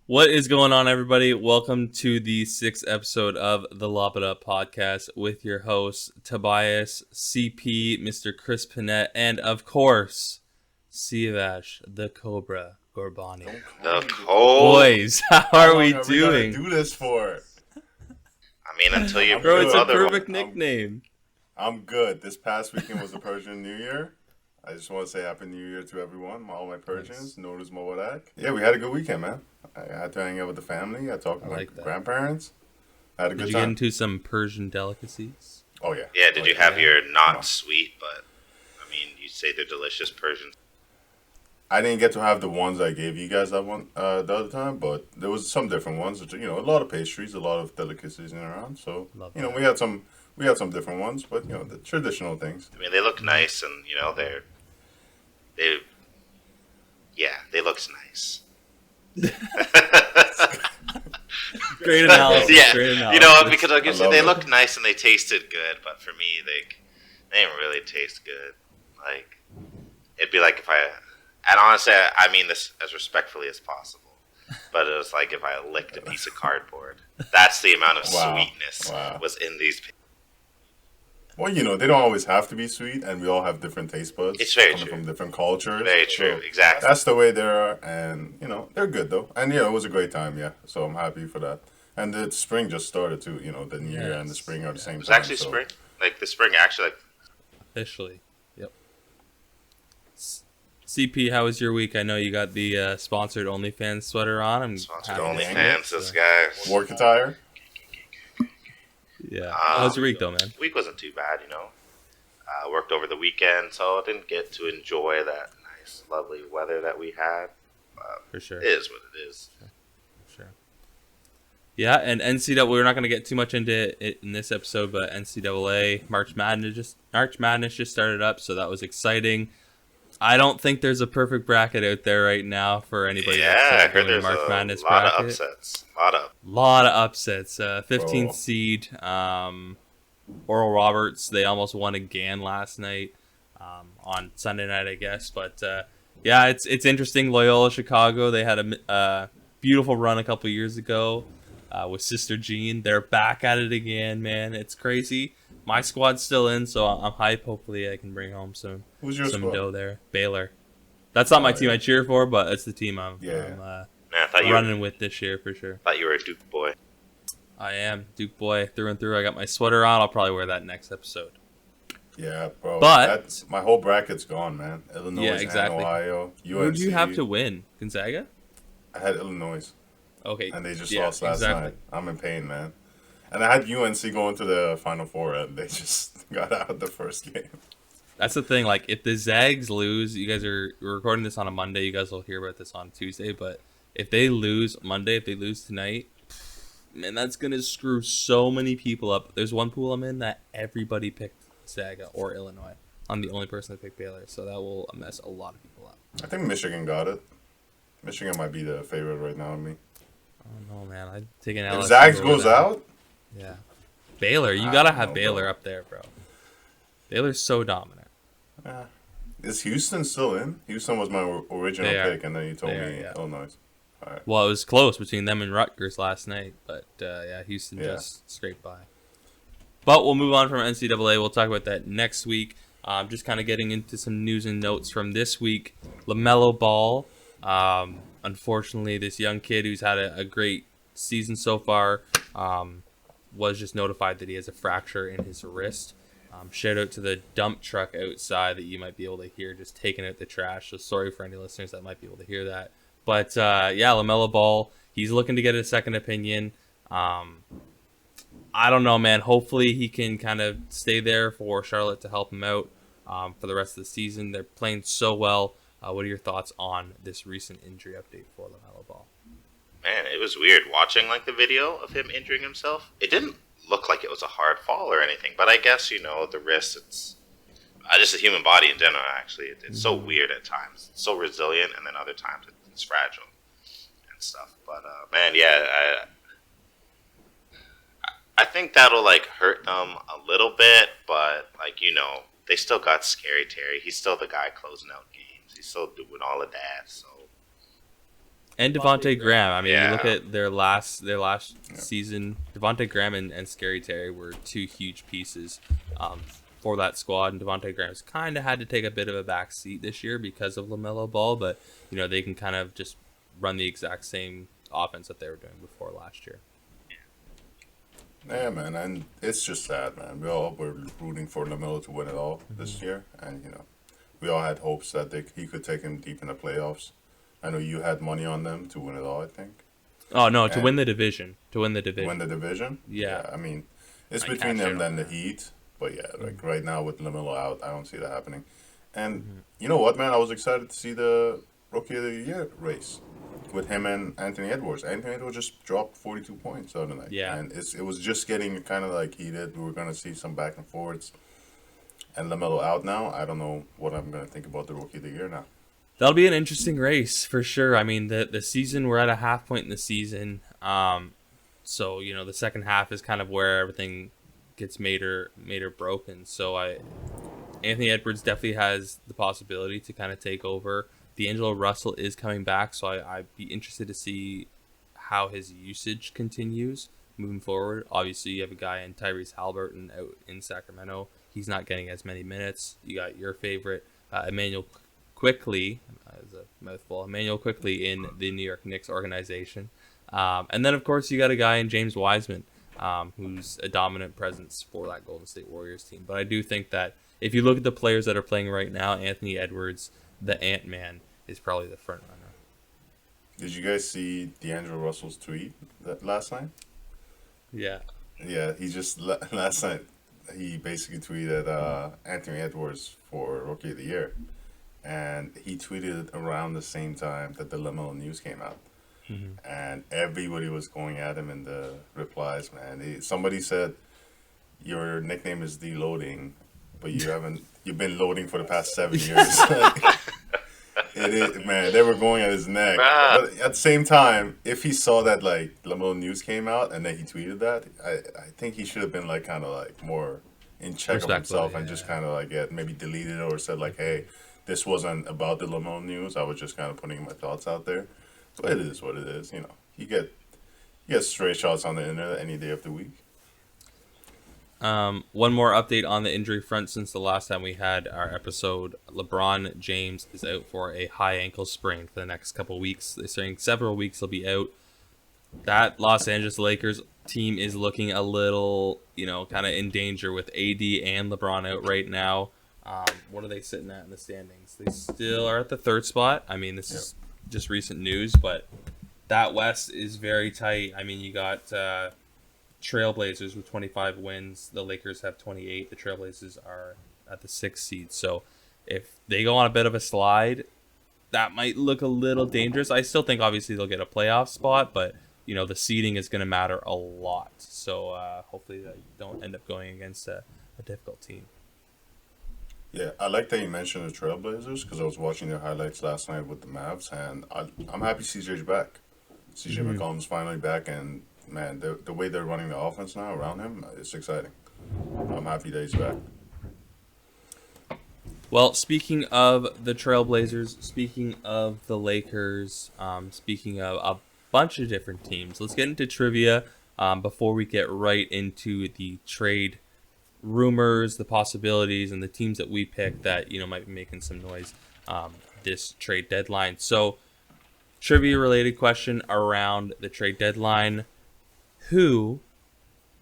What is going on, everybody? Welcome to the 6th episode of the Lob It Up Podcast with your hosts, Tobias, CP, Mr. Chris Panette, and of course, Siavash, the Cobra Gorbani. The Cobra. Boys, how are we How doing? We do this for? I mean, until you Bro, it's a other perfect nickname. I'm good. This past weekend was the Persian New Year. I just want to say Happy New Year to everyone, all my Persians, Nowruz Mubarak. Yeah, we had a good weekend, man. I had to hang out with the family. I talked to my grandparents. I had a good time. Did you get into some Persian delicacies? Oh, yeah. Yeah, did you have your not sweet, but, I mean, you say they're delicious Persians? I didn't get to have the ones I gave you guys that one the other time, but there was some different ones. You know, a lot of pastries, a lot of delicacies in and around. So, you know, we had some different ones, but, you know, the traditional things. I mean, they look nice, and, you know, they look nice. Great analysis. Yeah, great analysis. you know, because like you said, they it. looked nice and they tasted good, but for me, they didn't really taste good. Like, it'd be like if and honestly, I mean this as respectfully as possible, but it was like if I licked a piece of cardboard. That's the amount of sweetness was in these. Well, you know, they don't always have to be sweet, and we all have different taste buds. It's very coming true. From different cultures. Very true, So exactly. That's the way they are, and, you know, they're good, though. And, yeah, it was a great time, yeah. So I'm happy for that. And the spring just started, too. You know, the New Year and the spring are the same time. It was actually spring. Like, the spring actually, like... Officially. Yep. CP, how was your week? I know you got the sponsored OnlyFans sweater on. Sponsored OnlyFans, this guy. Work attire? Yeah. How's your week, though, man? Week wasn't too bad, you know. Worked over the weekend, so I didn't get to enjoy that nice, lovely weather that we had. For sure. It is what it is. Sure. Yeah, and NCAA, we're not going to get too much into it in this episode, but NCAA March Madness just started up, so that was exciting. I don't think there's a perfect bracket out there right now for anybody that's doing the March Madness bracket. A lot of upsets. 15th seed, Oral Roberts, they almost won again last night on Sunday night, I guess. But yeah, it's interesting. Loyola Chicago, they had a beautiful run a couple years ago with Sister Jean. They're back at it again, man. It's crazy. My squad's still in, so I'm hype. Hopefully, I can bring home some dough there. Baylor. That's not my team I cheer for, but it's the team I'm running with this year for sure. Thought you were a Duke boy. I am Duke boy through and through. I got my sweater on. I'll probably wear that next episode. Yeah, bro. But my whole bracket's gone, man. Illinois, and Ohio, UNC. Who do you have to win? Gonzaga? I had Illinois. Okay. And they just lost last night. I'm in pain, man. And I had UNC going to the Final Four, and they just got out the first game. That's the thing. Like, if the Zags lose, we're recording this on a Monday. You guys will hear about this on Tuesday. But if they lose Monday, if they lose tonight, man, that's going to screw so many people up. There's one pool I'm in that everybody picked Zaga or Illinois. I'm the only person that picked Baylor, so that will mess a lot of people up. I think Michigan got it. Michigan might be the favorite right now to me. I don't know, man. I'd take an LSU. If Zags goes out? Yeah. Baylor, you got to have Baylor up there, bro. Baylor's so dominant. Is Houston still in? Houston was my original pick, and then you told me Illinois. All right. Well, it was close between them and Rutgers last night, but Houston just scraped by. But we'll move on from NCAA. We'll talk about that next week. Just kind of getting into some news and notes from this week. Lamelo Ball, unfortunately, this young kid who's had a great season so far, was just notified that he has a fracture in his wrist. Shout out to the dump truck outside that you might be able to hear just taking out the trash. So sorry for any listeners that might be able to hear that. But Lamelo Ball, he's looking to get a second opinion. I don't know, man. Hopefully he can kind of stay there for Charlotte to help him out for the rest of the season. They're playing so well. What are your thoughts on this recent injury update for Lamelo Ball? Man, it was weird watching like the video of him injuring himself. It didn't look like it was a hard fall or anything, but I guess, you know, the wrist, it's just the human body in general, actually. It's so weird at times. It's so resilient, and then other times it's fragile and stuff. But, man, I think that'll, like, hurt them a little bit, but, like, you know, they still got Scary Terry. He's still the guy closing out games. He's still doing all of that, so. And Devontae Graham. I mean, Yeah. you look at their last season. Devontae Graham and Scary Terry were two huge pieces for that squad. And Devontae Graham's kind of had to take a bit of a back seat this year because of LaMelo Ball. But, you know, they can kind of just run the exact same offense that they were doing before last year. Yeah, man, and it's just sad, man. We all were rooting for LaMelo to win it all this year, and, you know, we all had hopes that he could take him deep in the playoffs. I know you had money on them to win it all, I think. Oh, no, to win the division. To win the division. Win the division? Yeah. I mean, it's between them and the Heat. But yeah, like right now with LaMelo out, I don't see that happening. And you know what, man? I was excited to see the Rookie of the Year race with him and Anthony Edwards. Anthony Edwards just dropped 42 points the other night. Yeah. And it was just getting kind of like heated. We were going to see some back and forwards. And LaMelo out now. I don't know what I'm going to think about the Rookie of the Year now. That'll be an interesting race for sure. I mean, the season, we're at a half point in the season. So, you know, the second half is kind of where everything gets made or broken. So Anthony Edwards definitely has the possibility to kind of take over. D'Angelo Russell is coming back, so I'd be interested to see how his usage continues moving forward. Obviously, you have a guy in Tyrese Halliburton out in Sacramento. He's not getting as many minutes. You got your favorite, Emmanuel Quickley, as a mouthful, Emmanuel Quickley in the New York Knicks organization. And then, of course, you got a guy in James Wiseman, who's a dominant presence for that Golden State Warriors team. But I do think that if you look at the players that are playing right now, Anthony Edwards, the Ant-Man, is probably the front runner. Did you guys see D'Angelo Russell's tweet last night? Yeah. Yeah, he just last night he basically tweeted Anthony Edwards for Rookie of the Year, and he tweeted it around the same time that the LaMelo news came out. Mm-hmm. And everybody was going at him in the replies, man. Somebody said, your nickname is deloading, but you've been loading for the past 7 years. It is, man, they were going at his neck. But at the same time, if he saw that, like, LaMelo news came out and then he tweeted that, I think he should have been, like, kind of, like, more in check of himself and just kind of, like, maybe deleted it or said, like, hey, this wasn't about the LaMelo news. I was just kind of putting my thoughts out there. But it is what it is, you know. You get stray shots on the internet any day of the week. One more update on the injury front since the last time we had our episode. LeBron James is out for a high ankle sprain for the next couple weeks. They're saying several weeks he'll be out. That Los Angeles Lakers team is looking a little, you know, kind of in danger with AD and LeBron out right now. What are they sitting at in the standings? They still are at the third spot. I mean, this is just recent news, but that West is very tight. I mean, you got Trailblazers with 25 wins. The Lakers have 28. The Trailblazers are at the 6th seed. So if they go on a bit of a slide, that might look a little dangerous. I still think obviously they'll get a playoff spot, but you know the seeding is going to matter a lot. So hopefully they don't end up going against a difficult team. Yeah, I like that you mentioned the Trailblazers because I was watching their highlights last night with the Mavs, and I'm happy CJ's back. CJ McCollum's finally back, and man, the way they're running the offense now around him, it's exciting. I'm happy that he's back. Well, speaking of the Trailblazers, speaking of the Lakers, speaking of a bunch of different teams, let's get into trivia before we get right into the trade rumors, the possibilities, and the teams that we picked that, you know, might be making some noise this trade deadline. So, trivia related question around the trade deadline. Who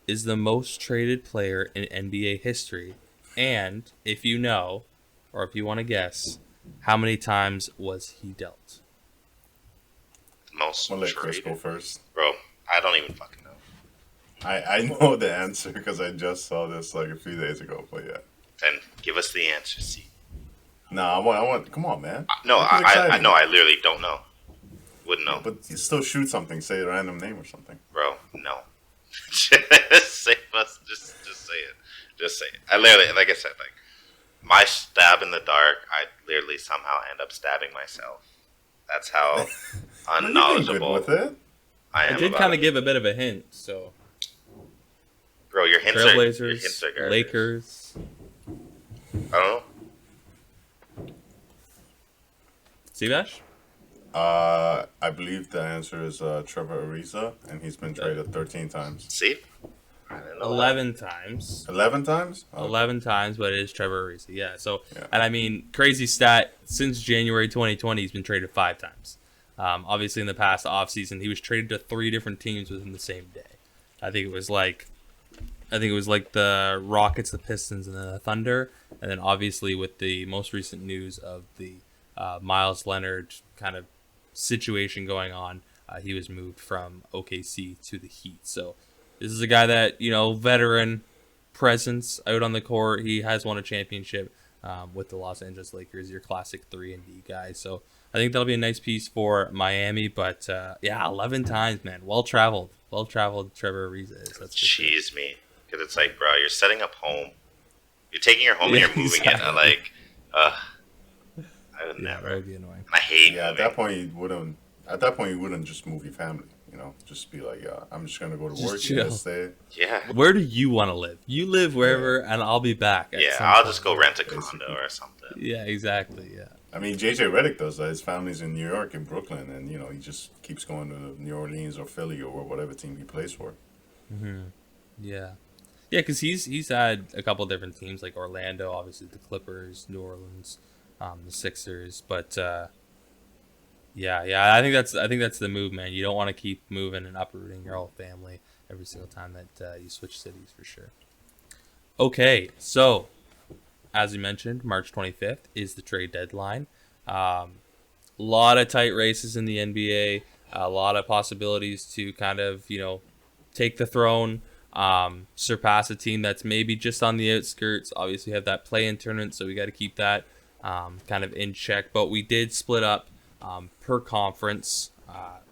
is the most traded player in NBA history? And if you know, or if you want to guess, how many times was he dealt? Most I'll let traded? Chris go first. Bro, I don't even fucking know. I know the answer because I just saw this like a few days ago, but yeah. Then give us the answer, see. Nah, I want. Come on, man. No, I know. I literally don't know. Wouldn't know. But you still shoot something. Say a random name or something. Bro, no. Save us. Just say it. Just say it. I literally, like I said, like my stab in the dark, I literally somehow end up stabbing myself. That's how unknowledgeable with it. I am. I did kind of give a bit of a hint, so. Bro, your hints Trailblazers, are garbage. Lakers. I don't know. Seabash? I believe the answer is Trevor Ariza, and he's been traded 13 times. See? I didn't know 11 times. 11 times? Okay. 11 times, but it is Trevor Ariza. Yeah. So, and I mean, crazy stat. Since January 2020, he's been traded 5 times. Obviously, in the past offseason, he was traded to 3 different teams within the same day. I think it was like the Rockets, the Pistons, and the Thunder. And then obviously with the most recent news of the Miles Leonard kind of situation going on, he was moved from OKC to the Heat. So this is a guy that, veteran presence out on the court. He has won a championship with the Los Angeles Lakers, your classic 3-and-D guy. So I think that'll be a nice piece for Miami. But 11 times, man. Well-traveled Trevor Ariza is. That's Jeez, me. Because it's like, bro, you're setting up home. You're taking your home and you're moving it. I would never. That would be annoying. I hate moving. At that point, you wouldn't just move your family. Just be like, I'm just gonna go to work and stay. Yeah. Where do you want to live? You live wherever, and I'll be back. I'll just go rent a condo or something. Yeah, exactly. Yeah. I mean, JJ Redick does that. His family's in New York, in Brooklyn, and he just keeps going to New Orleans or Philly or whatever team he plays for. Mm-hmm. Yeah. Yeah, because he's had a couple different teams like Orlando, obviously the Clippers, New Orleans, the Sixers, but I think that's the move, man. You don't want to keep moving and uprooting your whole family every single time that you switch cities, for sure. Okay, so as we mentioned, March 25th is the trade deadline. A lot of tight races in the NBA, a lot of possibilities to kind of take the throne. Surpass a team that's maybe just on the outskirts. Obviously, we have that play-in tournament, so we got to keep that kind of in check. But we did split up per conference.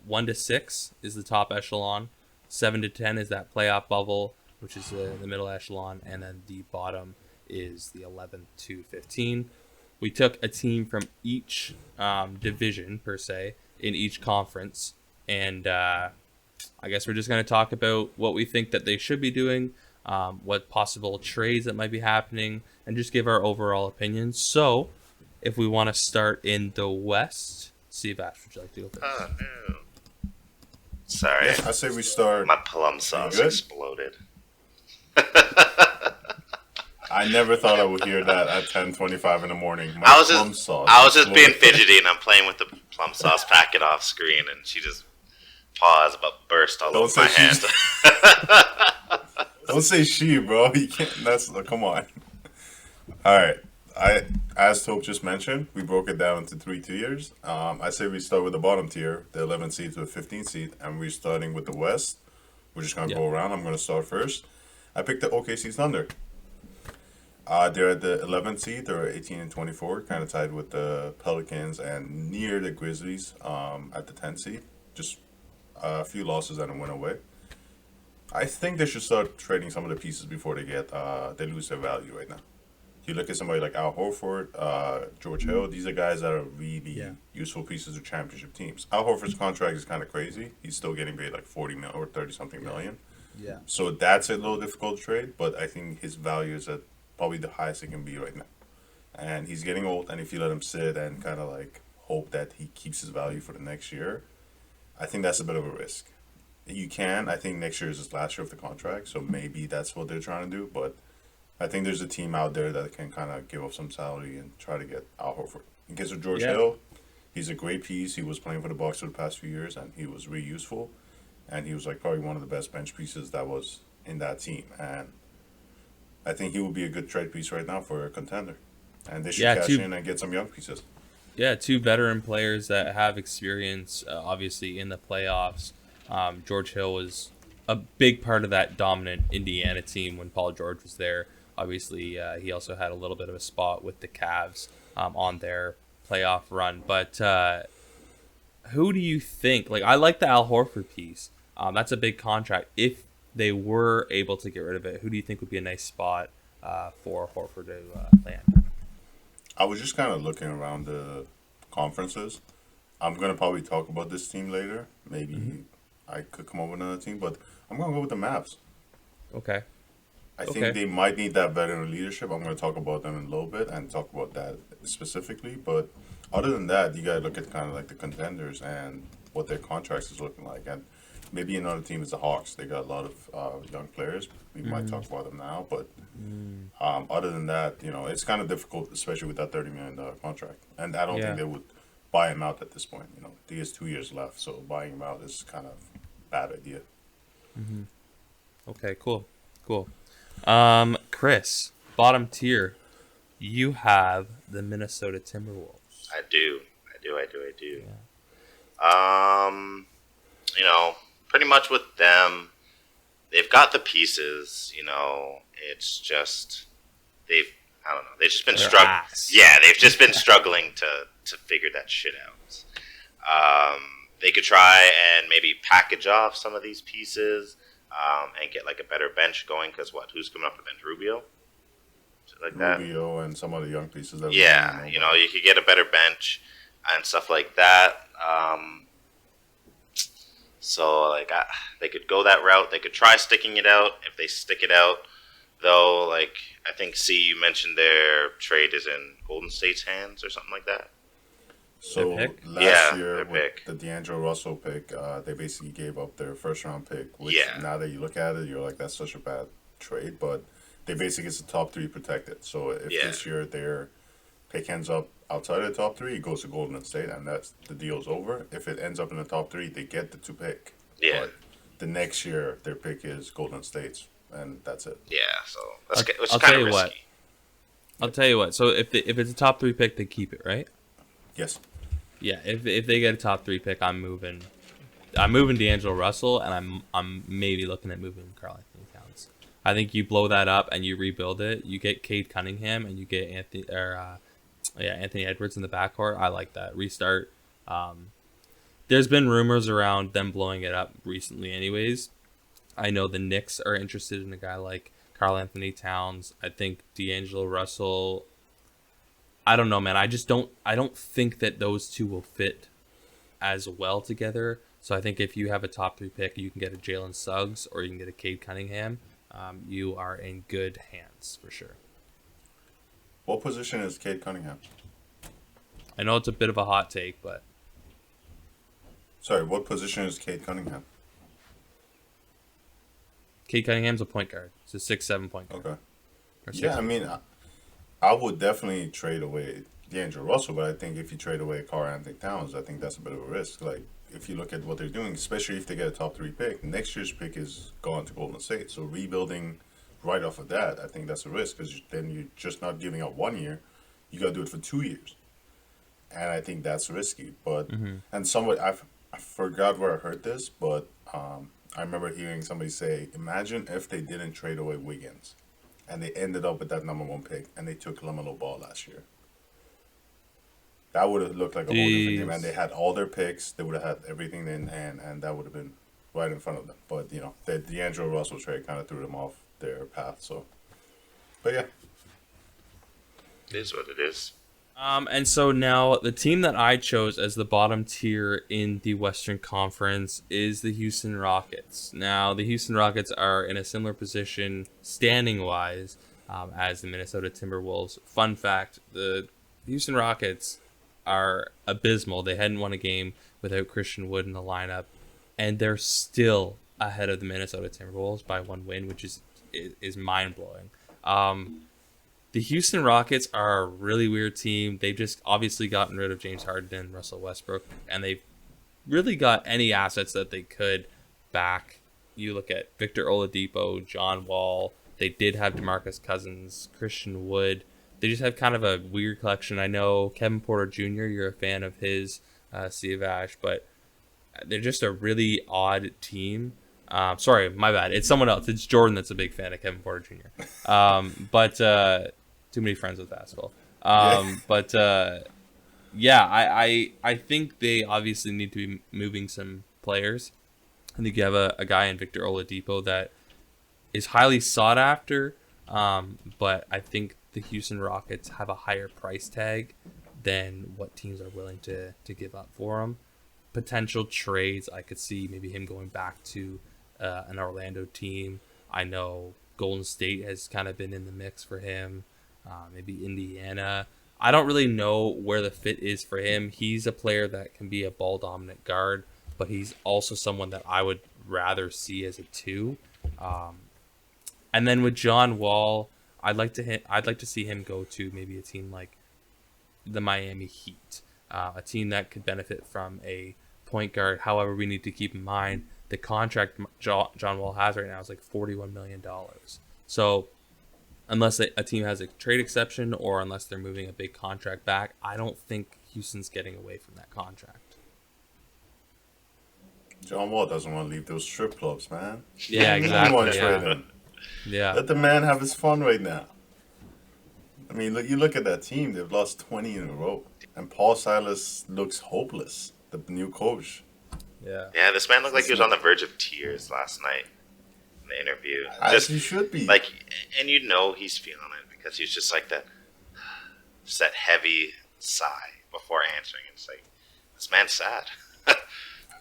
1 to 6 is the top echelon. 7 to 10 is that playoff bubble, which is the middle echelon, and then the bottom is the 11 to 15. We took a team from each division per se in each conference, and I guess we're just going to talk about what we think that they should be doing, what possible trades that might be happening, and just give our overall opinions. So, if we want to start in the West, Steve Ash, would you like to go first? Oh, no. Sorry. Yeah, I say we start. My plum sauce exploded. I never thought I would hear that at 10:25 in the morning. I was just being fidgety, and I'm playing with the plum sauce packet off screen, and she just paused, about burst all over my hand. Don't say she, bro. You can't. Come on. All right. As Tobe just mentioned, we broke it down into 3 tiers. I say we start with the bottom tier, the 11th seed to the 15th seed, and we're starting with the West. We're just gonna go around. I'm gonna start first. I picked the OKC Thunder. They're at the 11th seed. They're 18 and 24, kind of tied with the Pelicans and near the Grizzlies at the 10th seed. Just a few losses and a win away. I think they should start trading some of the pieces before they lose their value right now. You look at somebody like Al Horford, George Hill. These are guys that are really useful pieces of championship teams. Al Horford's contract is kind of crazy. He's still getting paid like 40 mil or 30-something million. Yeah. So that's a little difficult to trade, but I think his value is at probably the highest it can be right now. And he's getting old, and if you let him sit and kind of like hope that he keeps his value for the next year, I think that's a bit of a risk. I think next year is his last year of the contract, so maybe that's what they're trying to do, but I think there's a team out there that can kind of give up some salary and try to get Al Horford. In case of George Hill, he's a great piece. He was playing for the Bucks for the past few years, and he was really useful. And he was like probably one of the best bench pieces that was in that team. And I think he would be a good trade piece right now for a contender. And they should cash in and get some young pieces. Yeah, 2 veteran players that have experience, obviously, in the playoffs. George Hill was a big part of that dominant Indiana team when Paul George was there. Obviously, he also had a little bit of a spot with the Cavs on their playoff run. But who do you think? Like, I like the Al Horford piece. That's a big contract. If they were able to get rid of it, who do you think would be a nice spot for Horford to land? I was just kind of looking around the conferences. I'm going to probably talk about this team later. Maybe I could come up with another team, but I'm going to go with the Mavs. Okay. I think they might need that veteran leadership. I'm going to talk about them in a little bit and talk about that specifically. But Other than that, you gotta look at kind of like the contenders and what their contracts is looking like. And maybe another team is the Hawks. They got a lot of young players. We might talk about them now, but other than that, it's kind of difficult, especially with that $30 million contract. And I don't think they would buy him out at this point. He has 2 years left, so buying him out is kind of a bad idea. Mm-hmm. Okay, cool. Chris, bottom tier, you have the Minnesota Timberwolves. I do. Yeah. Pretty much with them, they've got the pieces. It's just they've been struggling. Yeah, they've just been struggling to figure that shit out. They could try and maybe package off some of these pieces and get like a better bench going. Because who's coming up to bench? Rubio? Like that. Rubio and some of the young pieces. That you could get a better bench and stuff like that. So they could go that route. They could try sticking it out. If they stick it out, though, I think you mentioned their trade is in Golden State's hands or something like that. So last year with the D'Angelo Russell pick, they basically gave up their first round pick. Which now that you look at it, you're like, that's such a bad trade. But they basically it's the top 3 protected. So if this year their pick ends up outside of the top 3, it goes to Golden State, and that's the deal's over. If it ends up in the top 3, they get the 2 pick. Yeah. But the next year, their pick is Golden State's, and that's it. Yeah. So it's kind of risky. I'll tell you what. So if it's a top 3 pick, they keep it, right? Yes. Yeah. If they get a top 3 pick, I'm moving D'Angelo Russell, and I'm maybe looking at moving Karl Anthony Towns. I think you blow that up and you rebuild it. You get Cade Cunningham and you get Anthony Edwards in the backcourt. I like that restart. There's been rumors around them blowing it up recently anyways. I know the Knicks are interested in a guy like Karl Anthony Towns. I think D'Angelo Russell. I don't know, man. I don't think that those two will fit as well together. So I think if you have a top 3 pick, you can get a Jalen Suggs or you can get a Cade Cunningham. You are in good hands for sure. What position is Cade Cunningham? I know it's a bit of a hot take, but... Sorry, what position is Cade Cunningham? Cade Cunningham's a point guard. It's a 6'7" point guard. Okay. Yeah, I mean, I would definitely trade away D'Angelo Russell, but I think if you trade away Karl Anthony Towns, I think that's a bit of a risk. If you look at what they're doing, especially if they get a top 3 pick, next year's pick is going to Golden State. So rebuilding right off of that, I think that's a risk because then you're just not giving up 1 year. You got to do it for 2 years. And I think that's risky. But and somewhat, I forgot where I heard this, but I remember hearing somebody say, imagine if they didn't trade away Wiggins and they ended up with that number 1 pick and they took Lamelo Ball last year. That would have looked like a whole different game. And they had all their picks. They would have had everything in hand, and that would have been right in front of them. But, the D'Angelo Russell trade kind of threw them off their path. So, but yeah. It is what it is. And so now the team that I chose as the bottom tier in the Western Conference is the Houston Rockets. Now, the Houston Rockets are in a similar position standing-wise as the Minnesota Timberwolves. Fun fact, the Houston Rockets are abysmal. They hadn't won a game without Christian Wood in the lineup, and they're still ahead of the Minnesota Timberwolves by 1 win, which is mind-blowing. The Houston Rockets are a really weird team. They've just obviously gotten rid of James Harden and Russell Westbrook, and they've really got any assets that they could back. You look at Victor Oladipo, John Wall. They did have DeMarcus Cousins, Christian Wood. They just have kind of a weird collection. I know Kevin Porter Jr., you're a fan of his, Sea of Ash, but they're just a really odd team. Sorry, my bad. It's someone else. It's Jordan that's a big fan of Kevin Porter Jr. But too many friends with basketball. But I think they obviously need to be moving some players. I think you have a guy in Victor Oladipo that is highly sought after, but I think the Houston Rockets have a higher price tag than what teams are willing to give up for him. Potential trades, I could see maybe him going back to an Orlando team. I know Golden State has kind of been in the mix for him. Maybe Indiana. I don't really know where the fit is for him. He's a player that can be a ball-dominant guard, but he's also someone that I would rather see as a 2. And then with John Wall, I'd like to see him go to maybe a team like the Miami Heat, a team that could benefit from a point guard. However, we need to keep in mind the contract John Wall has right now is like $41 million. So unless a team has a trade exception or unless they're moving a big contract back, I don't think Houston's getting away from that contract. John Wall doesn't want to leave those strip clubs, man. Yeah, exactly. Yeah. Let the man have his fun right now. I mean, you look at that team. They've lost 20 in a row. And Paul Silas looks hopeless, the new coach. Yeah. Yeah, this man looked like he was on the verge of tears last night in the interview. As he should be. Like, and you know he's feeling it because he's just like that heavy sigh before answering. It's like, this man's sad.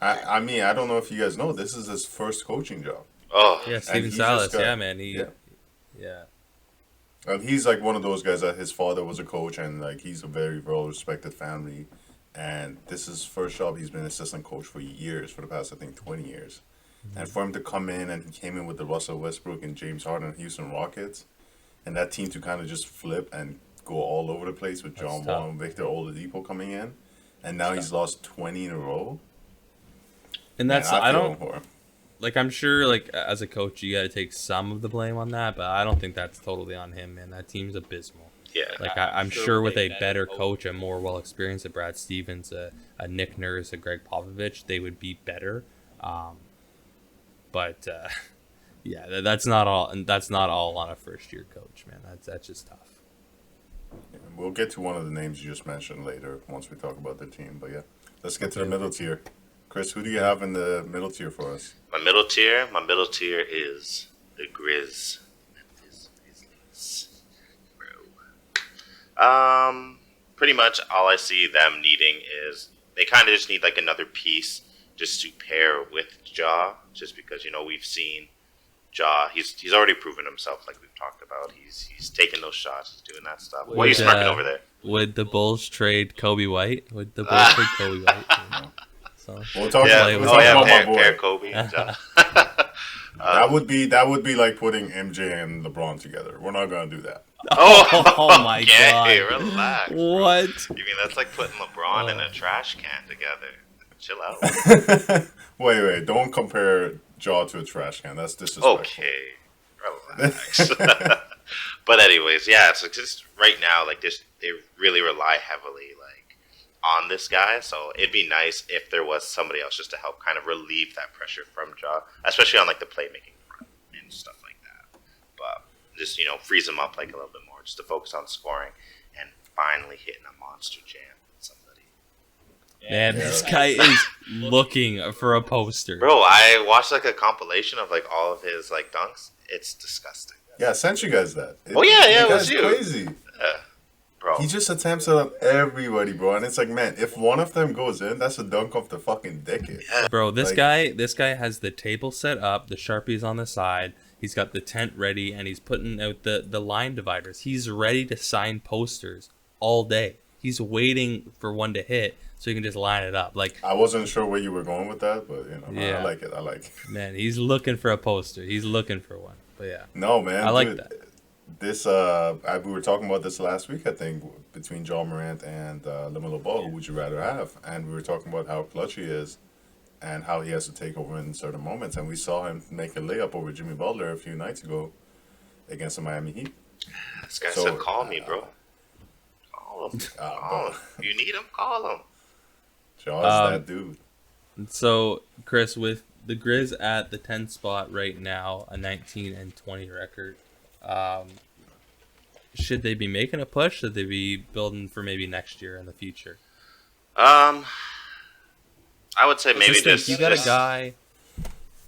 I mean, I don't know if you guys know, this is his first coaching job. Oh. Yeah, Steven Silas. Yeah, man. Yeah. And he's like one of those guys that his father was a coach, and like he's a very well-respected family. And this is his first job. He's been assistant coach for years, for the past, I think, 20 years. Mm-hmm. And for him to come in, and he came in with the Russell Westbrook and James Harden Houston Rockets, and that team to kind of just flip and go all over the place with John Wall and Victor Oladipo coming in, and now he's lost 20 in a row. And that's, I don't, like, I'm sure, like, as a coach, you got to take some of the blame on that, but I don't think that's totally on him, man. That team's abysmal. Yeah. Like, I'm sure with a better coach, a more well-experienced, a Brad Stevens, a Nick Nurse, a Greg Popovich, they would be better. But yeah, that's not all on a first-year coach, man. That's just tough. Yeah, we'll get to one of the names you just mentioned later once we talk about the team. But yeah, let's get to the middle tier. Chris, who do you have in the middle tier for us? My middle tier is the Memphis Grizzlies. Bro. Pretty much all I see them needing is they kind of just need like another piece just to pair with Ja, just because, you know, we've seen Ja, he's already proven himself, like we've talked about. He's taking those shots, he's doing that stuff. What are you smirking over there? Would the Bulls trade Kobe White? Would the Bulls trade Kobe White? You know? So, we'll talk about my boy. Pair Kobe. That would be like putting MJ and LeBron together. We're not gonna do that. Oh my god! Relax. What? You mean that's like putting LeBron in a trash can together? Chill out. Wait! Don't compare Ja to a trash can. That's disrespectful. Okay, relax. But anyways, yeah. So just right now, like this, they really rely heavily on this guy, so it'd be nice if there was somebody else just to help kind of relieve that pressure from Ja, especially on like the playmaking front and stuff like that. But just, you know, freeze him up like a little bit more, just to focus on scoring and finally hitting a monster jam with somebody. Man, this guy is looking for a poster. Bro, I watched like a compilation of like all of his like dunks. It's disgusting. Yeah, I sent you guys that. It was you. Crazy. Bro. He just attempts it on everybody, bro. And it's like, man, if one of them goes in, that's a dunk of the fucking decade. Bro, this guy has the table set up, the Sharpies on the side, he's got the tent ready, and he's putting out the line dividers. He's ready to sign posters all day. He's waiting for one to hit so he can just line it up. Like, I wasn't sure where you were going with that, but you know, yeah. I like it. Man, he's looking for a poster. He's looking for one. But yeah. No, man. I like that. This we were talking about this last week, I think, between John Morant and Lamelo Ball. Who would you rather have? And we were talking about how clutch he is and how he has to take over in certain moments. And we saw him make a layup over Jimmy Butler a few nights ago against the Miami Heat. This guy said, "Call me, bro. Call him. Call him. You need him. Call him." Jaw's that dude. So, Chris, with the Grizz at the 10th spot right now, a 19-20 record. Should they be making a push? Should they be building for maybe next year in the future? I would say maybe just... You got a guy...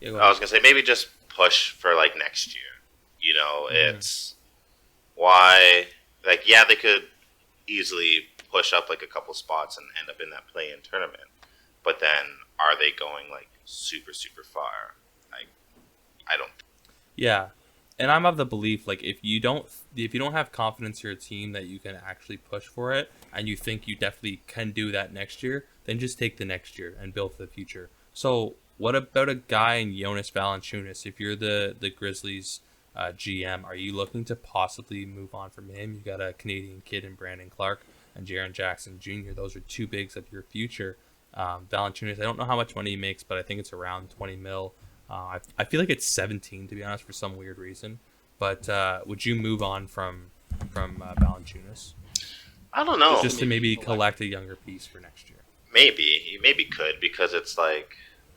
Yeah, I was going to say maybe just push for, like, next year. You know, it's... Why... Like, yeah, they could easily push up, like, a couple spots and end up in that play-in tournament. But then, are they going, like, super, super far? Like, I don't... Yeah. And I'm of the belief, like, if you don't have confidence in your team that you can actually push for it, and you think you definitely can do that next year, then just take the next year and build for the future. So what about a guy in Jonas Valanciunas? If you're the Grizzlies GM, are you looking to possibly move on from him? You got a Canadian kid in Brandon Clark and Jaren Jackson Jr. Those are two bigs of your future. Valanciunas, I don't know how much money he makes, but I think it's around 20 mil. I feel like it's 17, to be honest, for some weird reason. But would you move on from Valanciunas? I don't know. Just to maybe collect a younger piece for next year. Maybe could, because it's like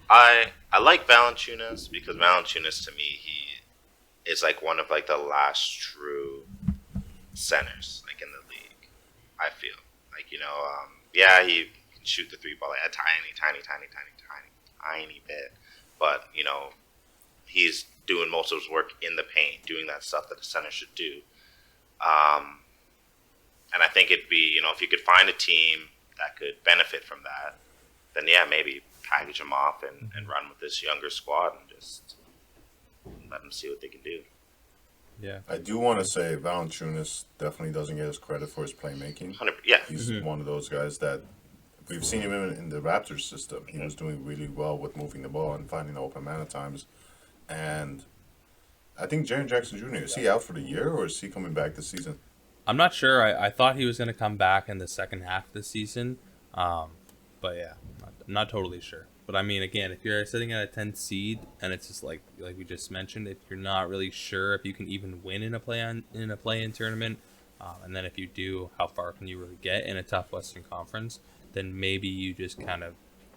I like Valanciunas because Valanciunas to me he is like one of like the last true centers like in the league. I feel like yeah, he can shoot the three ball like a tiny bit. But, he's doing most of his work in the paint, doing that stuff that a center should do. And I think it'd be, if you could find a team that could benefit from that, then, yeah, maybe package him off and run with this younger squad and just let them see what they can do. Yeah. I do want to say Valanciunas definitely doesn't get his credit for his playmaking. 100%, yeah. He's one of those guys that we've seen him in the Raptors system. He was doing really well with moving the ball and finding the open man at times. And I think Jaren Jackson Jr., is he out for the year or is he coming back this season? I'm not sure. I thought he was going to come back in the second half of the season. But yeah, I'm not totally sure. But I mean, again, if you're sitting at a 10th seed and it's just like we just mentioned, if you're not really sure if you can even win in a play-in tournament, and then if you do, how far can you really get in a tough Western Conference? Then maybe you just kind of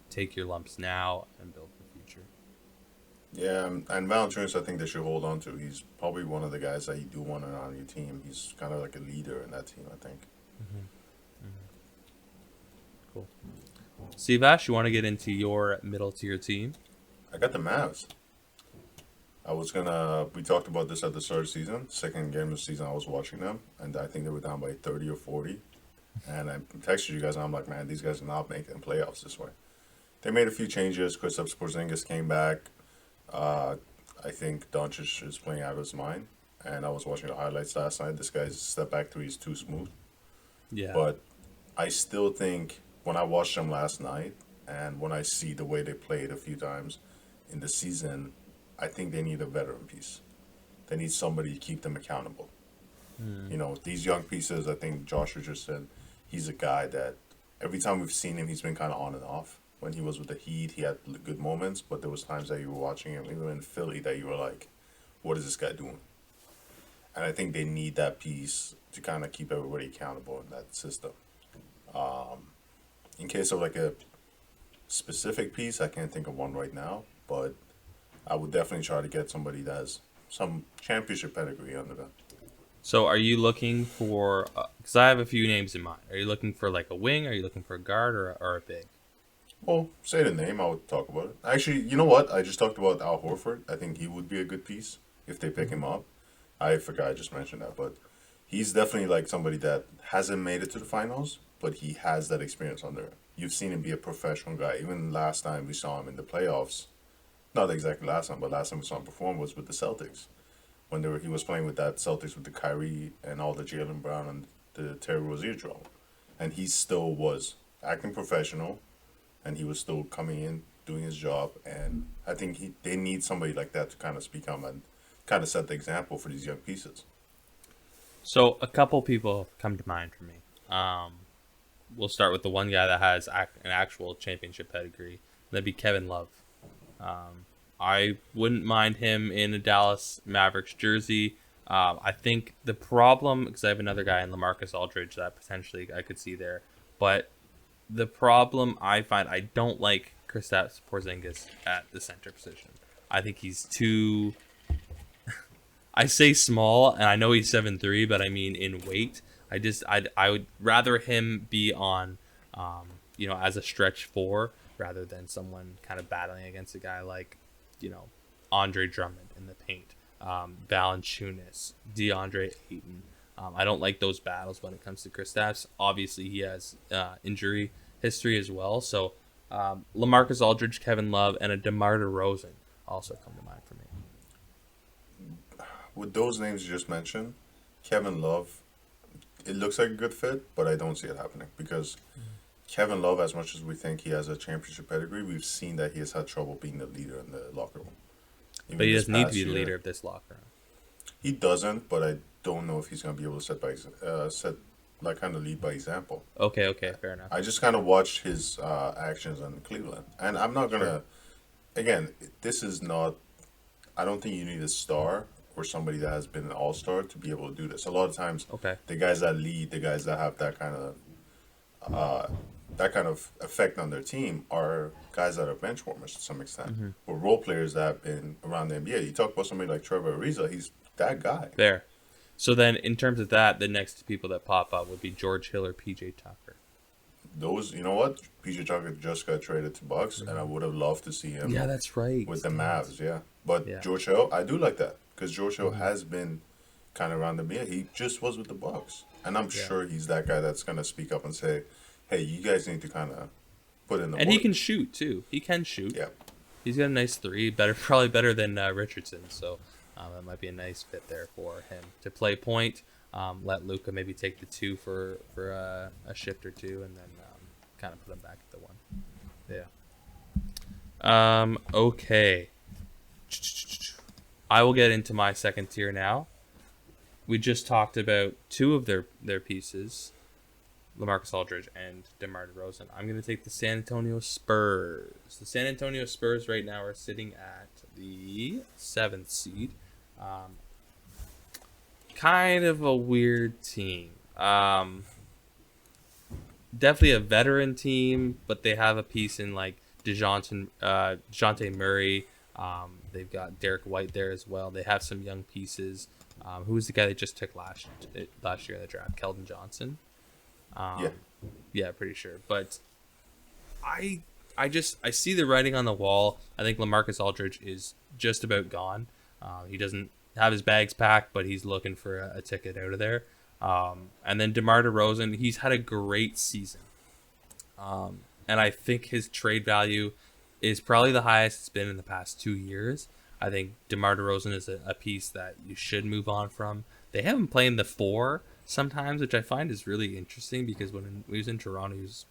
take your lumps now and build for the future. Yeah, and Valanciunas, I think they should hold on to. He's probably one of the guys that you do want on your team. He's kind of like a leader in that team, I think. Cool. Steve Ash, you want to get into your middle tier team? I got the Mavs. We talked about this at the start of the season. Second game of the season, I was watching them, and I think they were down by 30 or 40. And I texted you guys, and I'm like, man, these guys are not making playoffs this way. They made a few changes. Kristaps Porzingis came back. I think Doncic is playing out of his mind. And I was watching the highlights last night. This guy's step back three is too smooth. Yeah. But I still think when I watched them last night and when I see the way they played a few times in the season, I think they need a veteran piece. They need somebody to keep them accountable. These young pieces, I think Joshua just said, he's a guy that every time we've seen him, he's been kind of on and off. When he was with the Heat, he had good moments, but there was times that you were watching him, even in Philly, that you were like, what is this guy doing? And I think they need that piece to kind of keep everybody accountable in that system. In case of like a specific piece, I can't think of one right now, but I would definitely try to get somebody that has some championship pedigree under them. So are you looking for, because I have a few names in mind, are you looking for like a wing, are you looking for a guard, or a big? Well, say the name, I would talk about it. Actually, you know what? I just talked about Al Horford. I think he would be a good piece if they pick him up. I forgot I just mentioned that, but he's definitely like somebody that hasn't made it to the finals, but he has that experience under him. You've seen him be a professional guy. Even last time we saw him in the playoffs, not exactly last time, but last time we saw him perform was with the Celtics. When he was playing with that Celtics with the Kyrie and all the Jaylen Brown and the Terry Rozier drama. And he still was acting professional, and he was still coming in, doing his job. And I think they need somebody like that to kind of speak up and kind of set the example for these young pieces. So a couple people have come to mind for me. We'll start with the one guy that has an actual championship pedigree. That'd be Kevin Love. I wouldn't mind him in a Dallas Mavericks jersey. I think the problem, because I have another guy in Lamarcus Aldridge that potentially I could see there, but the problem I find, I don't like Kristaps Porzingis at the center position. I think he's too, I say small, and I know he's 7'3", but I mean in weight. I would rather him be on, as a stretch 4 rather than someone kind of battling against a guy like, Andre Drummond in the paint, Valanciunas, DeAndre Ayton. I don't like those battles when it comes to Kristaps. Obviously, he has injury history as well. So, LaMarcus Aldridge, Kevin Love, and a DeMar DeRozan also come to mind for me. with those names you just mentioned, Kevin Love, it looks like a good fit, but I don't see it happening because Kevin Love, as much as we think he has a championship pedigree, we've seen that he has had trouble being the leader in the locker room. Even but he doesn't need to be the leader of this locker room. He doesn't, but I don't know if he's going to be able to kind of lead by example. Okay, fair enough. I just kind of watched his actions in Cleveland, and I'm not gonna. Again, this is not. I don't think you need a star or somebody that has been an all-star to be able to do this. A lot of times, the guys that lead, the guys that have that kind of effect on their team are guys that are bench warmers to some extent, or role players that have been around the NBA. You talk about somebody like Trevor Ariza, he's that guy. There. So then, in terms of that, the next people that pop up would be George Hill or PJ Tucker. Those, you know what? PJ Tucker just got traded to Bucks, and I would have loved to see him. Yeah, that's right. With the Mavs, yeah. But George Hill, I do like that because George Hill has been kind of around the NBA. He just was with the Bucks, and I'm sure he's that guy that's gonna speak up and say, "Hey, you guys need to kind of put in the." And work. he can shoot too. He can shoot. Yeah. He's got a nice three. Probably better than Richardson. So that might be a nice fit there for him to play point. Let Luka maybe take the two for a shift or two, and then kind of put him back at the one. Yeah. Okay. I will get into my second tier now. We just talked about two of their pieces, Lamarcus Aldridge and DeMar DeRozan. I'm going to take the San Antonio Spurs. The San Antonio Spurs right now are sitting at the 7th seed. Kind of a weird team. Definitely a veteran team, but they have a piece in like DeJounte Murray. They've got Derek White there as well. They have some young pieces. Who was the guy they just took last year in the draft? Keldon Johnson. Yeah, pretty sure. But I see the writing on the wall. I think Lamarcus Aldridge is just about gone. He doesn't have his bags packed, but he's looking for a ticket out of there. And then DeMar DeRozan, he's had a great season. And I think his trade value is probably the highest it's been in the past 2 years. I think DeMar DeRozan is a piece that you should move on from. They have him playing the 4 sometimes, which I find is really interesting because when he was in Toronto, he was,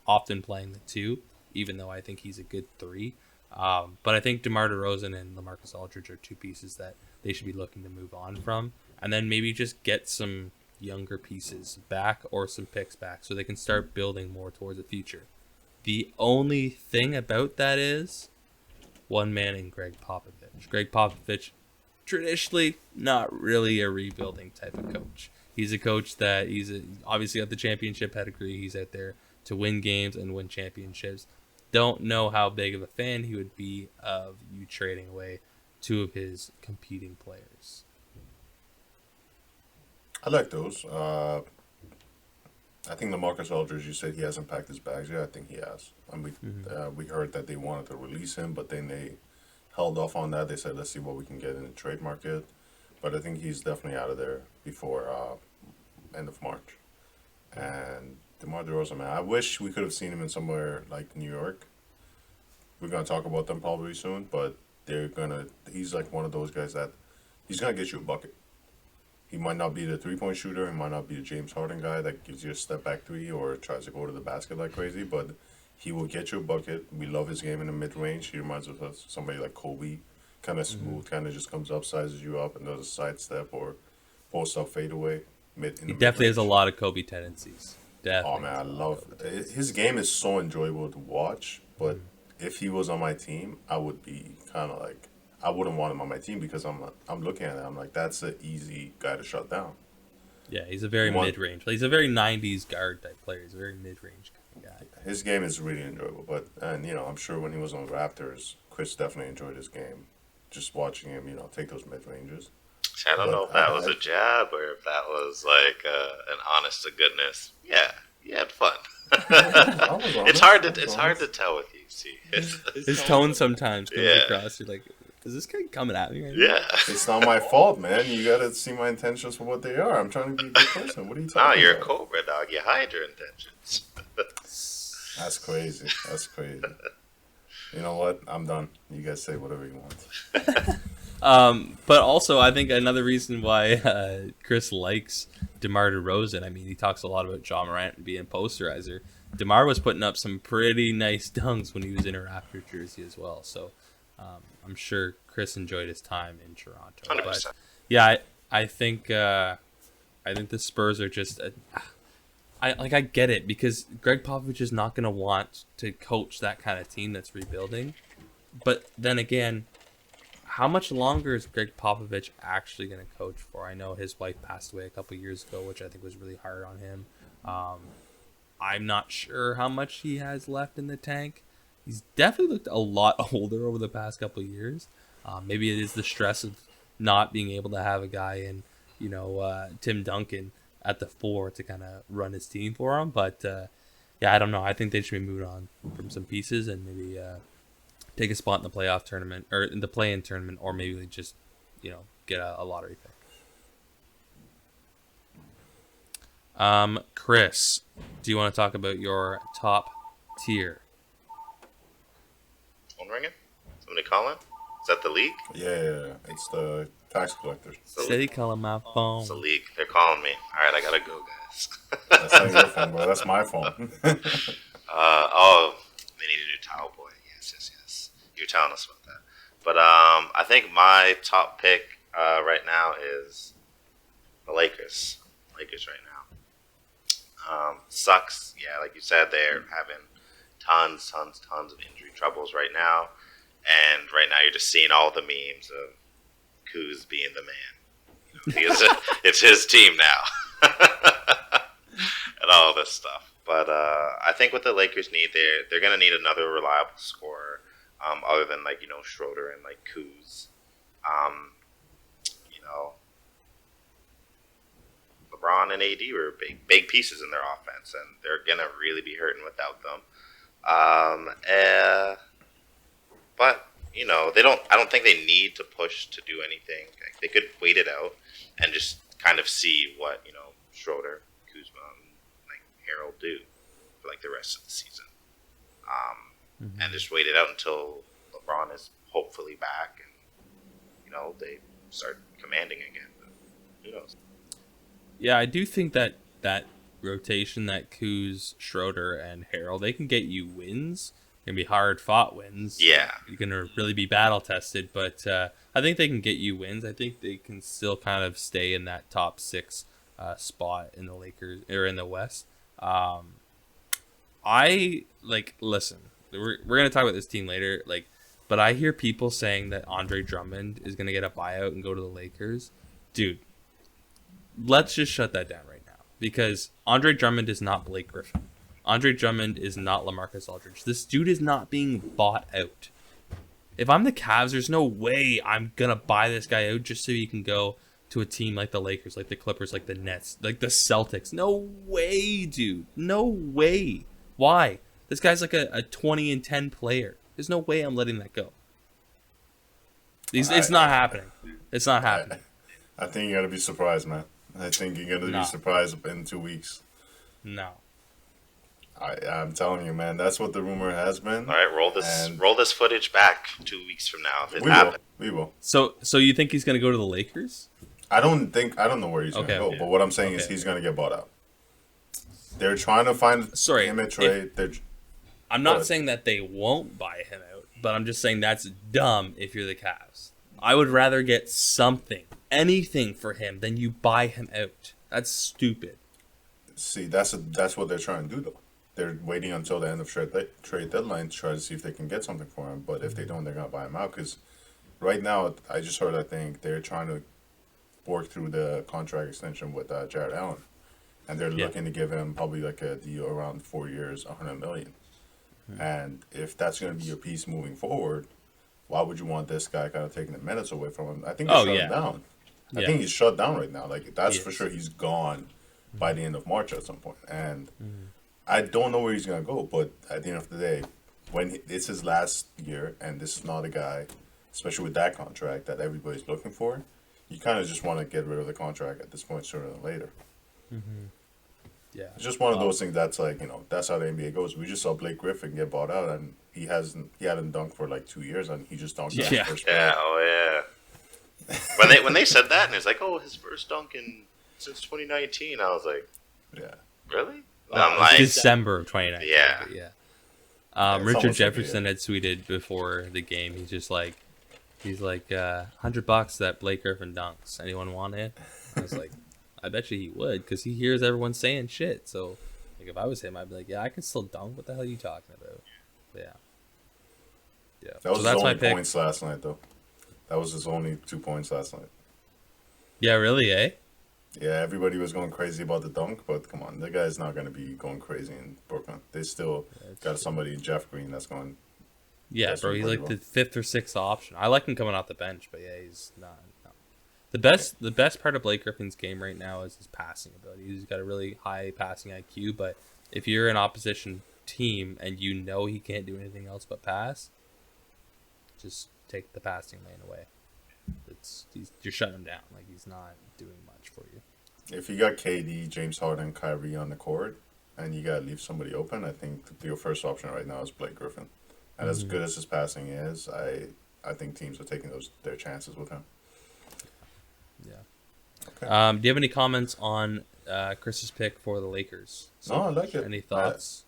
often playing the 2, even though I think he's a good 3. But I think DeMar DeRozan and Lamarcus Aldridge are two pieces that they should be looking to move on from. And then maybe just get some younger pieces back or some picks back so they can start building more towards the future. The only thing about that is one man in Greg Popovich. Greg Popovich, traditionally not really a rebuilding type of coach. He's a coach that obviously got the championship pedigree. He's out there to win games and win championships. Don't know how big of a fan he would be of you trading away two of his competing players. I like those. I think Lamarcus Aldridge, you said he hasn't packed his bags yet. I think he has. And we heard that they wanted to release him, but then they held off on that. They said, let's see what we can get in the trade market. But I think he's definitely out of there before end of March. And DeMar DeRozan, man, I wish we could have seen him in somewhere like New York. We're going to talk about them probably soon, but he's like one of those guys that he's going to get you a bucket. He might not be the three-point shooter. He might not be the James Harden guy that gives you a step-back three or tries to go to the basket like crazy, but he will get you a bucket. We love his game in the mid-range. He reminds us of somebody like Kobe, kind of smooth, kind of just comes up, sizes you up, and does a sidestep or post-up fadeaway. He definitely has a lot of Kobe tendencies. Definitely. Oh, man, I love it. His game is so enjoyable to watch, but if he was on my team, I would be kind of like, I wouldn't want him on my team because I'm looking at it. I'm like, that's an easy guy to shut down. Yeah, he's a very mid-range. He's a very 90s guard type player. He's a very mid-range guy. His game is really enjoyable. I'm sure when he was on the Raptors, Chris definitely enjoyed his game. Just watching him, take those mid-ranges. I don't know if that was a jab or if that was like an honest to goodness. Yeah, you had fun. It's hard to tell with you. See, his tone sometimes comes across. You're like, is this guy coming at me right now? Yeah. It's not my fault, man. You got to see my intentions for what they are. I'm trying to be a good person. What are you talking about? You're a Cobra, dog. You hide your intentions. That's crazy. You know what? I'm done. You guys say whatever you want. But also, I think another reason why Chris likes DeMar DeRozan, I mean, he talks a lot about Ja Morant being a posterizer. DeMar was putting up some pretty nice dunks when he was in a Raptor jersey as well. So I'm sure Chris enjoyed his time in Toronto. 100%. But, yeah, I think the Spurs are just... I get it, because Greg Popovich is not going to want to coach that kind of team that's rebuilding. But then again, how much longer is Greg Popovich actually going to coach for? I know his wife passed away a couple years ago, which I think was really hard on him. I'm not sure how much he has left in the tank. He's definitely looked a lot older over the past couple of years. Maybe it is the stress of not being able to have a guy in, Tim Duncan at the 4 to kind of run his team for him. But, I don't know. I think they should be moving on from some pieces and maybe take a spot in the playoff tournament or in the play-in tournament, or maybe just, get a lottery pick. Chris, do you want to talk about your top tier? Phone ringing? Somebody calling? Is that the league? Yeah, it's the tax collectors. Steady calling my phone. It's the league. They're calling me. All right, I gotta go, guys. That's not your phone, bro. That's my phone. They need a new towel boy. Yes. You're telling us about that. But I think my top pick right now is the Lakers. Lakers right now. Sucks. Yeah, like you said, they're having tons of injury troubles right now. And right now you're just seeing all the memes of Kuz being the man. Because it's his team now. And all this stuff. But I think what the Lakers need, they're going to need another reliable scorer other than, Schroeder and, Kuz. LeBron and AD were big pieces in their offense, and they're going to really be hurting without them. But, I don't think they need to push to do anything. They could wait it out and just kind of see what, Schroeder, Kuzma, and Harold do for the rest of the season. And just wait it out until LeBron is hopefully back and, they start commanding again. But who knows? Yeah, I do think that rotation, that Kuz, Schroeder, and Harold, they can get you wins. Going to be hard-fought wins. Yeah. You're going to really be battle-tested, but I think they can get you wins. I think they can still kind of stay in that top 6 spot in the Lakers, or in the West. Listen, we're going to talk about this team later, but I hear people saying that Andre Drummond is going to get a buyout and go to the Lakers. Dude, let's just shut that down right now, because Andre Drummond is not Blake Griffin. Andre Drummond is not Lamarcus Aldridge. This dude is not being bought out. If I'm the Cavs, there's no way I'm going to buy this guy out just so he can go to a team like the Lakers, like the Clippers, like the Nets, like the Celtics. No way, dude. No way. Why? This guy's like a 20-10 player. There's no way I'm letting that go. It's not happening. It's not happening. I think you're going to be surprised, man. I think you're going to be surprised in 2 weeks. No. I'm telling you, man. That's what the rumor has been. All right, roll this footage back 2 weeks from now if it happens. We will. So you think he's going to go to the Lakers? I don't know where he's going to go, but what I'm saying is he's going to get bought out. They're trying to find him a trade. I'm not saying that they won't buy him out, but I'm just saying that's dumb if you're the Cavs. I would rather get anything for him than you buy him out. That's stupid. See, that's what they're trying to do, though. They're waiting until the end of trade deadline to try to see if they can get something for him. But if they don't, they're going to buy him out. Because right now, I just heard, I think, they're trying to work through the contract extension with Jared Allen. And they're looking to give him probably a deal around 4 years, $100 million. And if that's going to be your piece moving forward, why would you want this guy kind of taking the minutes away from him? I think he's shut down. I think he's shut down right now. That's for sure. He's gone by the end of March at some point. And I don't know where he's going to go, but at the end of the day, when it's his last year and this is not a guy, especially with that contract that everybody's looking for, you kind of just want to get rid of the contract at this point sooner than later. Yeah. It's just one of those things that's that's how the NBA goes. We just saw Blake Griffin get bought out and he hadn't dunked for 2 years and he just dunked. Yeah, oh yeah. when they said that, and it's like, oh, his first dunk since 2019, I was like, yeah, really? I'm like December of 2019. Yeah. Richard Jefferson had tweeted before the game. He's like, $100 that Blake Griffin dunks. Anyone want it? I was like, I bet you he would, because he hears everyone saying shit. So, like, if I was him, I'd be like, yeah, I can still dunk. What the hell are you talking about? Yeah. That was his only points last night, though. That was his only 2 points last night. Yeah, really, eh? Yeah, everybody was going crazy about the dunk, but come on, the guy's not going to be going crazy in Brooklyn. They still got somebody, Jeff Green, that's going. Yeah, bro, he's like the 5th or 6th option. I like him coming off the bench, but yeah, he's not. No. The best part of Blake Griffin's game right now is his passing ability. He's got a really high passing IQ, but if you're an opposition team and you know he can't do anything else but pass, just take the passing lane away. You're shutting him down. Like, he's not doing much for you. If you got KD, James Harden, Kyrie on the court, and you got to leave somebody open, I think your first option right now is Blake Griffin. And as good as his passing is, I think teams are taking their chances with him. Yeah. Okay. Do you have any comments on Chris's pick for the Lakers? No, I like it. Any thoughts?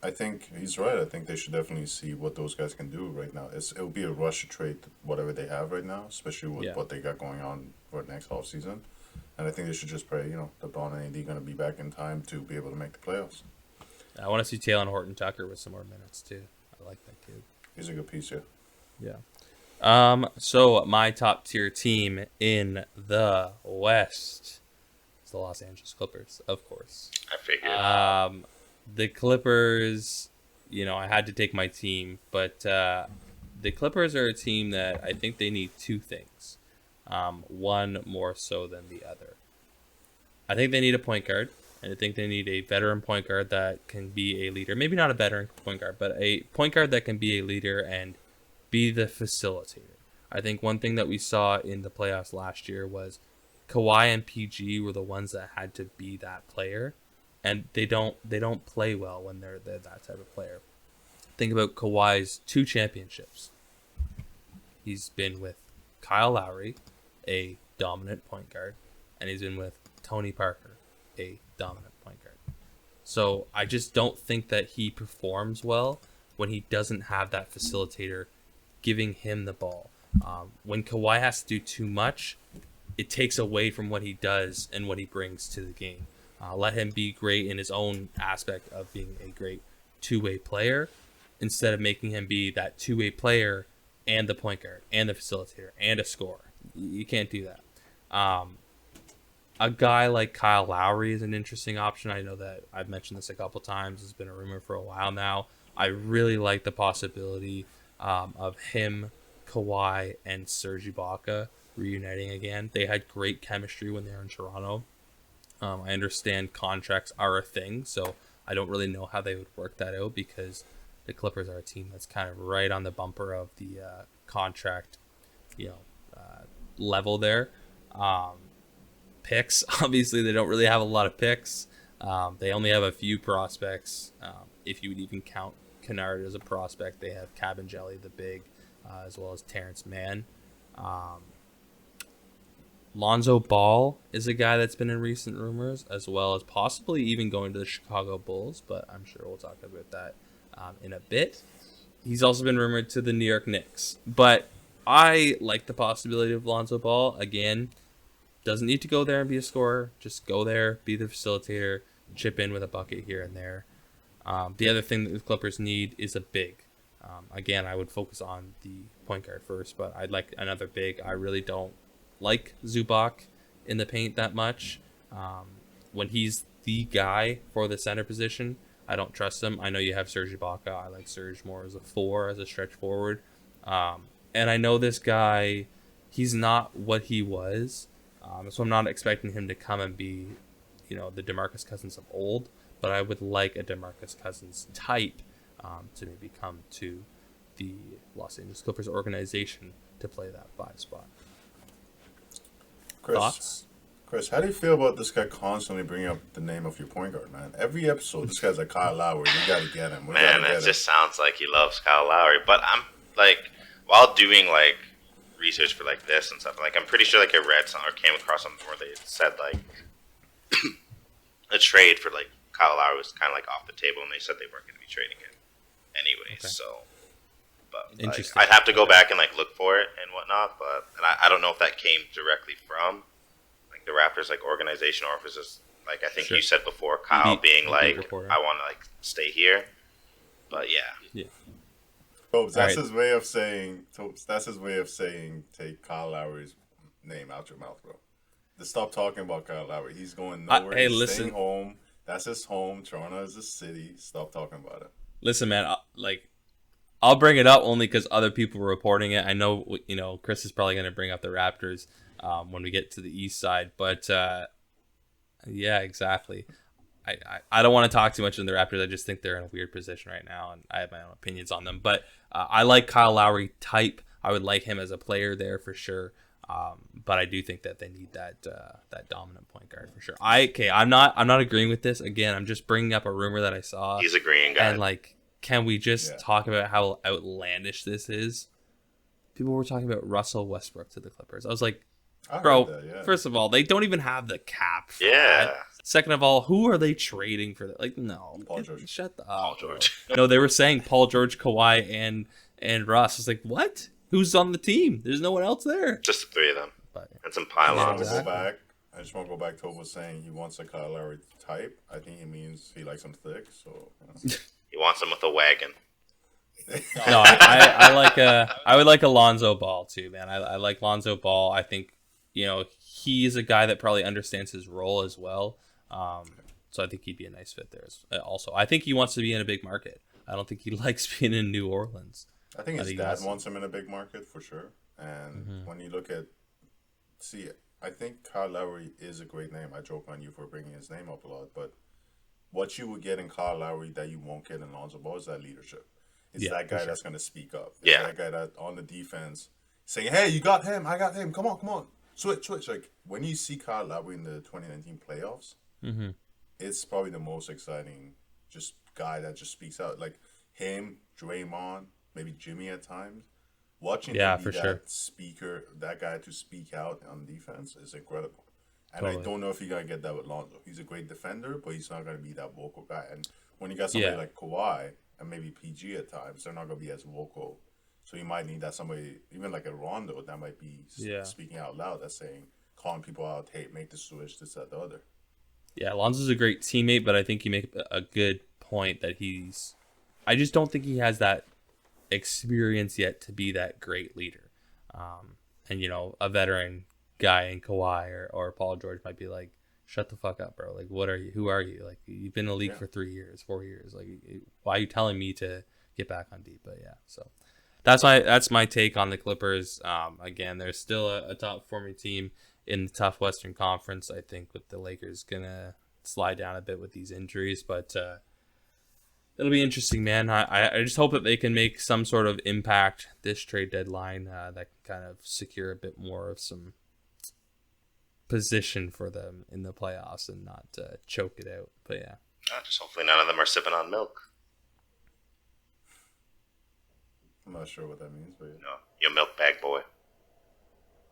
I think he's right. I think they should definitely see what those guys can do right now. It'll be a rush to trade whatever they have right now, especially with what they got going on for next offseason. And I think they should just pray, LeBron and AD going to be back in time to be able to make the playoffs. I want to see Taylor Horton-Tucker with some more minutes, too. I like that kid. He's a good piece, yeah. Yeah. So my top tier team in the West is the Los Angeles Clippers, of course. I figured. The Clippers, I had to take my team, but the Clippers are a team that I think they need two things. One more so than the other. I think they need a point guard, and I think they need a veteran point guard that can be a leader. Maybe not a veteran point guard, but a point guard that can be a leader and be the facilitator. I think one thing that we saw in the playoffs last year was Kawhi and PG were the ones that had to be that player. And they don't play well when they're that type of player. Think about Kawhi's 2 championships. He's been with Kyle Lowry, a dominant point guard, and he's been with Tony Parker, a dominant point guard. So I just don't think that he performs well when he doesn't have that facilitator giving him the ball. When Kawhi has to do too much, it takes away from what he does and what he brings to the game. Let him be great in his own aspect of being a great two-way player instead of making him be that two-way player and the point guard and the facilitator and a scorer. You can't do that. A guy like Kyle Lowry is an interesting option. I know that I've mentioned this a couple times. It's been a rumor for a while now. I really like the possibility of him, Kawhi, and Serge Ibaka reuniting again. They had great chemistry when they were in Toronto. I understand contracts are a thing, so I don't really know how they would work that out because the Clippers are a team that's kind of right on the bumper of the contract, level there. Picks, obviously, they don't really have a lot of picks. They only have a few prospects. If you would even count Kennard as a prospect, they have Cabangeli, the big, as well as Terrence Mann. Lonzo Ball is a guy that's been in recent rumors, as well as possibly even going to the Chicago Bulls, but I'm sure we'll talk about that in a bit. He's also been rumored to the New York Knicks, but I like the possibility of Lonzo Ball. Again, doesn't need to go there and be a scorer. Just go there, be the facilitator, chip in with a bucket here and there. The other thing that the Clippers need is a big. Again, I would focus on the point guard first, but I'd like another big. I really don't like Zubac in the paint that much. When he's the guy for the center position, I don't trust him. I know you have Serge Ibaka. I like Serge more as a 4, as a stretch forward. And I know this guy, he's not what he was. So I'm not expecting him to come and be, the DeMarcus Cousins of old. But I would like a DeMarcus Cousins type to maybe come to the Los Angeles Clippers organization to play that 5 spot. Thoughts? Chris, how do you feel about this guy constantly bringing up the name of your point guard, man? Every episode, this guy's like Kyle Lowry. You got to get him. Man, it just sounds like he loves Kyle Lowry. But I'm like, while doing like research for like this and stuff. Like I'm pretty sure like I read some or came across something where they said like a trade for like Kyle Lowry was kind of like off the table, and they said they weren't going to be trading him anyway. Okay. So, but like, I'd have to go back and like look for it and whatnot. But I don't know if that came directly from like the Raptors like organization, or if it's just like I think you said before, Kyle being like, I want to like stay here. But yeah. Tobe, that's his way of saying. That's his way of saying, take Kyle Lowry's name out your mouth, bro. Just stop talking about Kyle Lowry. He's going nowhere. Hey, He's listen. staying home. That's his home. Toronto is his city. Stop talking about it. Listen, man. I'll bring it up only because other people were reporting it. I know, Chris is probably going to bring up the Raptors when we get to the East side, but yeah, exactly. I don't want to talk too much on the Raptors. I just think they're in a weird position right now, and I have my own opinions on them. But I like Kyle Lowry type. I would like him as a player there for sure. But I do think that they need that dominant point guard for sure. I'm not agreeing with this. Again, I'm just bringing up a rumor that I saw. He's agreeing, guy. And like, can we just talk about how outlandish this is? People were talking about Russell Westbrook to the Clippers. I was like, bro, first of all, they don't even have the cap for that. Second of all, who are they trading for that? Like, no. Paul George. Shut the Paul George. No, they were saying Paul George, Kawhi, and Russ. I was like, what? Who's on the team? There's no one else there. Just the three of them. And some pylons. I just want to go back. Tobe was saying he wants a Kyle Lowry type. I think he means he likes him thick. So he wants him with a wagon. No, I would like a Lonzo Ball too, man. I like Lonzo Ball. I think he's a guy that probably understands his role as well. So I think he'd be a nice fit there. Also, I think he wants to be in a big market. I don't think he likes being in New Orleans. I think his dad wants him in a big market for sure. And when you look at, I think Kyle Lowry is a great name. I joke on you for bringing his name up a lot, but what you would get in Kyle Lowry that you won't get in Lonzo Ball is that leadership. It's that guy that's going to speak up. It's that guy that on the defense saying, "Hey, you got him. I got him. Come on, switch." Like when you see Kyle Lowry in the 2019 playoffs, it's probably the most exciting just guy that just speaks out. Like him, Draymond, maybe Jimmy at times. Watching him be that speaker, that guy to speak out on defense is incredible. And I don't know if you're going to get that with Lonzo. He's a great defender, but he's not going to be that vocal guy. And when you got somebody like Kawhi and maybe PG at times, they're not going to be as vocal. So you might need that somebody, even like a Rondo, that might be speaking out loud. That's saying, calling people out, hey, make the switch, this, that, the other. Yeah, Lonzo's a great teammate, but I think you make a good point that I just don't think he has that experience yet to be that great leader. And a veteran guy in Kawhi or Paul George might be like, shut the fuck up, bro. Like, what are you? Who are you? Like, you've been in the league for 3 years, 4 years. Like, why are you telling me to get back on deep? But yeah, so that's my take on the Clippers. Again, they're still a top performing team in the tough Western Conference. I think with the Lakers gonna slide down a bit with these injuries, but it'll be interesting, man. I just hope that they can make some sort of impact this trade deadline that can kind of secure a bit more of some position for them in the playoffs and not choke it out. But yeah. Just hopefully none of them are sipping on milk. I'm not sure what that means, but no, you milk bag boy.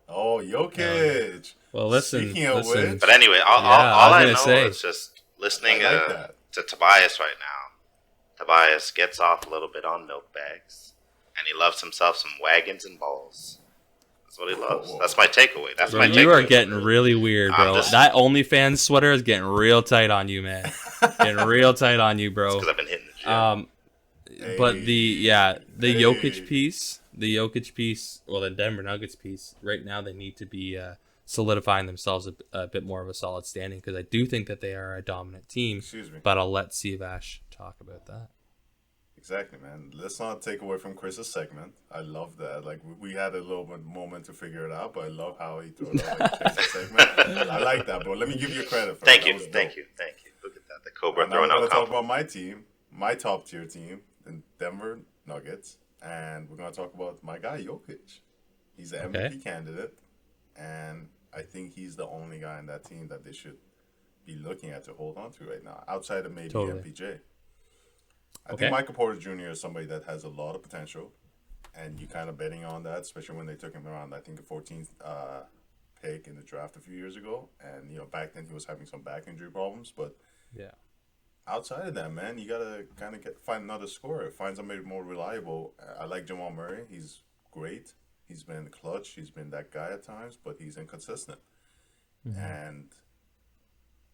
Oh, Jokic. Well, listen. Which, but anyway, all I know is just listening to Tobias right now. Tobias gets off a little bit on milk bags, and he loves himself some wagons and balls. That's what he loves. That's my takeaway. You are getting really weird, bro. That OnlyFans sweater is getting real tight on you, man. Getting real tight on you, bro. Because I've been hitting the gym. But the Jokic piece, the Denver Nuggets piece, right now they need to be solidifying themselves a bit more of a solid standing, because I do think that they are a dominant team. Excuse me. But I'll let Siavash talk about that. Exactly, man. Let's not take away from Chris's segment. I love that. Like, we had a little bit moment to figure it out, but I love how he threw it out like Chris's segment. I like that, bro. Let me give you credit for Thank you. Look at that. The Cobra throwing out. I'm going to talk about my team, my top tier team, the Denver Nuggets, and we're going to talk about my guy, Jokic. He's an MVP candidate, and I think he's the only guy in that team that they should be looking at to hold on to right now, outside of maybe MPJ. I think Michael Porter Jr. is somebody that has a lot of potential, and you kind of betting on that, especially when they took him around, I think, the 14th pick in the draft a few years ago. And, back then he was having some back injury problems. But yeah, outside of that, man, you got to kind of find another scorer, find somebody more reliable. I like Jamal Murray. He's great. He's been clutch. He's been that guy at times, but he's inconsistent. Mm-hmm. And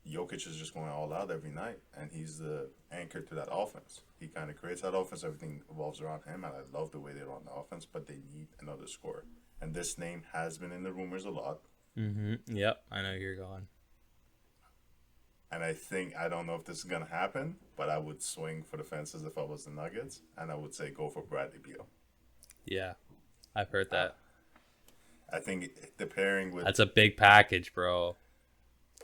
Jokic is just going all out every night, and he's the anchor to that offense. He kind of creates that offense. Everything revolves around him, and I love the way they run the offense, but they need another scorer. And this name has been in the rumors a lot. Mm-hmm. Yep, I know you're going. And I don't know if this is going to happen, but I would swing for the fences if I was the Nuggets, and I would say go for Bradley Beal. Yeah, I've heard that. I think the pairing with... That's a big package, bro.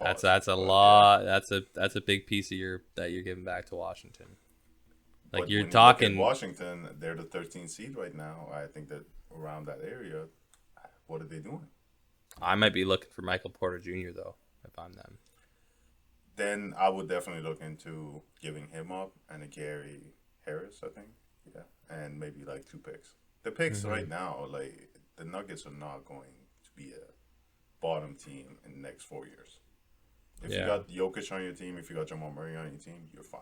That's a lot. Yeah. That's a big piece of that you're giving back to Washington. Like but you're when talking you look at Washington, they're the 13th seed right now. I think that around that area, what are they doing? I might be looking for Michael Porter Jr. though, if I'm them. Then I would definitely look into giving him up and a Gary Harris, I think. Yeah, and maybe like 2 picks. The picks right now, like the Nuggets are not going to be a bottom team in the next 4 years. If you got Jokic on your team, if you got Jamal Murray on your team, you're fine.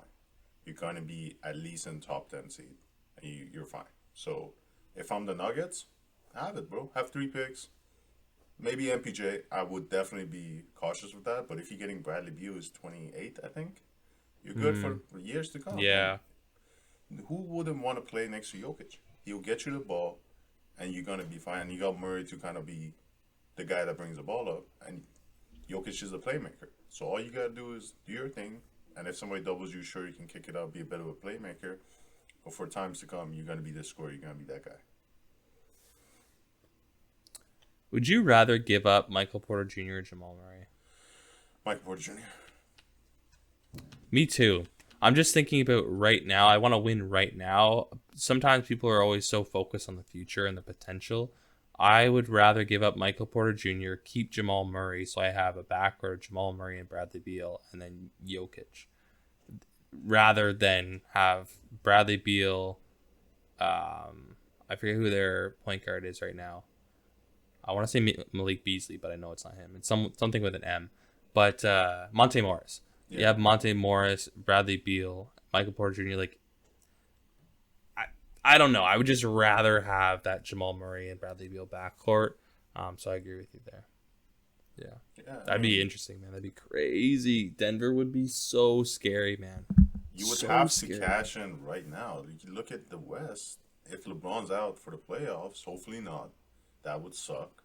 You're going to be at least in top 10 seed, and you're fine. So if I'm the Nuggets, have it, bro. Have 3 picks. Maybe MPJ. I would definitely be cautious with that. But if you're getting Bradley Beal, who's 28, I think, you're good for years to come. Yeah. Who wouldn't want to play next to Jokic? He'll get you the ball, and you're going to be fine. And you got Murray to kind of be the guy that brings the ball up, and Jokic is a playmaker. So all you got to do is do your thing. And if somebody doubles you, sure, you can kick it out, be a bit of a playmaker. But for times to come, you're going to be the scorer. You're going to be that guy. Would you rather give up Michael Porter Jr. or Jamal Murray? Michael Porter Jr. Me too. I'm just thinking about right now. I want to win right now. Sometimes people are always so focused on the future and the potential. I would rather give up Michael Porter Jr., keep Jamal Murray, so I have a backcourt of Jamal Murray and Bradley Beal, and then Jokic, rather than have Bradley Beal. I forget who their point guard is right now. I want to say Malik Beasley, but I know it's not him. It's something with an M. But Monte Morris. Yeah. You have Monte Morris, Bradley Beal, Michael Porter Jr. Like, I don't know. I would just rather have that Jamal Murray and Bradley Beal backcourt. So I agree with you there. Yeah. That'd be interesting, man. That'd be crazy. Denver would be so scary, man. You would have to cash in right now. You look at the West. If LeBron's out for the playoffs, hopefully not. That would suck.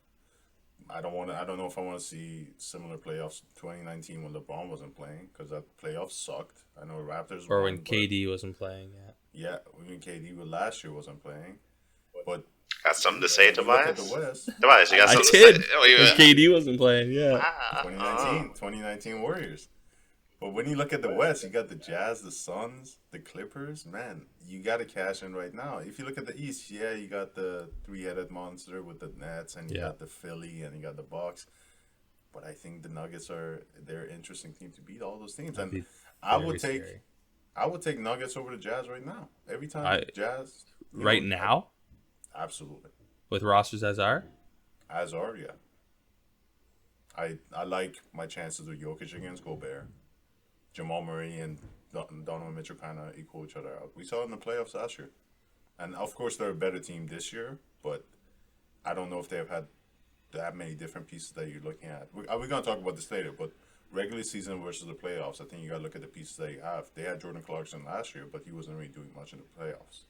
I don't know if I want to see similar playoffs 2019 when LeBron wasn't playing, because that playoffs sucked. I know Raptors or when KD wasn't playing. Yeah, when KD last year wasn't playing. But got something to say, Tobias? Tobias, you got something to say? Oh, yeah. KD wasn't playing, yeah. 2019 Warriors. But when you look at the West, you got the Jazz, the Suns, the Clippers. Man, you got to cash in right now. If you look at the East, you got the 3-headed monster with the Nets, and you got the Philly, and you got the Bucks. But I think the Nuggets they're an interesting team to beat all those teams. And I would take Nuggets over the Jazz right now. Every time Jazz. Right now? Absolutely. With rosters as are? As are, yeah. I like my chances with Jokic against Gobert. Jamal Murray and Donovan Mitchell kind of equal each other out. We saw it in the playoffs last year. And, of course, they're a better team this year, but I don't know if they've had that many different pieces that you're looking at. We're going to talk about this later, but regular season versus the playoffs, I think you got to look at the pieces that you have. They had Jordan Clarkson last year, but he wasn't really doing much in the playoffs.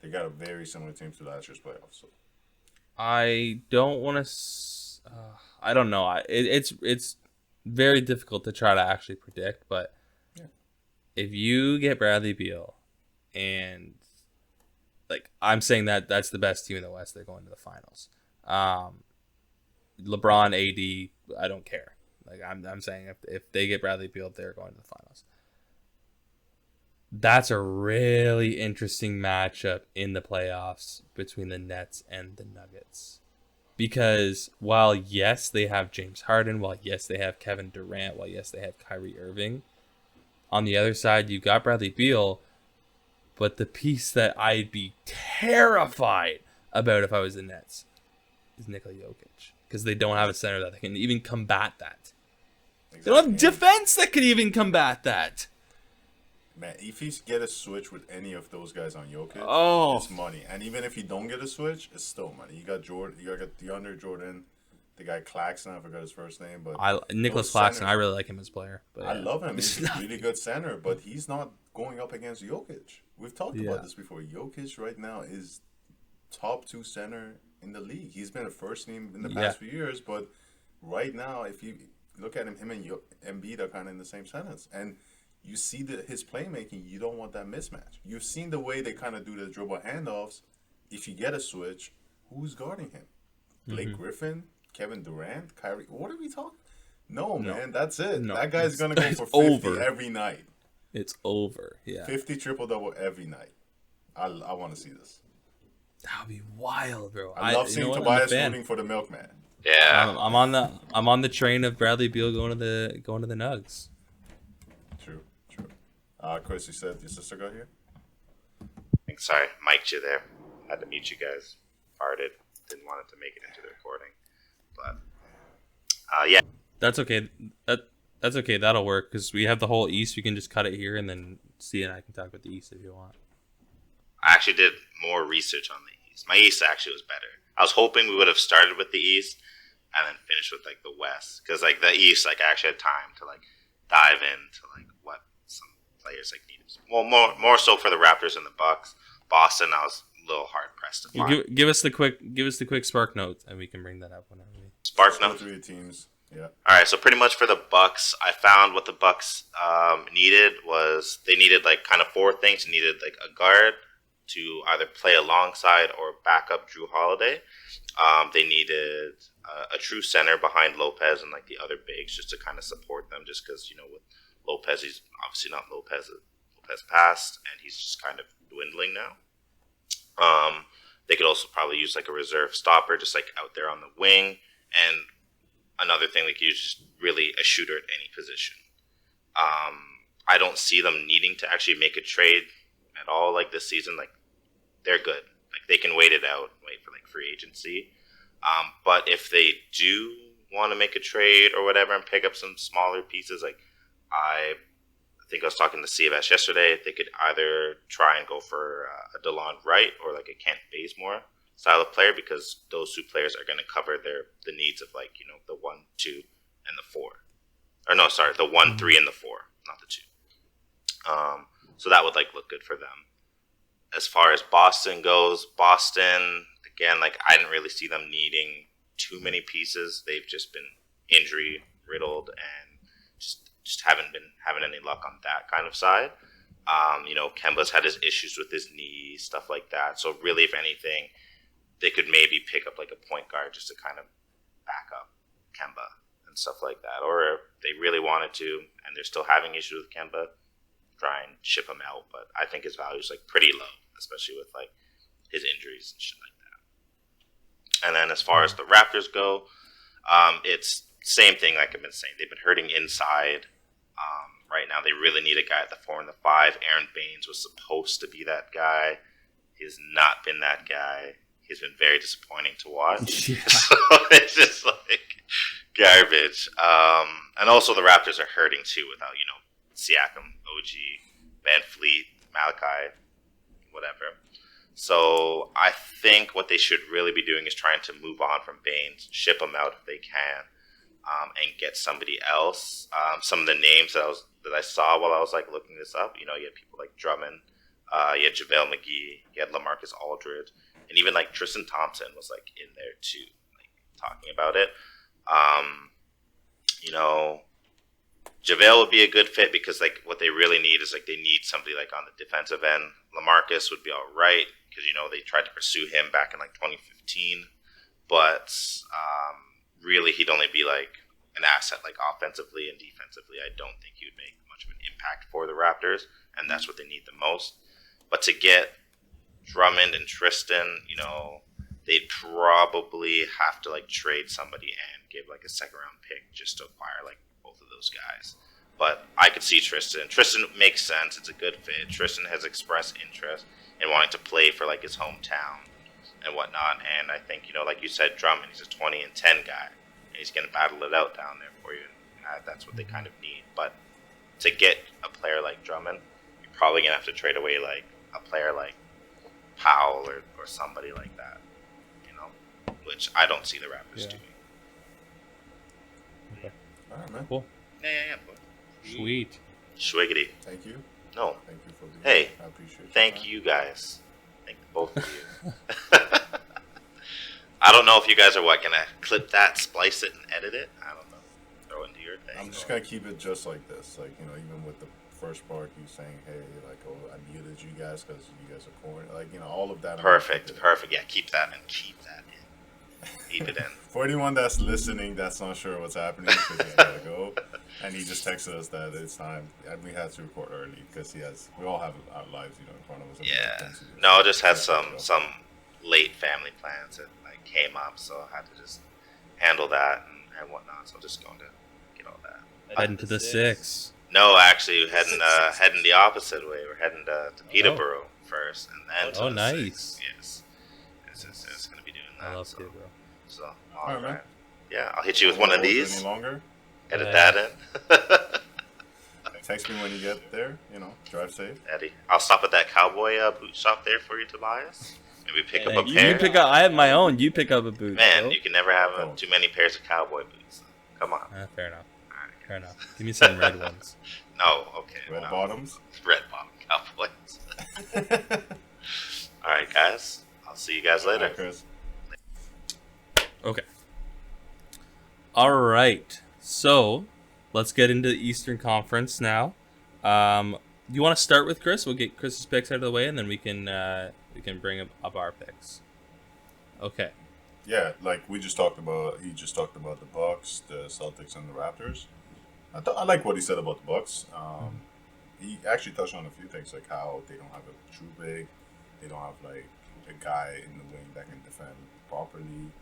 They got a very similar team to last year's playoffs. So. I don't want to... I don't know. It's very difficult to try to actually predict, but if you get Bradley Beal, and like I'm saying that's the best team in the West, they're going to the finals. LeBron, AD, I don't care. Like I'm saying if they get Bradley Beal, they're going to the finals. That's a really interesting matchup in the playoffs between the Nets and the Nuggets. Because while, yes, they have James Harden, while, yes, they have Kevin Durant, while, yes, they have Kyrie Irving, on the other side, you've got Bradley Beal, But the piece that I'd be terrified about if I was the Nets is Nikola Jokic. Because they don't have a center that can even combat that. Exactly. They don't have defense that can even combat that. Man, if you get a switch with any of those guys on Jokic, it's money. And even if you don't get a switch, it's still money. You got DeAndre Jordan, the guy Claxton, I forgot his first name, but Nicholas Claxton, I really like him as a player. But I love him. He's a really good center, but he's not going up against Jokic. We've talked about this before. Jokic right now is top 2 center in the league. He's been a first team in the past few years, but right now, if you look at him and Embiid are kind of in the same sentence, and you see his playmaking, you don't want that mismatch. You've seen the way they kind of do the dribble handoffs. If you get a switch, who's guarding him? Blake Griffin, Kevin Durant, Kyrie. What are we talking? No, man, that's it. No, that guy's going to go for 50 every night. It's over, yeah. 50 triple-double every night. I want to see this. That would be wild, bro. I love seeing Tobias rooting for the milkman. Yeah. I'm on the train of Bradley Beal going to the Nugs. True. Chris, you said your sister got here? Sorry, mic'd you there. Had to mute you guys. Farted. Didn't want it to make it into the recording. But, yeah. That's okay. That's okay. That'll work because we have the whole East. We can just cut it here and then C and I can talk about the East if you want. I actually did more research on the East. My East actually was better. I was hoping we would have started with the East and then finished with, like, the West. Because, like, the East, like, I actually had time to, like, dive into, like, what some players, like, needed. Well, more so for the Raptors and the Bucks. Boston, I was a little hard-pressed to find. Give us the quick spark notes, and we can bring that up whenever we... Spark notes? 3 teams. Yeah. All right, so pretty much for the Bucks, I found what the Bucks needed was they needed, like, kind of 4 things. They needed, like, a guard to either play alongside or back up Drew Holiday. They needed a true center behind Lopez and, like, the other bigs just to kind of support them just because, you know, with Lopez, he's obviously not Lopez. Lopez passed, and he's just kind of dwindling now. They could also probably use, like, a reserve stopper just, like, out there on the wing. And another thing, like, use just really a shooter at any position. I don't see them needing to actually make a trade at all, like, this season. Like, they're good. Like, they can wait it out, wait for, like, free agency. But if they do want to make a trade or whatever and pick up some smaller pieces, like, I think I was talking to CFS yesterday, they could either try and go for a DeLon Wright or, like, a Kent Bazemore style of player, because those 2 players are going to cover the needs of, like, you know, the 1, 2, and the 4. Or no, sorry, the 1, 3, and the 4, not the 2. So that would, like, look good for them. As far as Boston goes, again, like, I didn't really see them needing too many pieces. They've just been injury riddled and just haven't been having any luck on that kind of side. You know, Kemba's had his issues with his knee, stuff like that. So really, if anything, they could maybe pick up, like, a point guard just to kind of back up Kemba and stuff like that. Or if they really wanted to and they're still having issues with Kemba, try and ship him out. But I think his value is, like, pretty low, especially with, like, his injuries and shit like that. And then as far as the Raptors go, it's same thing like I've been saying. They've been hurting inside. Right now, they really need a guy at the 4 and the 5. Aaron Baines was supposed to be that guy. He's not been that guy. He's been very disappointing to watch. Yeah. So it's just, like, garbage. And also the Raptors are hurting too without, you know, Siakam, OG, Van Fleet, Malachi, whatever. So I think what they should really be doing is trying to move on from Baines, ship him out if they can, and get somebody else. Some of the names that I saw while I was, like, looking this up, you know, you had people like Drummond, you had JaVale McGee, you had Lamarcus Aldridge, and even, like, Tristan Thompson was, like, in there too, like, talking about it. You know, JaVale would be a good fit because, like, what they really need is, like, they need somebody, like, on the defensive end. Lamarcus would be all right because, you know, they tried to pursue him back in, like, 2015, but really he'd only be, like, an asset, like, offensively and defensively. I don't think he would make much of an impact for the Raptors, and that's what they need the most. But to get Drummond and Tristan, you know, they'd probably have to, like, trade somebody and give, like, a second round pick just to acquire, like, both of those guys. But I could see Tristan. Tristan makes sense. It's a good fit. Tristan has expressed interest in wanting to play for like his hometown and whatnot. And I think, like you said, Drummond, he's a 20 and 10 guy. And he's going to battle it out down there for you. That's what they kind of need. But to get a player like Drummond, you're probably going to have to trade away like a player like Powell or somebody like that. Which I don't see the Raptors doing. Okay. All right, man. Cool. Yeah. Sweet. Schwiggity. Thank you. No. Thank you for the Hey, I appreciate thank you guys. Thank both of you. I don't know if you guys are gonna clip that, splice it, and edit it. I don't know. Throw it into your thing. I'm just gonna keep it just like this. Like, even with the first part, you saying, hey, like, oh, I muted you guys because you guys are corny. Like, all of that. Perfect. Yeah, keep that in. Keep it in. For anyone that's listening, that's not sure what's happening because he's gotta go, and he just texted us that it's time. And we had to record early because we all have our lives, in front of us. Yeah. No, I just had some late family plans that came up, so I had to just handle that and whatnot. So I'm just going to get all that. Heading to the 6. No, actually, we're heading the opposite way. We're heading to Peterborough first, and then to the nice. 6. Yes. It's going to be doing that. I love Peterborough. So, all right, man. Yeah, I'll hit you with one of these. Any longer? Edit that in. Text me when you get there. Drive safe. Eddie, I'll stop at that cowboy boot shop there for you, Tobias. Maybe pick up a pair. You pick up. I have my own. You pick up a boot. Man, bro. you can never have too many pairs of cowboy boots. Come on. Fair enough. Fair enough. Give me some red ones. No, okay. Red bottoms? Red bottom cowboys. All right, guys. I'll see you guys later. Bye, Chris. Okay. All right. So, let's get into the Eastern Conference now. You want to start with Chris? We'll get Chris's picks out of the way, and then we can bring up our picks. Okay. Yeah, like he just talked about the Bucks, the Celtics, and the Raptors. I like what he said about the Bucks. He actually touched on a few things, like how they don't have a true big, they don't have like a guy in the wing that can defend properly, and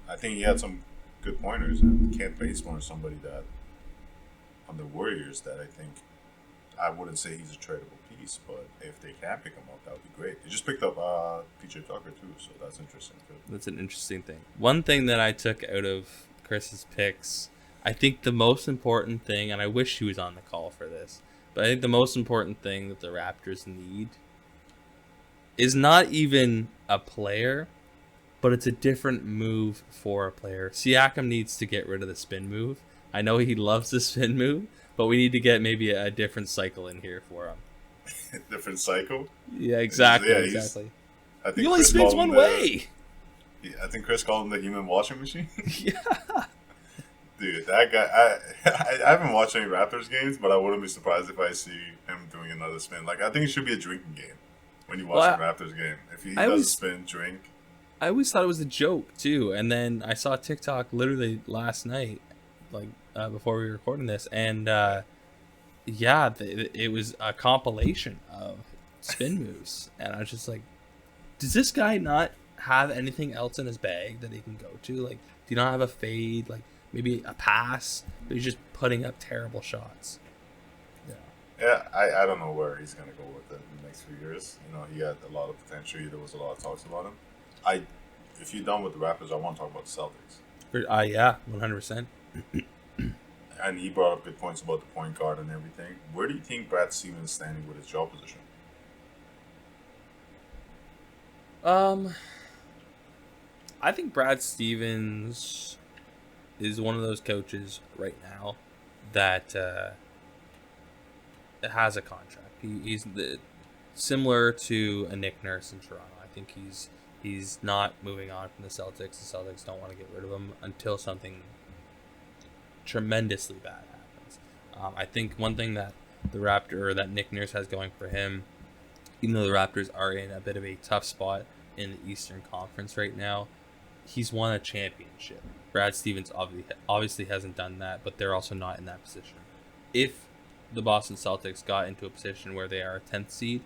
I think he had some good pointers. And Kent Bazemore is somebody that on the Warriors that I think I wouldn't say he's a tradable piece, but if they can pick him up, that would be great. They just picked up PJ Tucker too, so that's interesting too. That's an interesting thing. One thing that I took out of Chris's picks, I think the most important thing, and I wish he was on the call for this, but I think the most important thing that the Raptors need is not even a player, but it's a different move for a player. Siakam needs to get rid of the spin move. I know he loves the spin move, but we need to get maybe a different cycle in here for him. Different cycle? Yeah, exactly. Yeah, exactly. I think he only spins one way. I think Chris called him the human washing machine. Yeah. Dude, that guy, I haven't watched any Raptors games, but I wouldn't be surprised if I see him doing another spin. Like, I think it should be a drinking game when you watch a Raptors game. If he does a spin, drink. I always thought it was a joke, too. And then I saw TikTok literally last night, like, before we were recording this, and, it was a compilation of spin moves. And I was just like, does this guy not have anything else in his bag that he can go to? Like, do you not have a fade? Like, maybe a pass, but he's just putting up terrible shots. Yeah, I don't know where he's going to go with it in the next few years. He had a lot of potential. There was a lot of talks about him. If you're done with the Raptors, I want to talk about the Celtics. Yeah, 100%. And he brought up good points about the point guard and everything. Where do you think Brad Stevens is standing with his job position? I think Brad Stevens is one of those coaches right now that has a contract. He's similar to a Nick Nurse in Toronto. I think he's not moving on from the Celtics. The Celtics don't want to get rid of him until something tremendously bad happens. I think one thing that that Nick Nurse has going for him, even though the Raptors are in a bit of a tough spot in the Eastern Conference right now, he's won a championship. Brad Stevens obviously hasn't done that, but they're also not in that position. If the Boston Celtics got into a position where they are a 10th seed,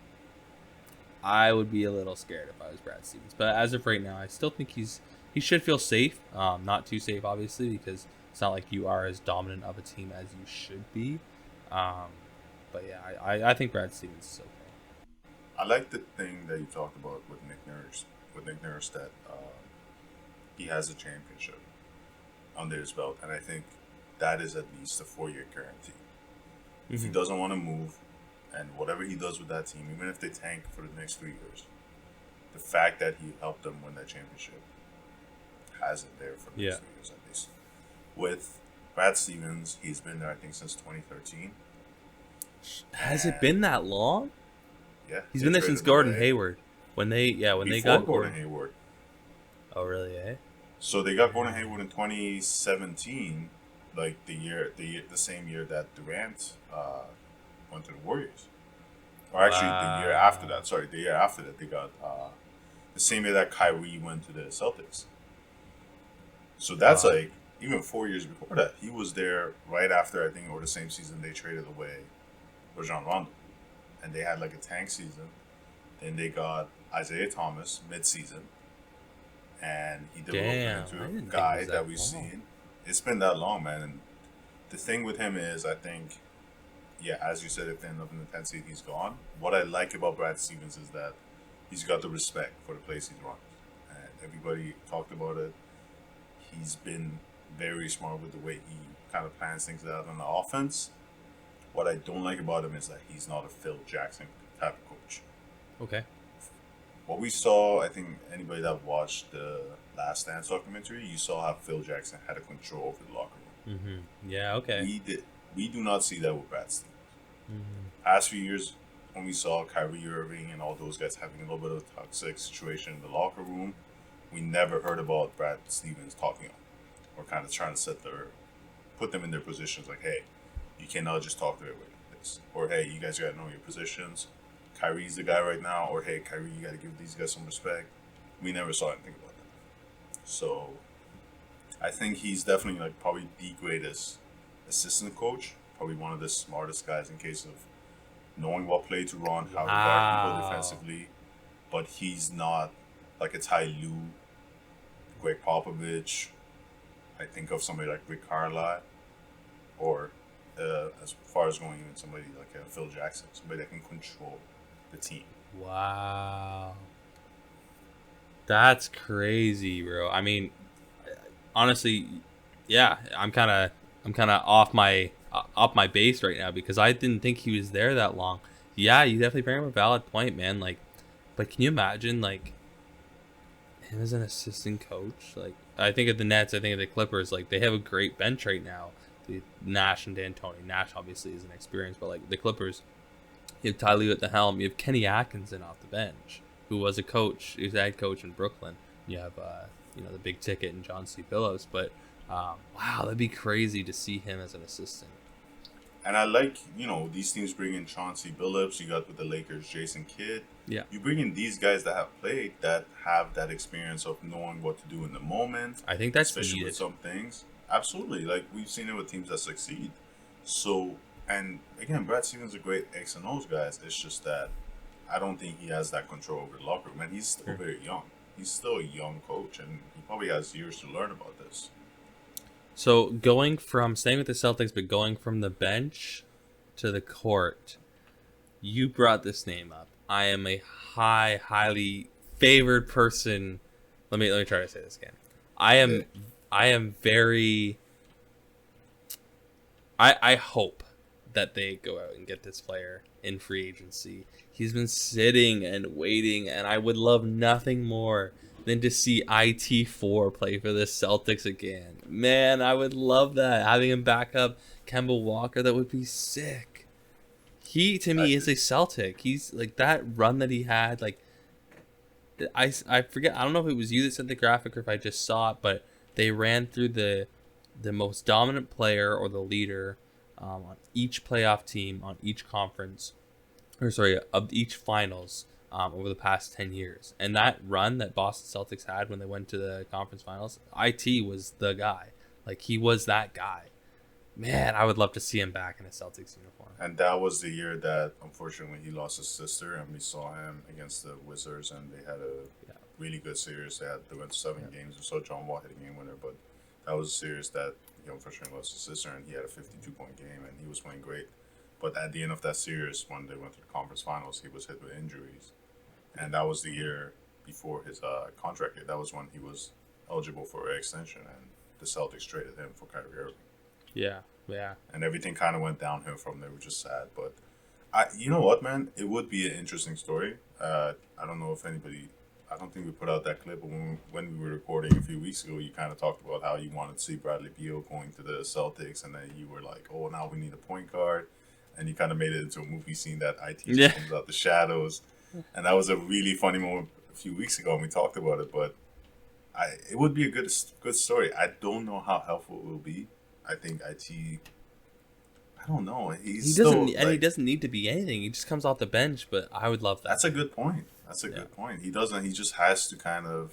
I would be a little scared if I was Brad Stevens. But as of right now, I still think he should feel safe. Not too safe, obviously, because It's not like you are as dominant of a team as you should be. But yeah, I think Brad Stevens is okay. I like the thing that you talked about with Nick Nurse that he has a championship under his belt, and I think that is at least a 4-year guarantee. Mm-hmm. If he doesn't want to move, and whatever he does with that team, even if they tank for the next 3 years, the fact that he helped them win that championship has it there for the next 3 years at least. With Brad Stevens, he's been there I think since 2013. Has it been that long? Yeah, he's been there since Gordon Hayward. When they got Gordon Hayward. Oh really? Eh? So they got Gordon Hayward in 2017, like the same year that Durant went to the Warriors. Or actually, the year after that. Sorry, the year after that they got the same year that Kyrie went to the Celtics. So that's like even 4 years before that. He was there right after, I think, or the same season they traded away Rajon Rondo, and they had like a tank season. Then they got Isaiah Thomas mid-season, and he developed into a guy that we've seen. It's been that long, man. And the thing with him is, I think, yeah, as you said, if they end up in intensity, he's gone. What I like about Brad Stevens is that he's got the respect for the place he's run, and everybody talked about it. He's been very smart with the way he kind of plans things out on the offense. What I don't like about him is that he's not a Phil Jackson type of coach. Okay. What we saw, I think anybody that watched the Last Dance documentary, you saw how Phil Jackson had a control over the locker room. Mm-hmm. Yeah, okay. We do not see that with Brad Stevens. Mm-hmm. Past few years, when we saw Kyrie Irving and all those guys having a little bit of a toxic situation in the locker room, we never heard about Brad Stevens talking or kind of trying to put them in their positions like, hey, you cannot just talk their way like this. Or, hey, you guys got to know your positions. Kyrie's the guy right now. Or, hey, Kyrie, you got to give these guys some respect. We never saw anything about that. So, I think he's definitely like probably the greatest assistant coach. Probably one of the smartest guys in case of knowing what play to run, how to guard people defensively. But he's not like a Ty Lue, Greg Popovich. I think of somebody like Rick Carlisle, or as far as going even somebody like Phil Jackson, somebody that can control the team. Wow, that's crazy, bro. I mean, honestly, yeah, I'm kind of off my base right now because I didn't think he was there that long. Yeah, you definitely bring up a valid point, man. Like, but can you imagine like him as an assistant coach? Like, I think of the Nets, I think of the Clippers. Like, they have a great bench right now. The Nash and D'Antoni. Nash obviously is an experience, but like the Clippers, you have Ty Lue at the helm. You have Kenny Atkinson off the bench, who was a coach. He was a head coach in Brooklyn. You have the big ticket and John C. Billups. But wow, that'd be crazy to see him as an assistant. And I like, these teams bring in Chauncey Billups. You got with the Lakers, Jason Kidd. Yeah. You bring in these guys that have played, that have that experience of knowing what to do in the moment. I think that's especially needed. With some things. Absolutely. Like, we've seen it with teams that succeed. So, and again, Brad Stevens is a great X and O's guy. It's just that I don't think he has that control over the locker room. And he's still very young. He's still a young coach, and he probably has years to learn about this. So staying with the Celtics, but going from the bench to the court, you brought this name up. I am a highly favored person. Let me try to say this again. I am very. I hope that they go out and get this player in free agency. He's been sitting and waiting, and I would love nothing more than to see IT4 play for the Celtics again. Man, I would love that. Having him back up Kemba Walker, that would be sick. He, to me, is a Celtic. He's like that run that he had. Like, I forget. I don't know if it was you that sent the graphic or if I just saw it, but they ran through the most dominant player or the leader on each playoff team, on each conference, of each finals over the past 10 years. And that run that Boston Celtics had when they went to the conference finals, IT was the guy. Like, he was that guy. Man, I would love to see him back in a Celtics uniform. And that was the year that, unfortunately, he lost his sister, and we saw him against the Wizards, and they had a really good series. They went 7 games. We saw John Wall hit a game winner, but that was a series that he unfortunately lost his sister, and he had a 52-point game, and he was playing great. But at the end of that series, when they went to the conference finals, he was hit with injuries, and that was the year before his contract year. That was when he was eligible for an extension, and the Celtics traded him for Kyrie Irving. Yeah. And everything kind of went downhill from there, which is sad. But you know what, man? It would be an interesting story. I don't know if anybody. I don't think we put out that clip, but when we were recording a few weeks ago, you kind of talked about how you wanted to see Bradley Beal going to the Celtics, and then you were like, "Oh, now we need a point guard," and you kind of made it into a movie scene that IT comes out the shadows, and that was a really funny moment a few weeks ago, and we talked about it. But it would be a good story. I don't know how helpful it will be. I think IT. I don't know. He doesn't need to be anything. He just comes off the bench. But I would love that. That's a good point. Good point. He doesn't. He just has to kind of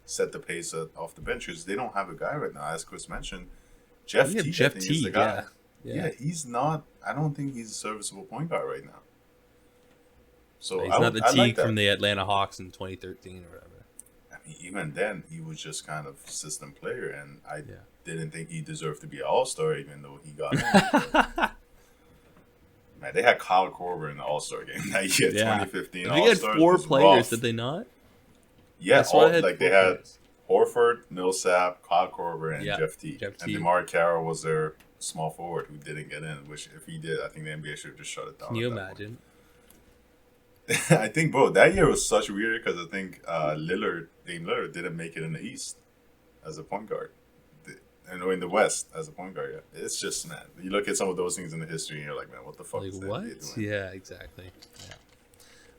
set the pace off the bench because they don't have a guy right now. As Chris mentioned, Jeff T. is the guy. Yeah, he's not. I don't think he's a serviceable point guard right now. So he's not the Teague from the Atlanta Hawks in 2013 or whatever. I mean, even then, he was just kind of system player, and I didn't think he deserved to be an All-Star, even though he got in. Man, they had Kyle Korver in the All-Star game that year, 2015 All-Stars. They had 4 players, did they not? Yeah, they had Horford, Millsap, Kyle Korver, and Jeff T. And DeMar Carroll was their small forward who didn't get in, which if he did, I think the NBA should have just shut it down. Can you imagine? I think, bro, that year was such weird because I think Dame Lillard didn't make it in the East as a point guard. And in the West as a point guard, yeah. It's just, man, you look at some of those things in the history and you're like, man, what the fuck is that doing? Yeah, exactly.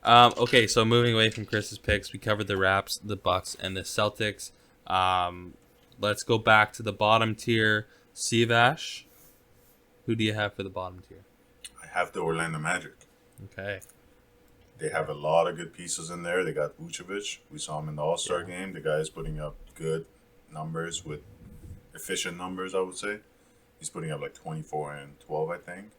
Yeah. Okay, so moving away from Chris's picks, we covered the Raps, the Bucks, and the Celtics. Let's go back to the bottom tier. Sivash, who do you have for the bottom tier? I have the Orlando Magic. Okay. They have a lot of good pieces in there. They got Vucevic. We saw him in the All-Star game. The guy is putting up good numbers with efficient numbers, I would say. He's putting up like 24 and 12, I think.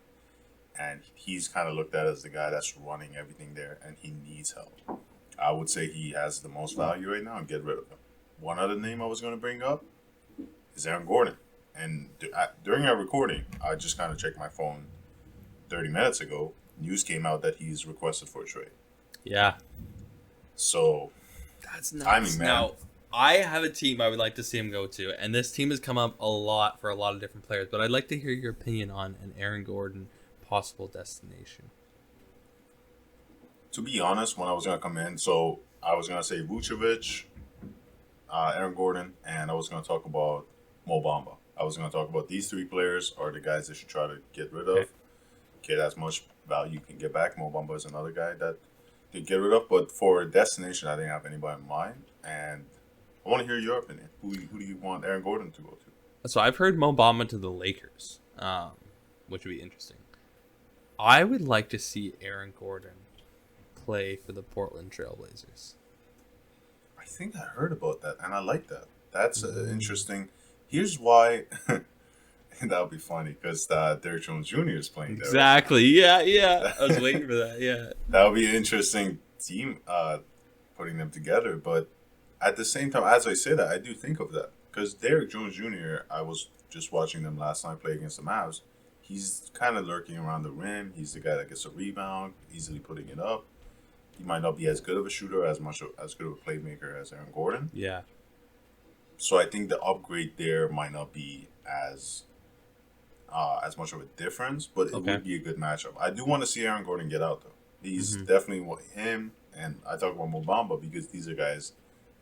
And he's kind of looked at as the guy that's running everything there, and he needs help. I would say he has the most value right now and get rid of him. One other name I was going to bring up is Aaron Gordon. And during our recording, I just kind of checked my phone 30 minutes ago. News came out that he's requested for a trade. Yeah. So, that's nuts. Timing, man. Now, I have a team I would like to see him go to, and this team has come up a lot for a lot of different players, but I'd like to hear your opinion on an Aaron Gordon possible destination. To be honest, when I was going to come in, so I was going to say Vucevic, Aaron Gordon, and I was going to talk about Mo Bamba. I was going to talk about these 3 players are the guys that should try to get rid of, get as much value you can get back. Mo Bamba is another guy that they get rid of, but for a destination, I didn't have anybody in mind, and I want to hear your opinion. Who do you want Aaron Gordon to go to? So I've heard Mo Bamba to the Lakers, which would be interesting. I would like to see Aaron Gordon play for the Portland Trailblazers. I think I heard about that, and I like that. That's interesting. Here's why. And that would be funny because Derrick Jones Jr. is playing there. Exactly. Right? Yeah. I was waiting for that. Yeah. That would be an interesting team putting them together. But at the same time, as I say that, I do think of that. Because Derrick Jones Jr., I was just watching them last night play against the Mavs. He's kind of lurking around the rim. He's the guy that gets a rebound, easily putting it up. He might not be as good of a shooter, as good of a playmaker as Aaron Gordon. Yeah. So I think the upgrade there might not be as much of a difference, but it would be a good matchup. I do want to see Aaron Gordon get out, though. He's definitely him, and I talk about Mo Bamba because these are guys,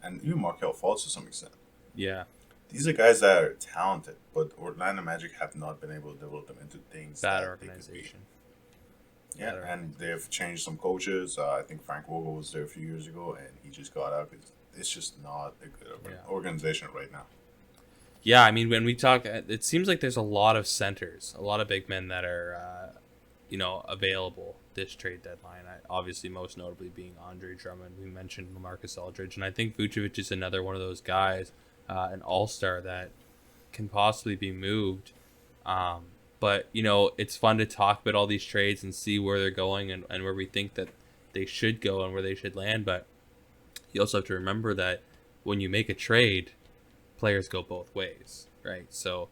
and even Markelle Fultz to some extent. Yeah. These are guys that are talented, but Orlando Magic have not been able to develop them into things that organization. Yeah, and they've changed some coaches. I think Frank Vogel was there a few years ago, and he just got out because it's just not a good organization right now. Yeah, I mean, when we talk, it seems like there's a lot of centers, a lot of big men that are, available this trade deadline. Obviously, most notably being Andre Drummond. We mentioned Lamarcus Aldridge, and I think Vucevic is another one of those guys, an all-star that can possibly be moved. But, it's fun to talk about all these trades and see where they're going and where we think that they should go and where they should land. But you also have to remember that when you make a trade, players go both ways, right? So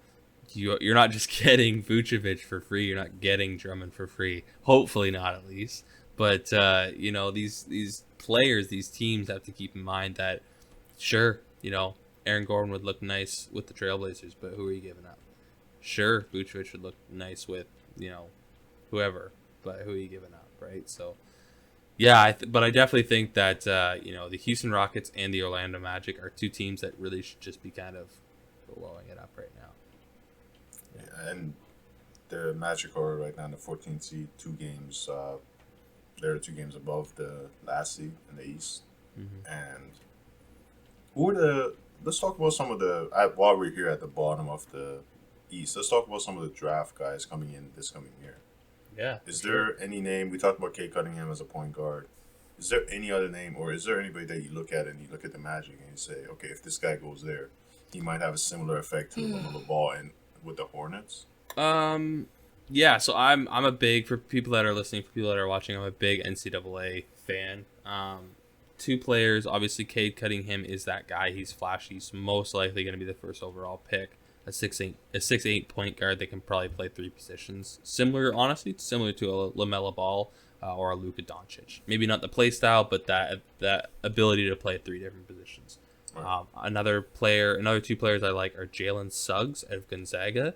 you're not just getting Vucevic for free. You're not getting Drummond for free. Hopefully not, at least. But these players, these teams have to keep in mind that, sure, Aaron Gordon would look nice with the Trailblazers, but who are you giving up? Sure, Vucevic would look nice with whoever, but who are you giving up, right? So, yeah, but I definitely think that the Houston Rockets and the Orlando Magic are two teams that really should just be kind of blowing it up right now. Yeah, and the Magic are right now in the 14th seed, 2 games. They're 2 games above the last seed in the East. Mm-hmm. And let's talk about some of while we're here at the bottom of the East, let's talk about some of the draft guys coming in this coming year. Yeah. Is there any name? We talked about Cade Cunningham as a point guard. Is there any other name, or is there anybody that you look at and you look at the Magic and you say, okay, if this guy goes there, he might have a similar effect to LaMelo Ball and with the Hornets? Yeah. So I'm a big, for people that are listening, for people that are watching, I'm a big NCAA fan. 2 players, obviously Cade Cunningham is that guy. He's flashy. He's most likely going to be the first overall pick. A 6'8" point guard that can probably play 3 positions. Similar to a LaMelo Ball or a Luka Doncic. Maybe not the play style, but that ability to play 3 different positions. Right. Another 2 players I like are Jalen Suggs out of Gonzaga,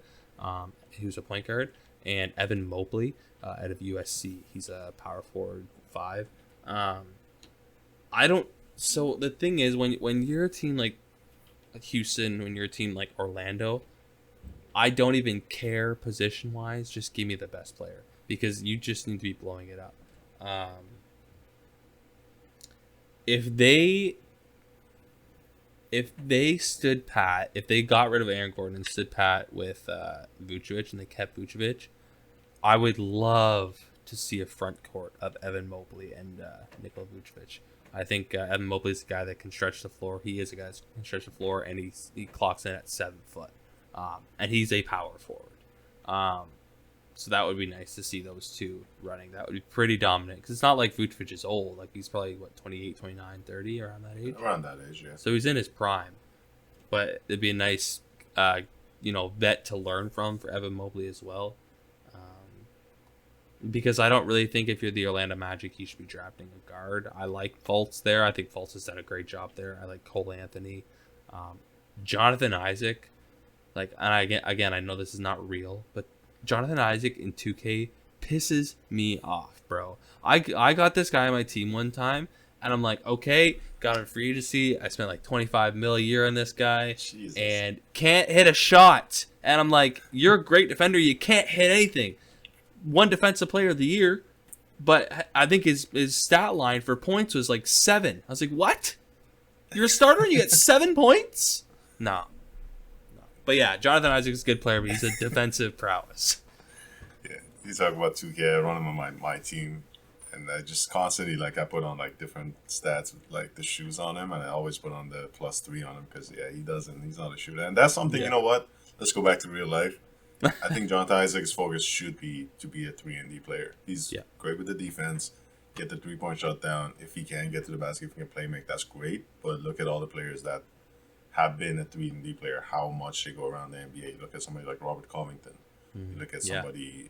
who's a point guard, and Evan Mobley out of USC. He's a power forward 5. So the thing is, when you're a team like Houston, when you're a team like Orlando, I don't even care position wise. Just give me the best player, because you just need to be blowing it up. If they stood pat, if they got rid of Aaron Gordon and stood pat with Vucevic and they kept Vucevic, I would love to see a front court of Evan Mobley and Nikola Vucevic. I think Evan Mobley is a guy that can stretch the floor. He is a guy that can stretch the floor, and he clocks in at 7 foot. And he's a power forward. So that would be nice to see those 2 running. That would be pretty dominant, because it's not like Vucevic is old. Like, he's probably, 28, 29, 30, around that age? Around that age, yeah. So he's in his prime. But it'd be a nice, vet to learn from for Evan Mobley as well. Because I don't really think if you're the Orlando Magic, you should be drafting a guard. I like Fultz there. I think Fultz has done a great job there. I like Cole Anthony. Jonathan Isaac. And I know this is not real, but Jonathan Isaac in 2K pisses me off, bro. I got this guy on my team one time, and I'm like, okay, got him free agency. I spent like $25 million a year on this guy. Jesus. And can't hit a shot. And I'm like, you're a great defender. You can't hit anything. Won Defensive Player of the Year, but I think his stat line for points was like 7. I was like, what? You're a starter and you get 7 points? No. But yeah, Jonathan Isaac's a good player, but he's a defensive prowess. Yeah, you talk about 2K. I run him on my team, and I just constantly, I put on, different stats with, the shoes on him, and I always put on the +3 on him, because, yeah, he's not a shooter. And that's something, You know what? Let's go back to real life. I think Jonathan Isaac's focus should be to be a 3-and-D player. He's great with the defense, get the 3-point shot down. If he can get to the basket, if he can play make, that's great. But look at all the players that have been a 3-and-D player, how much they go around the NBA. You look at somebody like Robert Covington. Mm-hmm. You look at somebody,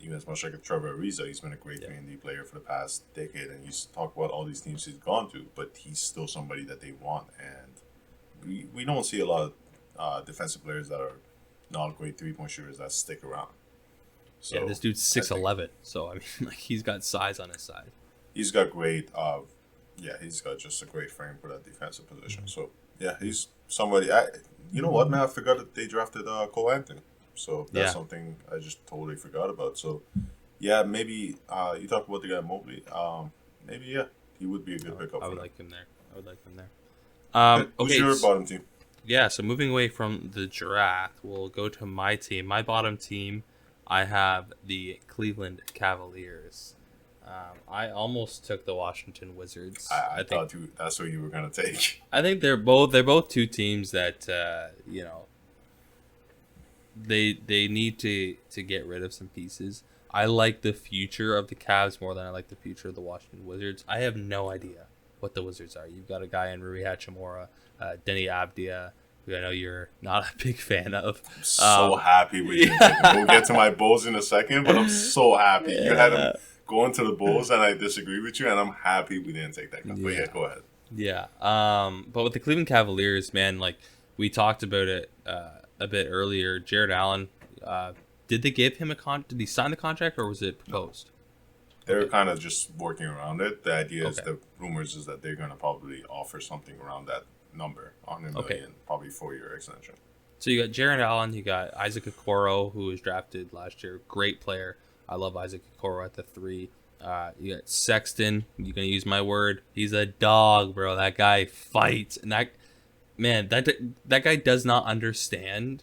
even as much like a Trevor Ariza, he's been a great 3-and-D player for the past decade. And you talk about all these teams he's gone to, but he's still somebody that they want. And we don't see a lot of defensive players that are not great 3-point shooters that stick around. So yeah, this dude's 6'11", so I mean, he's got size on his side. He's got great, he's got just a great frame for that defensive position. Mm-hmm. So yeah, he's somebody. You know what, man? I forgot that they drafted Cole Anthony. So that's something I just totally forgot about. So yeah, maybe you talk about the guy Mobley. Maybe he would be a good pickup. I would like him there. Who's your bottom team? Yeah, so moving away from the draft, we'll go to my team. My bottom team, I have the Cleveland Cavaliers. I almost took the Washington Wizards. I thought that's what you were going to take. I think they're both 2 teams that, they need to get rid of some pieces. I like the future of the Cavs more than I like the future of the Washington Wizards. I have no idea what the Wizards are. You've got a guy in Rui Hachimura, Denny Abdia, who I know you're not a big fan of. I'm so happy we didn't take him. We'll get to my Bulls in a second, but I'm so happy. Yeah. You had him going to the Bulls, and I disagree with you, and I'm happy we didn't take that guy. But yeah, go ahead. Yeah. But with the Cleveland Cavaliers, man, like we talked about it a bit earlier, Jared Allen, did they give him did he sign the contract or was it proposed? They're kind of just working around it. The idea is, the rumors is that they're going to probably offer something around that number, $100 million, probably 4-year extension. So you got Jared Allen, you got Isaac Okoro, who was drafted last year, great player. I love Isaac Okoro at the 3. You got Sexton. You're gonna use my word. He's a dog, bro. That guy fights, and that guy does not understand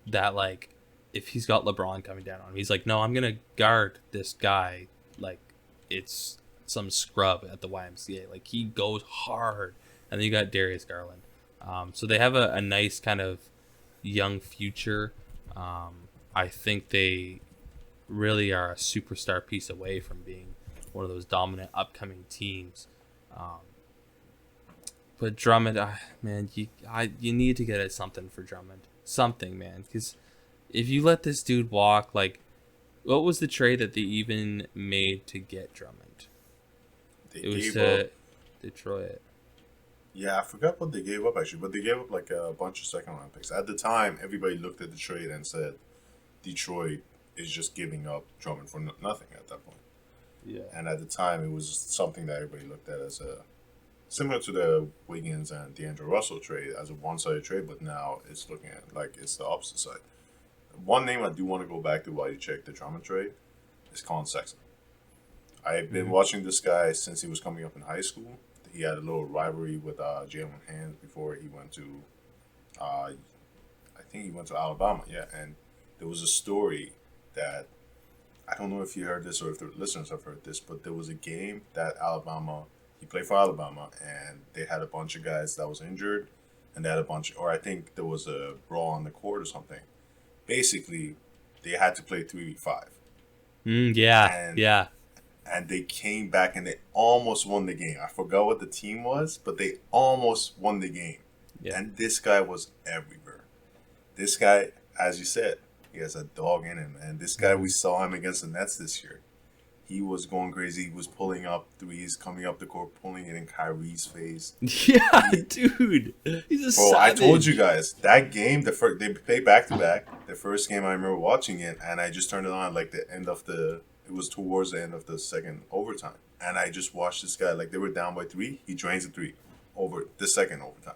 that, like, if he's got LeBron coming down on him, he's like, no, I'm gonna guard this guy like it's some scrub at the YMCA. Like, he goes hard. And then you got Darius Garland. So they have a nice kind of young future. I think they really are a superstar piece away from being one of those dominant upcoming teams. But Drummond, man, you need to get at something for Drummond. Something, man. Because if you let this dude walk, like, what was the trade that they even made to get Drummond? It was to Detroit. Yeah, I forgot what they gave up, actually. But they gave up, like, a bunch of second-round picks. At the time, everybody looked at the trade and said, Detroit is just giving up Drummond for nothing at that point. Yeah. And at the time, it was something that everybody looked at as similar to the Wiggins and D'Angelo Russell trade, as a one-sided trade, but now it's looking at like it's the opposite side. One name I do want to go back to while you check the Drummond trade is Colin Sexton. I've been watching this guy since he was coming up in high school. He had a little rivalry with Jalen Hands before he went to, I think he went to Alabama, yeah. And there was a story that, I don't know if you heard this or if the listeners have heard this, but there was a game that he played for Alabama, and they had a bunch of guys that was injured, and they had or I think there was a brawl on the court or something. Basically, they had to play 3v5. Yeah. And they came back and they almost won the game. I forgot what the team was, but they almost won the game. Yeah. And this guy was everywhere. This guy, as you said, he has a dog in him. And this guy, we saw him against the Nets this year. He was going crazy. He was pulling up threes, coming up the court, pulling it in Kyrie's face. Yeah, dude. He's a savage. I told you guys, that game, they played back-to-back. The first game, I remember watching it, and I just turned it on like it was towards the end of the second overtime. And I just watched this guy, like they were down by 3. He drains the 3 over the second overtime.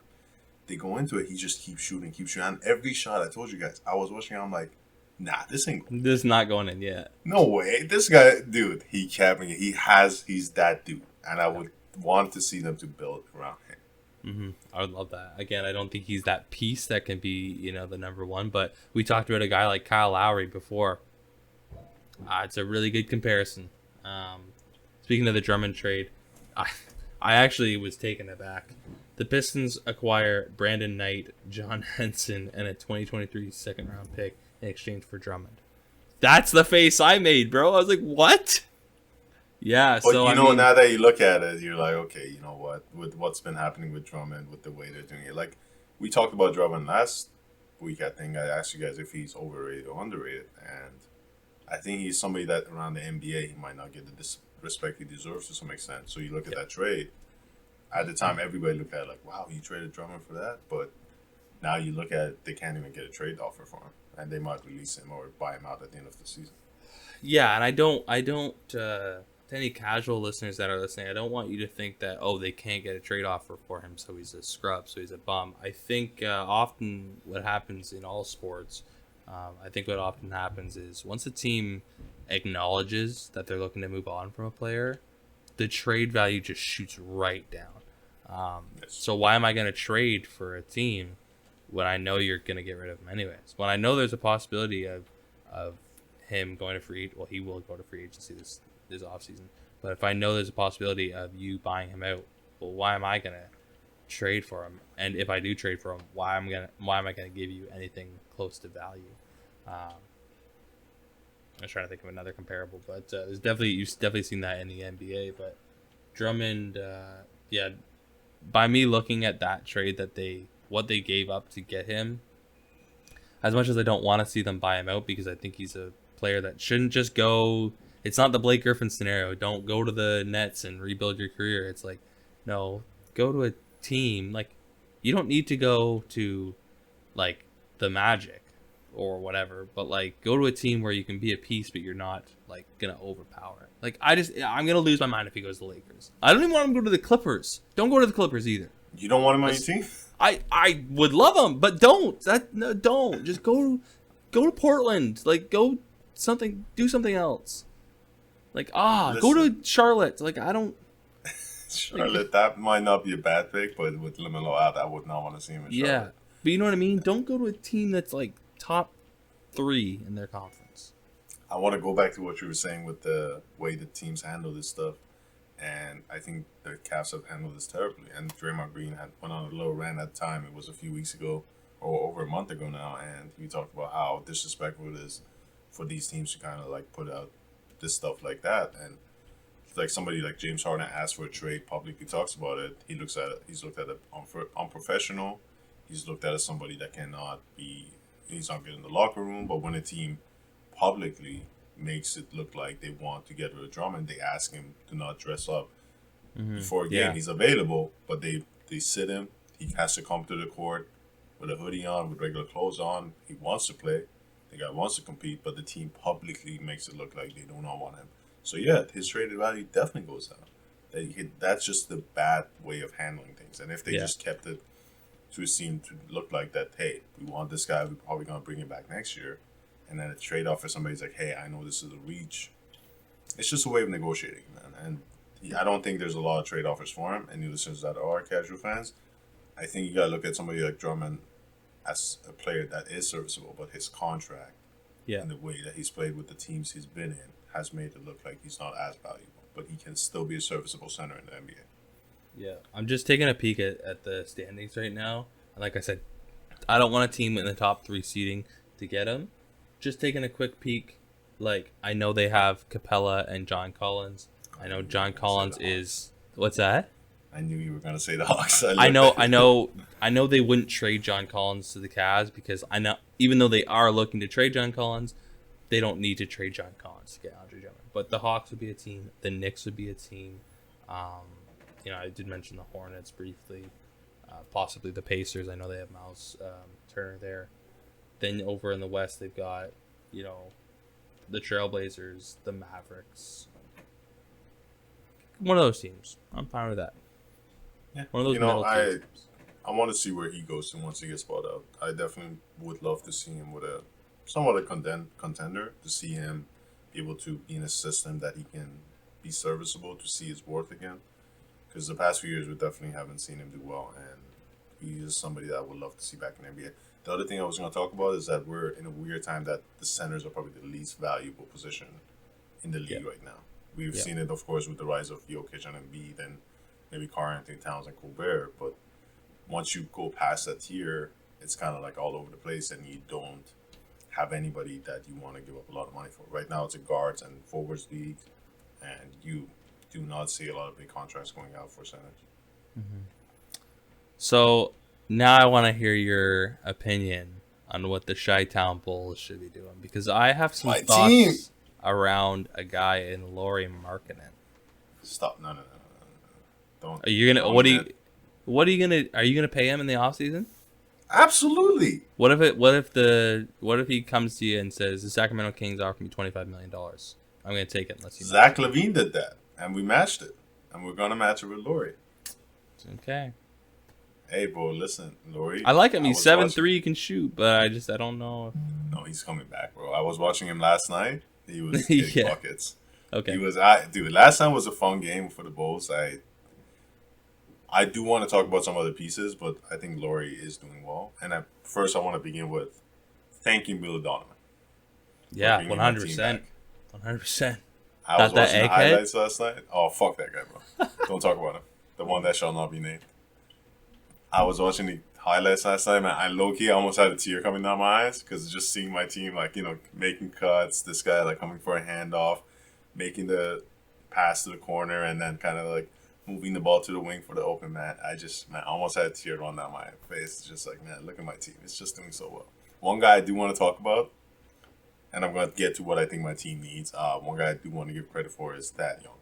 They go into it. He just keeps shooting. And every shot, I told you guys, I was watching, I'm like, nah, this ain't going in. This is not going in yet. No way. This guy, dude, he's that dude. And I would want to see them to build around him. Mm-hmm. I would love that. Again, I don't think he's that piece that can be, the number one. But we talked about a guy like Kyle Lowry before. It's a really good comparison. Speaking of the Drummond trade, I actually was taken aback. The Pistons acquire Brandon Knight, John Henson, and a 2023 second-round pick in exchange for Drummond. That's the face I made, bro. I was like, what? Yeah, but now that you look at it, you're like, okay, you know what? With what's been happening with Drummond, with the way they're doing it. Like, we talked about Drummond last week, I think. I asked you guys if he's overrated or underrated, and I think he's somebody that around the NBA, he might not get the respect he deserves to some extent. So you look at that trade. At the time, everybody looked at it like, wow, you traded Drummond for that? But now you look at it, they can't even get a trade offer for him. And they might release him or buy him out at the end of the season. Yeah, and I don't to any casual listeners that are listening, I don't want you to think that, they can't get a trade offer for him, so he's a scrub, so he's a bum. I think often what happens in all sports, what often happens is once a team acknowledges that they're looking to move on from a player, the trade value just shoots right down. So why am I going to trade for a team when I know you're going to get rid of him anyways? When I know there's a possibility of him going to free agency, well, he will go to free agency this offseason. But if I know there's a possibility of you buying him out, well, why am I going to trade for him? And if I do trade for him, why am I going to give you anything close to value? I was trying to think of another comparable, but you've definitely seen that in the NBA. But Drummond, by me looking at that trade that they what they gave up to get him. As much as I don't want to see them buy him out because I think he's a player that shouldn't just go. It's not the Blake Griffin scenario. Don't go to the Nets and rebuild your career. It's like, no, go to a team. Like, you don't need to go to, like, the Magic or whatever, but, like, go to a team where you can be a piece, but you're not, like, going to overpower it. Like, I'm going to lose my mind if he goes to the Lakers. I don't even want him to go to the Clippers. Don't go to the Clippers either. You don't want him on your team? I would love him, but don't. Don't. Just go to Portland. Like, do something else. Like, go to Charlotte. Like, I don't. Charlotte, that might not be a bad pick, but with Lamelo out, I would not want to see him in Charlotte. Yeah, but you know what I mean? Don't go to a team that's, like, top 3 in their conference. I want to go back to what you were saying with the way the teams handle this stuff. And I think the Cavs have handled this terribly. And Draymond Green had went on a little rant at the time. It was a few weeks ago, or over a month ago now. And he talked about how disrespectful it is for these teams to kind of, like, put out this stuff like that. And like somebody like James Harden asked for a trade, publicly talks about it. He looks at it. He's looked at it unprofessional. He's looked at it as somebody that cannot be. He's not good in the locker room. But when a team publicly makes it look like they want to get rid of Drummond, they ask him to not dress up before a game. He's available, but they sit him. He has to come to the court with a hoodie on, with regular clothes on. He wants to play. The guy wants to compete, but the team publicly makes it look like they do not want him. So, yeah, his traded value definitely goes down. That's just the bad way of handling things. And if they just kept it to seem to look like that, hey, we want this guy, we're probably going to bring him back next year. And then a trade-off for somebody's like, hey, I know this is a reach. It's just a way of negotiating, man. And I don't think there's a lot of trade offers for him. And you listeners that are casual fans, I think you got to look at somebody like Drummond as a player that is serviceable, but his contract and the way that he's played with the teams he's been in has made it look like he's not as valuable, but he can still be a serviceable center in the NBA. Yeah, I'm just taking a peek at the standings right now. And like I said, I don't want a team in the top 3 seeding to get him. Just taking a quick peek. Like, I know they have Capella and John Collins. I know John Collins is... What's that? I knew you were going to say the Hawks. I know they wouldn't trade John Collins to the Cavs because I know, even though they are looking to trade John Collins, they don't need to trade John Collins to get Andre Drummond. But the Hawks would be a team. The Knicks would be a team. I did mention the Hornets briefly. Possibly the Pacers. I know they have Miles Turner there. Then over in the West, they've got, the Trailblazers, the Mavericks. One of those teams. I'm fine with that. Yeah. One of those middle teams. I want to see where he goes to once he gets bought out. I definitely would love to see him with a somewhat a contender, to see him be able to be in a system that he can be serviceable, to see his worth again. Because the past few years, we definitely haven't seen him do well, and he is somebody that I would love to see back in the NBA. The other thing I was going to talk about is that we're in a weird time that the centers are probably the least valuable position in the league right now. We've seen it, of course, with the rise of Jokic and Embiid and maybe Karl-Anthony Towns and Colbert, but once you go past that tier, it's kind of like all over the place, and you don't have anybody that you want to give up a lot of money for. Right now, it's a guards and forwards league, and you do not see a lot of big contracts going out for centers. Mm-hmm. So now I want to hear your opinion on what the Chi-Town Bulls should be doing, because I have some thoughts around a guy in Lowry Markkanen. Stop! No. Don't. Are you gonna? What are you gonna? Are you gonna pay him in the offseason? Absolutely. What if he comes to you and says the Sacramento Kings offer me $25 million? I'm gonna take it unless you. Zach LaVine did that, and we matched it, and we're gonna match it with Lowry. Okay. Hey, bro, listen, Lowry. I like him. He's 7'3", he can shoot, but I don't know. No, he's coming back, bro. I was watching him last night. He was getting buckets. Okay. He was, dude. Last time was a fun game for the Bulls. I do want to talk about some other pieces, but I think Lowry is doing well. And first, I want to begin with thanking Bill Donovan. Yeah, 100%. 100%. I was watching the highlights last night. Oh, fuck that guy, bro. Don't talk about him. The one that shall not be named. I was watching the highlights last night, man. I low-key almost had a tear coming down my eyes because just seeing my team, making cuts, this guy, coming for a handoff, making the pass to the corner, and then kind of, moving the ball to the wing for the open man. I almost had a tear run down my face. It's just like, man, look at my team. It's just doing so well. One guy I do want to talk about, and I'm going to get to what I think my team needs. One guy I do want to give credit for is Thad Young.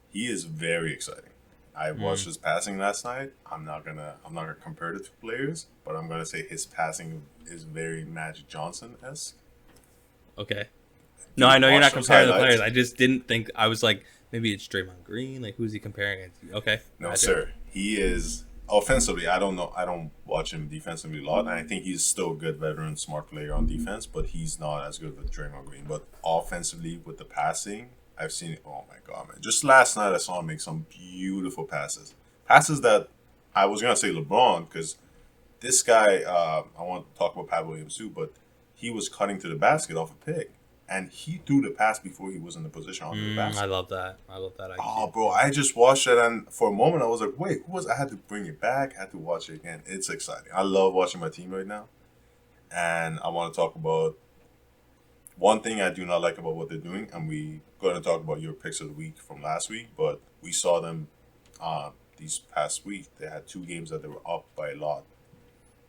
He is very exciting. I watched his passing last night. I'm not gonna compare the two players, but I'm gonna say his passing is very Magic Johnson-esque. Okay. No, I know you're not comparing the players. I just didn't think. I was like, maybe it's Draymond Green. Like, who's he comparing it to? Okay. No, sir. He is offensively. I don't know. I don't watch him defensively a lot, and I think he's still a good veteran, smart player on defense. But he's not as good with Draymond Green. But offensively, with the passing, I've seen it. Oh my god, man! Just last night, I saw him make some beautiful passes. Passes that I was gonna say LeBron, because this guy. I want to talk about Pact Williams too, but he was cutting to the basket off a pick. And he threw the pass before he was in the position on the basket. I love that. Oh, bro, I just watched it, and for a moment, I was like, wait, who was? I had to bring it back. I had to watch it again. It's exciting. I love watching my team right now. And I want to talk about one thing I do not like about what they're doing. And we're going to talk about your picks of the week from last week. But we saw them these past week. They had 2 games that they were up by a lot.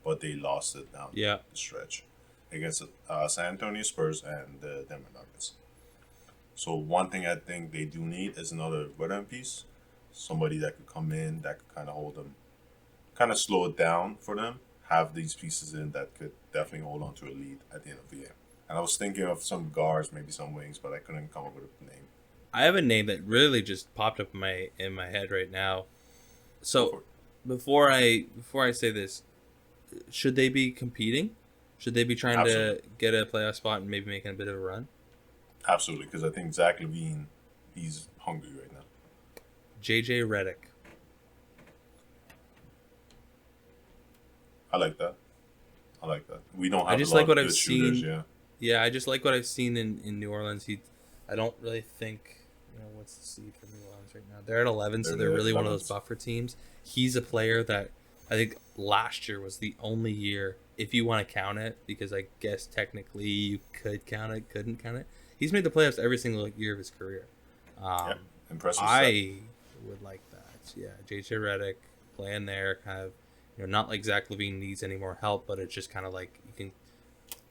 But they lost it down the stretch against San Antonio Spurs and the Denver Nuggets. So one thing I think they do need is another veteran piece. Somebody that could come in, that could kind of hold them, kind of slow it down for them. Have these pieces in that could definitely hold on to a lead at the end of the game. And I was thinking of some guards, maybe some wings, but I couldn't come up with a name. I have a name that really just popped up in my head right now. So before I say this, should they be competing? Should they be trying to get a playoff spot and maybe making a bit of a run? Absolutely, because I think Zach LaVine, he's hungry right now. JJ Redick. I like that. We don't have I just like what I've shooters, seen. Yeah, I just like what I've seen in New Orleans. I don't really think, what's the seed for New Orleans right now? They're at 11, so they're really 11th. One of those buffer teams. He's a player that I think last year was the only year, if you want to count it, because I guess technically you could count it, couldn't count it. He's made the playoffs every single year of his career. Impressive. I would like that. Yeah, JJ Redick playing there, kind of, not like Zach LaVine needs any more help, but it's just kind of like you can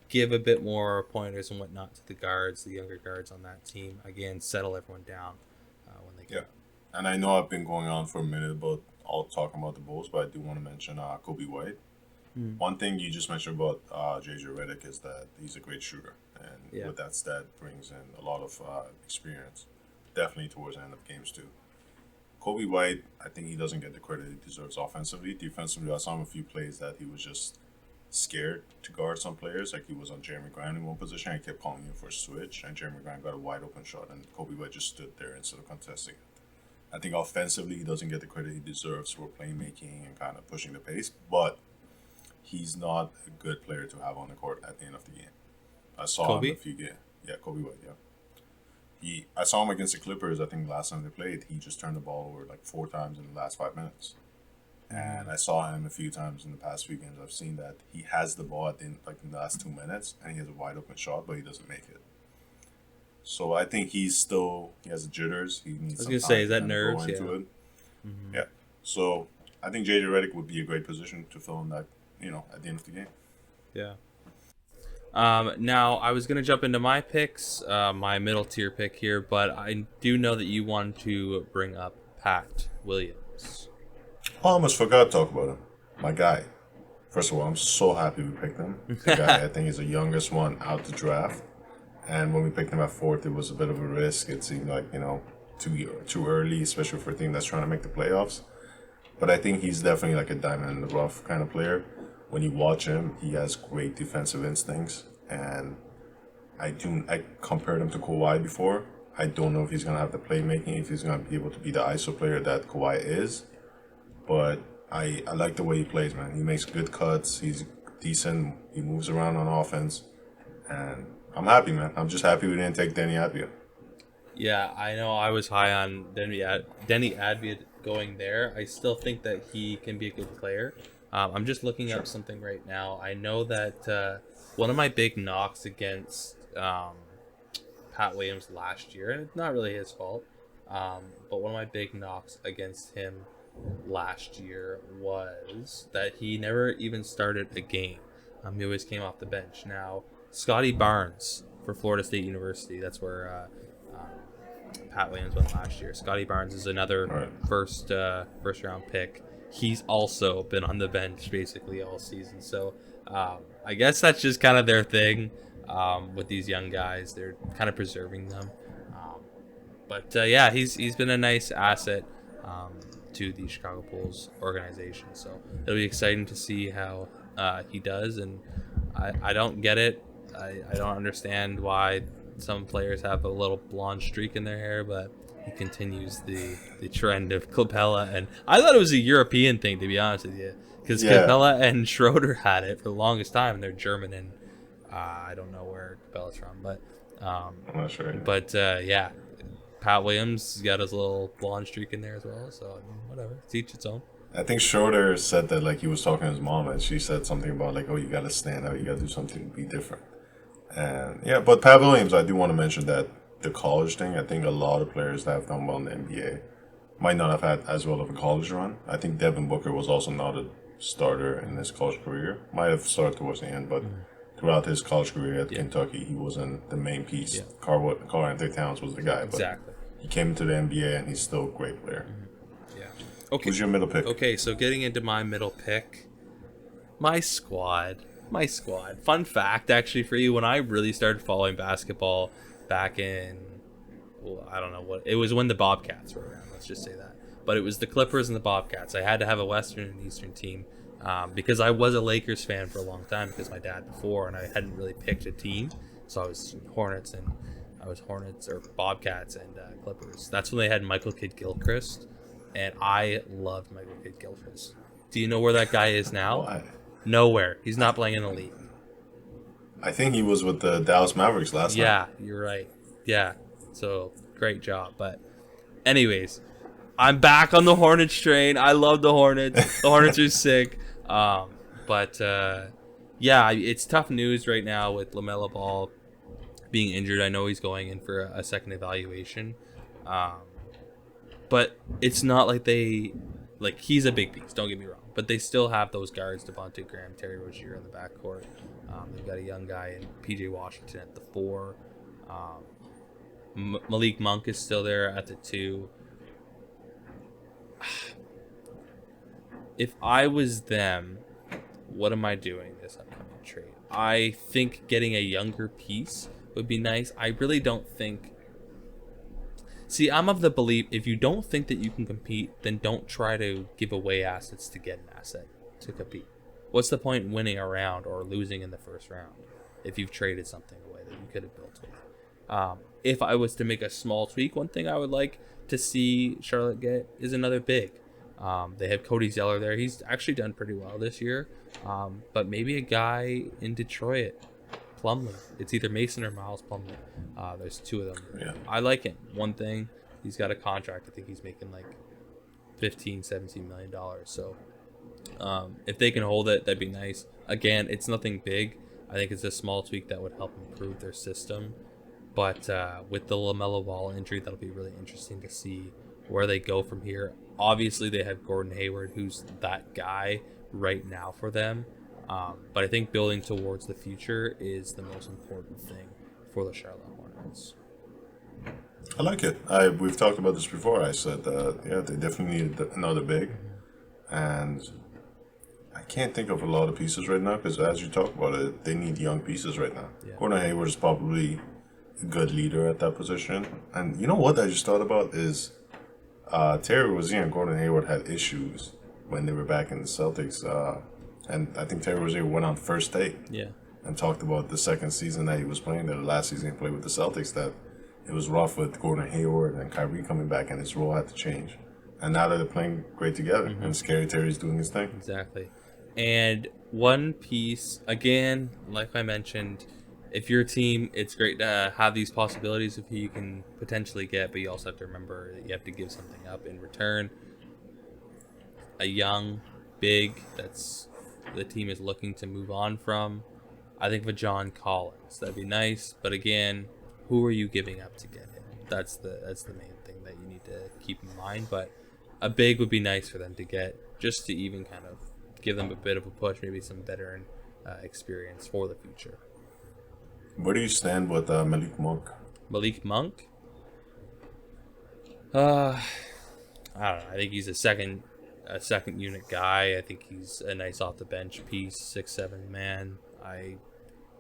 give a bit more pointers and whatnot to the guards, the younger guards on that team. Again, settle everyone down when they get. Yeah, and I know I've been going on for a minute about all talking about the Bulls, but I do want to mention Kobe White. One thing you just mentioned about JJ Redick is that he's a great shooter, and with that stat brings in a lot of experience, definitely towards the end of games too. Kobe White, I think he doesn't get the credit he deserves offensively. Defensively, I saw him a few plays that he was just scared to guard some players, like he was on Jeremy Grant in one position. He kept calling him for a switch, and Jeremy Grant got a wide open shot, and Kobe White just stood there instead of contesting it. I think offensively, he doesn't get the credit he deserves for playmaking and kind of pushing the pace, but he's not a good player to have on the court at the end of the game. I saw him a few games. Yeah, Kobe White, I saw him against the Clippers, I think last time they played. He just turned the ball over like 4 times in the last 5 minutes. And I saw him a few times in the past few games. I've seen that he has the ball in the last 2 minutes, and he has a wide open shot, but he doesn't make it. So I think he has the jitters. He needs. I was gonna say, is that nerves? Yeah. Yeah. So I think JJ Redick would be a great position to fill in that. At the end of the game. Yeah. Now I was gonna jump into my picks, my middle tier pick here, but I do know that you want to bring up Pact Williams. Oh, I almost forgot to talk about him. My guy. First of all, I'm so happy we picked him. The guy, I think, is the youngest one out the draft. And when we picked him at 4th, it was a bit of a risk. It seemed like, too early, especially for a team that's trying to make the playoffs. But I think he's definitely like a diamond in the rough kind of player. When you watch him, he has great defensive instincts. And I compared him to Kawhi before. I don't know if he's going to have the playmaking, if he's going to be able to be the ISO player that Kawhi is. But I like the way he plays, man. He makes good cuts. He's decent. He moves around on offense. And I'm happy, man. I'm just happy we didn't take Denny Advia. Yeah, I know I was high on Denny Advia going there. I still think that he can be a good player. I'm just looking up something right now. I know that one of my big knocks against Pact Williams last year, and it's not really his fault, But one of my big knocks against him last year was that he never even started a game. He always came off the bench. Now, Scotty Barnes for Florida State University, that's where Pact Williams went last year. Scotty Barnes is another first round pick. He's also been on the bench basically all season. So I guess that's just kind of their thing with these young guys. They're kind of preserving them. But he's been a nice asset to the Chicago Bulls organization. So it'll be exciting to see how he does. And I don't get it. I don't understand why some players have a little blonde streak in their hair, but he continues the trend of Capella. And I thought it was a European thing, to be honest with you, because Capella and Schroeder had it for the longest time. And they're German, and I don't know where Capella's from, but I'm not sure. But Pact Williams got his little blonde streak in there as well. So I mean, whatever, it's each its own. I think Schroeder said that like he was talking to his mom, and she said something about like, oh, you got to stand out, you got to do something to be different. And but Pact Williams, I do want to mention that the college thing, I think a lot of players that have done well in the NBA might not have had as well of a college run. I think Devin Booker was also not a starter in his college career. Might have started towards the end, but throughout his college career at Kentucky, he wasn't the main piece. Karl Anthony Towns was the guy. But exactly. He came into the NBA, and he's still a great player. Yeah. Okay. Who's your middle pick? Okay, so getting into my middle pick, my squad. Fun fact, actually, for you, when I really started following basketball back in, I don't know what, it was when the Bobcats were around, let's just say that. But it was the Clippers and the Bobcats. I had to have a Western and Eastern team because I was a Lakers fan for a long time because my dad before, and I hadn't really picked a team. So I was Hornets or Bobcats and Clippers. That's when they had Michael Kidd-Gilchrist, and I loved Michael Kidd-Gilchrist. Do you know where that guy is now? Why? Nowhere. He's not playing in the league. I think he was with the Dallas Mavericks last night. Yeah, you're right. Yeah, so great job. But anyways, I'm back on the Hornets train. I love the Hornets. The Hornets are sick. It's tough news right now with LaMelo Ball being injured. I know he's going in for a second evaluation. But it's not like he's a big piece, don't get me wrong. But they still have those guards, Devontae Graham, Terry Rozier in the backcourt. They've got a young guy in P.J. Washington at the 4. Malik Monk is still there at the 2. If I was them, what am I doing this upcoming trade? I think getting a younger piece would be nice. I really don't think... See, I'm of the belief if you don't think that you can compete, then don't try to give away assets to get an asset to compete. What's the point in winning a round or losing in the first round if you've traded something away that you could have built with? If I was to make a small tweak, one thing I would like to see Charlotte get is another big. They have Cody Zeller there. He's actually done pretty well this year. But maybe a guy in Detroit, Plumlee. It's either Mason or Miles Plumlee. There's 2 of them. Yeah. I like him. One thing, he's got a contract. I think he's making like $15-17 million. So if they can hold it, that'd be nice. Again, it's nothing big. I think it's a small tweak that would help improve their system. But with the LaMelo Ball injury, that'll be really interesting to see where they go from here. Obviously, they have Gordon Hayward, who's that guy right now for them. But I think building towards the future is the most important thing for the Charlotte Hornets. I like it. We've talked about this before. I said they definitely need another big. And I can't think of a lot of pieces right now because as you talk about it, they need young pieces right now. Yeah. Gordon Hayward is probably a good leader at that position. And you know what I just thought about is Terry Rozier and Gordon Hayward had issues when they were back in the Celtics. And I think Terry Rozier went on first take and talked about the second season that he was playing, the last season he played with the Celtics, that it was rough with Gordon Hayward and Kyrie coming back and his role had to change. And now that they're playing great together and Scary Terry's doing his thing. Exactly. And one piece, again, like I mentioned, if you're a team, it's great to have these possibilities of who you can potentially get, but you also have to remember that you have to give something up in return. A young, big, that's the team is looking to move on from. I think for John Collins, that'd be nice. But again, who are you giving up to get him? That's the main thing that you need keep in mind. But a big would be nice for them to get, just to even kind of give them a bit of a push, maybe some veteran experience for the future. Where do you stand with Malik Monk? Malik Monk? I don't know. I think he's a second unit guy. I think he's a nice off the bench piece, 6'7" man. I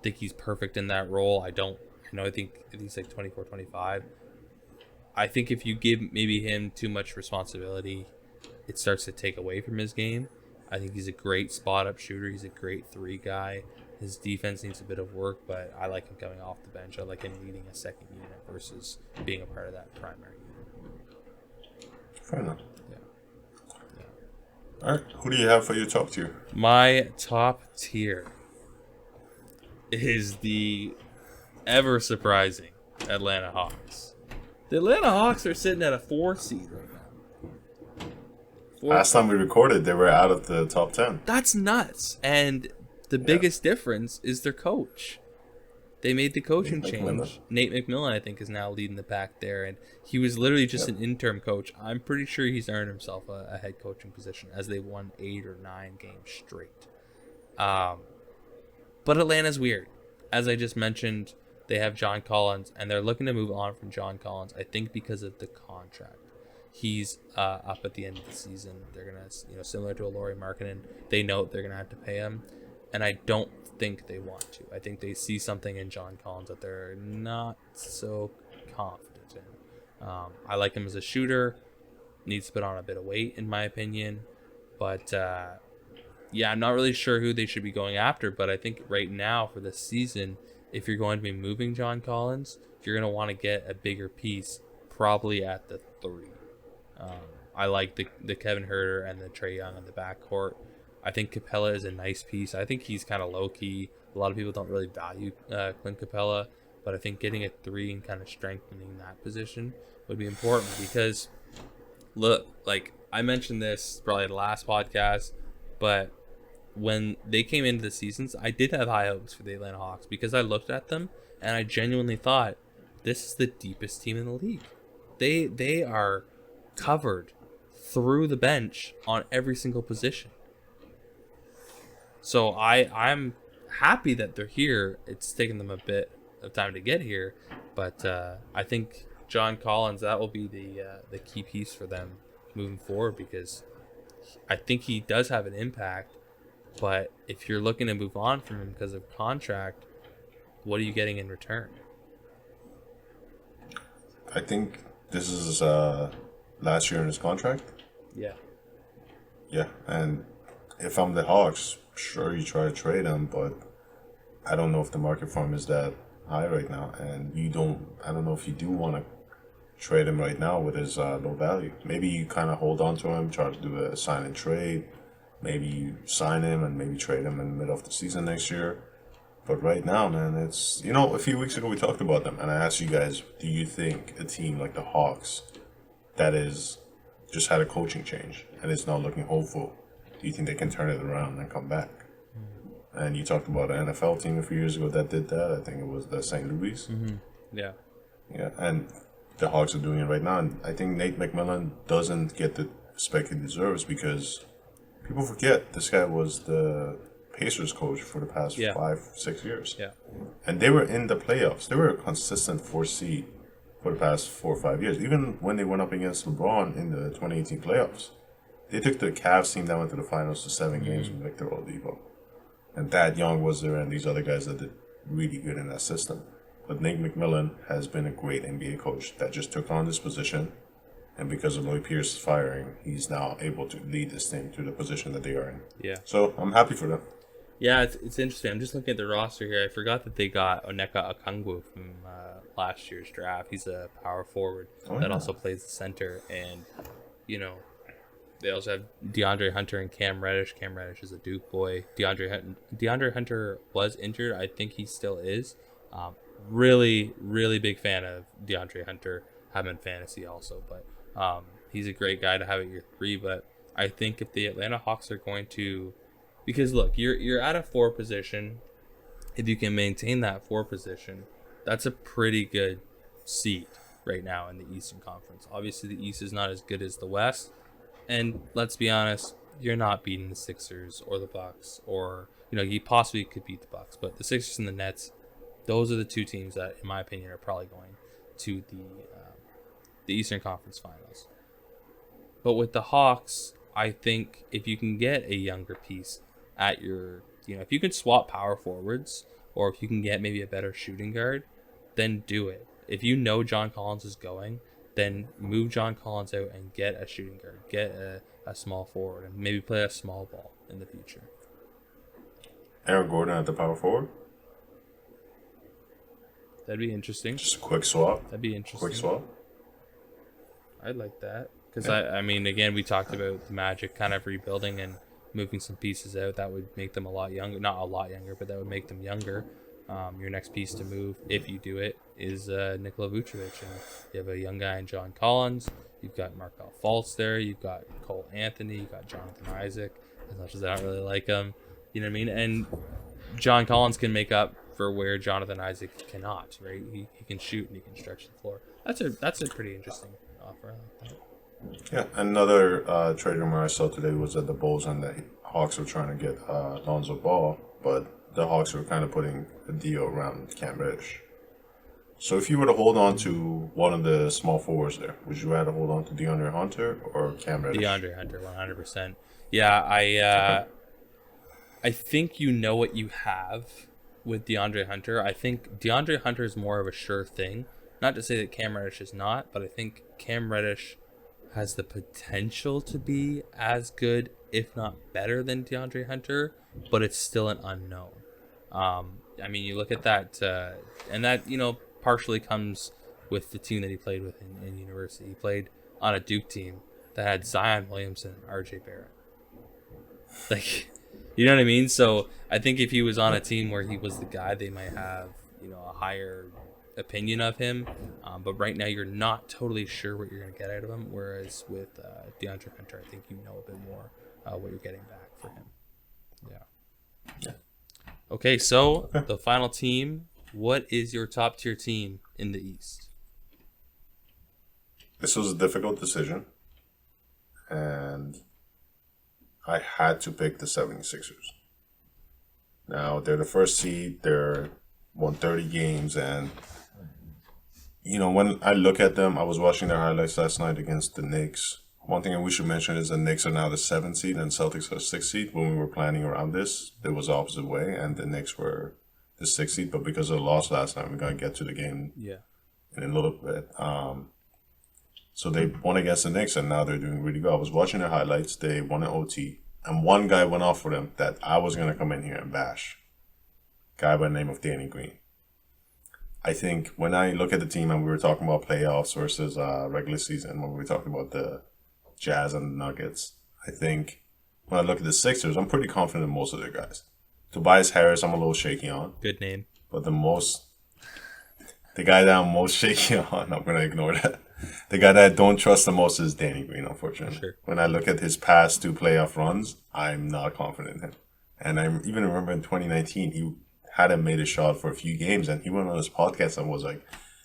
think he's perfect in that role. I think he's like 24, 25. I think if you give maybe him too much responsibility, it starts to take away from his game. I think he's a great spot up shooter. He's a great 3 guy. His defense needs a bit of work, but I like him coming off the bench. I like him leading a second unit versus being a part of that primary unit. Fair enough. All right, who do you have for your top tier? My top tier is the ever surprising Atlanta Hawks. The Atlanta Hawks are sitting at a 4 seed right now. Last time we recorded, they were out of the top 10. That's nuts. And the biggest difference is their coach. They made the coaching change. Nate McMillan, I think, is now leading the pack there, and he was literally just an interim coach. I'm pretty sure he's earned himself a head coaching position as they won 8 or 9 games straight. But Atlanta's weird. As I just mentioned, they have John Collins, and they're looking to move on from John Collins, I think because of the contract. He's up at the end of the season. They're going to, similar to a Lauri Markkanen, they know they're going to have to pay him, and I don't think they want to. I think they see something in John Collins that they're not so confident in. I like him as a shooter. Needs to put on a bit of weight, in my opinion. But, I'm not really sure who they should be going after. But I think right now for this season, if you're going to be moving John Collins, you're going to want to get a bigger piece, probably at the 3. I like the Kevin Huerter and the Trae Young in the backcourt. I think Capella is a nice piece. I think he's kind of low-key. A lot of people don't really value Clint Capella, but I think getting a 3 and kind of strengthening that position would be important because, look, like I mentioned this probably the last podcast, but when they came into the seasons, I did have high hopes for the Atlanta Hawks because I looked at them and I genuinely thought this is the deepest team in the league. They are covered through the bench on every single position. So I'm happy that they're here. It's taken them a bit of time to get here, but I think John Collins, that will be the key piece for them moving forward because I think he does have an impact. But if you're looking to move on from him because of contract, what are you getting in return? I think this is last year in his contract. Yeah. Yeah, and if I'm the Hawks, sure you try to trade him, but I don't know if the market for him is that high right now, and I don't know if you do want to trade him right now with his low value. Maybe you kind of hold on to him, try to do a sign and trade. Maybe you sign him and maybe trade him in the middle of the season next year. But right now, man, it's, a few weeks ago we talked about them, and I asked you guys, do you think a team like the Hawks that is just had a coaching change and is now looking hopeful, do you think they can turn it around and come back? And you talked about an NFL team a few years ago that did that. I think it was the St. Louis. Mm-hmm. Yeah. Yeah, and the Hawks are doing it right now. And I think Nate McMillan doesn't get the respect he deserves because people forget this guy was the Pacers coach for the past 5-6 years. Yeah. And they were in the playoffs. They were a consistent 4 seed for the past 4 or 5 years. Even when they went up against LeBron in the 2018 playoffs, they took the Cavs team that went to the finals to 7 games with Victor Oladipo. And Thad Young was there and these other guys that did really good in that system. But Nate McMillan has been a great NBA coach that just took on this position. And because of Lloyd Pierce's firing, he's now able to lead this team to the position that they are in. Yeah. So I'm happy for them. Yeah, it's interesting. I'm just looking at the roster here. I forgot that they got Onyeka Okongwu from last year's draft. He's a power forward that also plays the center. And, they also have DeAndre Hunter and Cam Reddish. Cam Reddish is a Duke boy. DeAndre Hunter was injured. I think he still is. Really, really big fan of DeAndre Hunter. Have him in fantasy also. But he's a great guy to have at your 3. But I think if the Atlanta Hawks are going to... Because, look, you're at a 4 position. If you can maintain that 4 position, that's a pretty good seat. right now in the Eastern Conference. Obviously, the East is not as good as the West, and let's be honest, you're not beating the Sixers or the Bucks, or you possibly could beat the Bucks, but the Sixers and the Nets, those are the two teams that, in my opinion, are probably going to the Eastern Conference Finals. But with the Hawks, I think if you can get a younger piece at your, if you can swap power forwards, or if you can get maybe a better shooting guard, then do it. If you know John Collins is going, then move John Collins out and get a shooting guard, get a small forward, and maybe play a small ball in the future. Aaron Gordon at the power forward. That'd be interesting. Just a quick swap. That'd be interesting. Quick swap. I'd like that. Because, I mean, again, we talked about the Magic kind of rebuilding and moving some pieces out. That would make them a lot younger. Not a lot younger, but that would make them younger. Your next piece to move, if you do it, is Nikola Vucevic. And you have a young guy in John Collins. You've got Markelle Fultz there. You've got Cole Anthony. You've got Jonathan Isaac, as much as I don't really like him. You know what I mean? And John Collins can make up for where Jonathan Isaac cannot, right? He can shoot and he can stretch the floor. That's a pretty interesting offer. I like that. Yeah, another trade rumor I saw today was that the Bulls and the Hawks were trying to get Lonzo Ball, but the Hawks were kind of putting a deal around Cam Reddish. So if you were to hold on to one of the small forwards there, would you rather hold on to DeAndre Hunter or Cam Reddish? DeAndre Hunter, 100%. Yeah, I think you know what you have with DeAndre Hunter. I think DeAndre Hunter is more of a sure thing. Not to say that Cam Reddish is not, but I think Cam Reddish has the potential to be as good, if not better, than DeAndre Hunter, but it's still an unknown. I mean, you look at that, and that, partially comes with the team that he played with in university. He played on a Duke team that had Zion Williamson and RJ Barrett. Like, you know what I mean? So I think if he was on a team where he was the guy, they might have, a higher opinion of him. But right now, you're not totally sure what you're going to get out of him. Whereas with DeAndre Hunter, I think you know a bit more what you're getting back for him. Yeah. Okay, so the final team. What is your top tier team in the East? This was a difficult decision, and I had to pick the 76ers. Now, they're the first seed. They're won 30 games, and when I look at them, I was watching their highlights last night against the Knicks. One thing we should mention is the Knicks are now the 7th seed and Celtics are 6th seed. When we were planning around this, it was the opposite way, and the Knicks were the 6th seed. But because of the loss last night, we're going to get to the game in a little bit. So they won against the Knicks, and now they're doing really good. I was watching their highlights. They won an OT, and one guy went off for them that I was going to come in here and bash. Guy by the name of Danny Green. I think when I look at the team, and we were talking about playoffs versus regular season, when we were talking about the Jazz and the Nuggets, I think when I look at the Sixers, I'm pretty confident in most of their guys. Tobias Harris, I'm a little shaky on. Good name. But the guy that I'm most shaky on, I'm going to ignore that. The guy that I don't trust the most is Danny Green, unfortunately. Sure. When I look at his past 2 playoff runs, I'm not confident in him. And I even remember in 2019, he hadn't made a shot for a few games, and he went on his podcast and was like,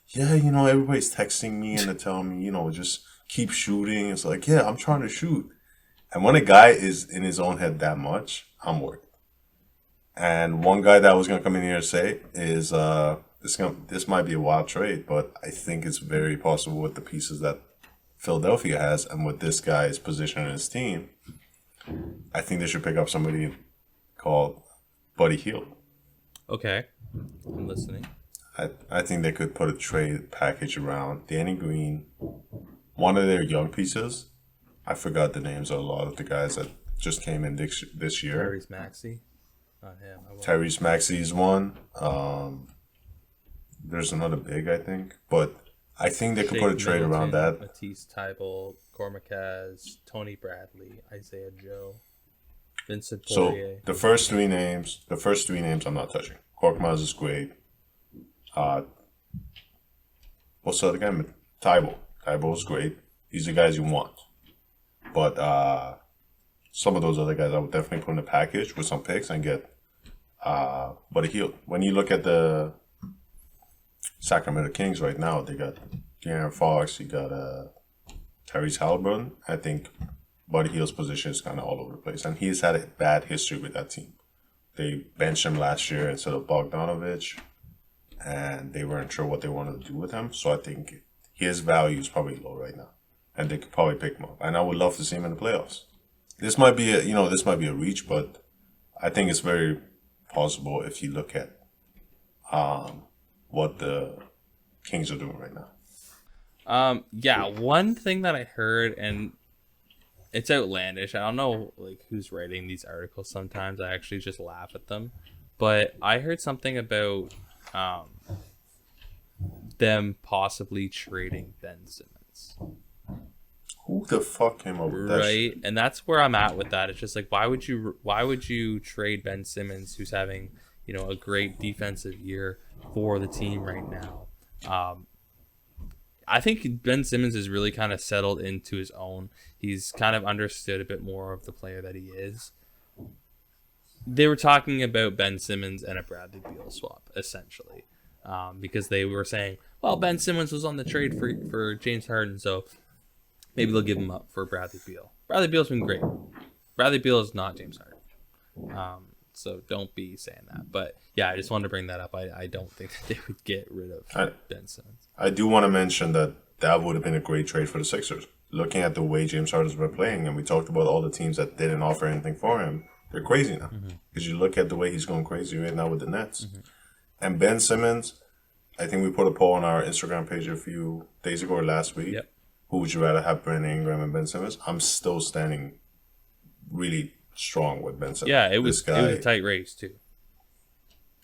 yeah, everybody's texting me and they're telling me, just keep shooting. It's like, yeah, I'm trying to shoot. And when a guy is in his own head that much, I'm worried. And one guy that I was going to come in here and say is, this might be a wild trade, but I think it's very possible with the pieces that Philadelphia has and with this guy's position in his team. I think they should pick up somebody called Buddy Hield. Okay, I'm listening. I think they could put a trade package around Danny Green, one of their young pieces. I forgot the names of a lot of the guys that just came in this year. Tyrese Maxey. Not him. Tyrese Maxey's one. There's another big, I think. But I think they could put a trade around that. Matisse Thybulle, Cormacaz, Tony Bradley, Isaiah Joe, Vincent Poirier. So the first three names I'm not touching. Korkmaz is great. What's the other guy? Thybulle. Thybulle is great. These are guys you want. But some of those other guys I would definitely put in a package with some picks and get Buddy Hield. When you look at the Sacramento Kings right now, they got De'Aaron Fox, you got Tyrese Halliburton. I think Buddy Hield's position is kind of all over the place. And he's had a bad history with that team. They benched him last year instead of Bogdanovich. And they weren't sure what they wanted to do with him. So I think his value is probably low right now. And they could probably pick him up. And I would love to see him in the playoffs. This might be a reach, but I think it's very possible if you look at what the Kings are doing right now. Yeah, one thing that I heard, and it's outlandish. I don't know who's writing these articles sometimes. I actually just laugh at them. But I heard something about them possibly trading Ben Simmons. Who the fuck came up with that shit? And that's where I'm at with that. It's just why would you trade Ben Simmons, who's having, a great defensive year for the team right now? I think Ben Simmons is really kind of settled into his own. He's kind of understood a bit more of the player that he is. They were talking about Ben Simmons and a Bradley Beal swap, essentially, because they were saying, well, Ben Simmons was on the trade for James Harden, so maybe they'll give him up for Bradley Beal. Bradley Beal's been great. Bradley Beal is not James Harden. So don't be saying that. But yeah, I just wanted to bring that up. I don't think that they would get rid of Ben Simmons. I do want to mention that would have been a great trade for the Sixers. Looking at the way James Harden's been playing, and we talked about all the teams that didn't offer anything for him, they're crazy now. Because you look at the way he's going crazy right now with the Nets. And Ben Simmons, I think we put a poll on our Instagram page a few days ago or last week. Yep. Who would you rather have, Brandon Ingram and Ben Simmons? I'm still standing really strong with Ben Simmons. Yeah, it was a tight race too.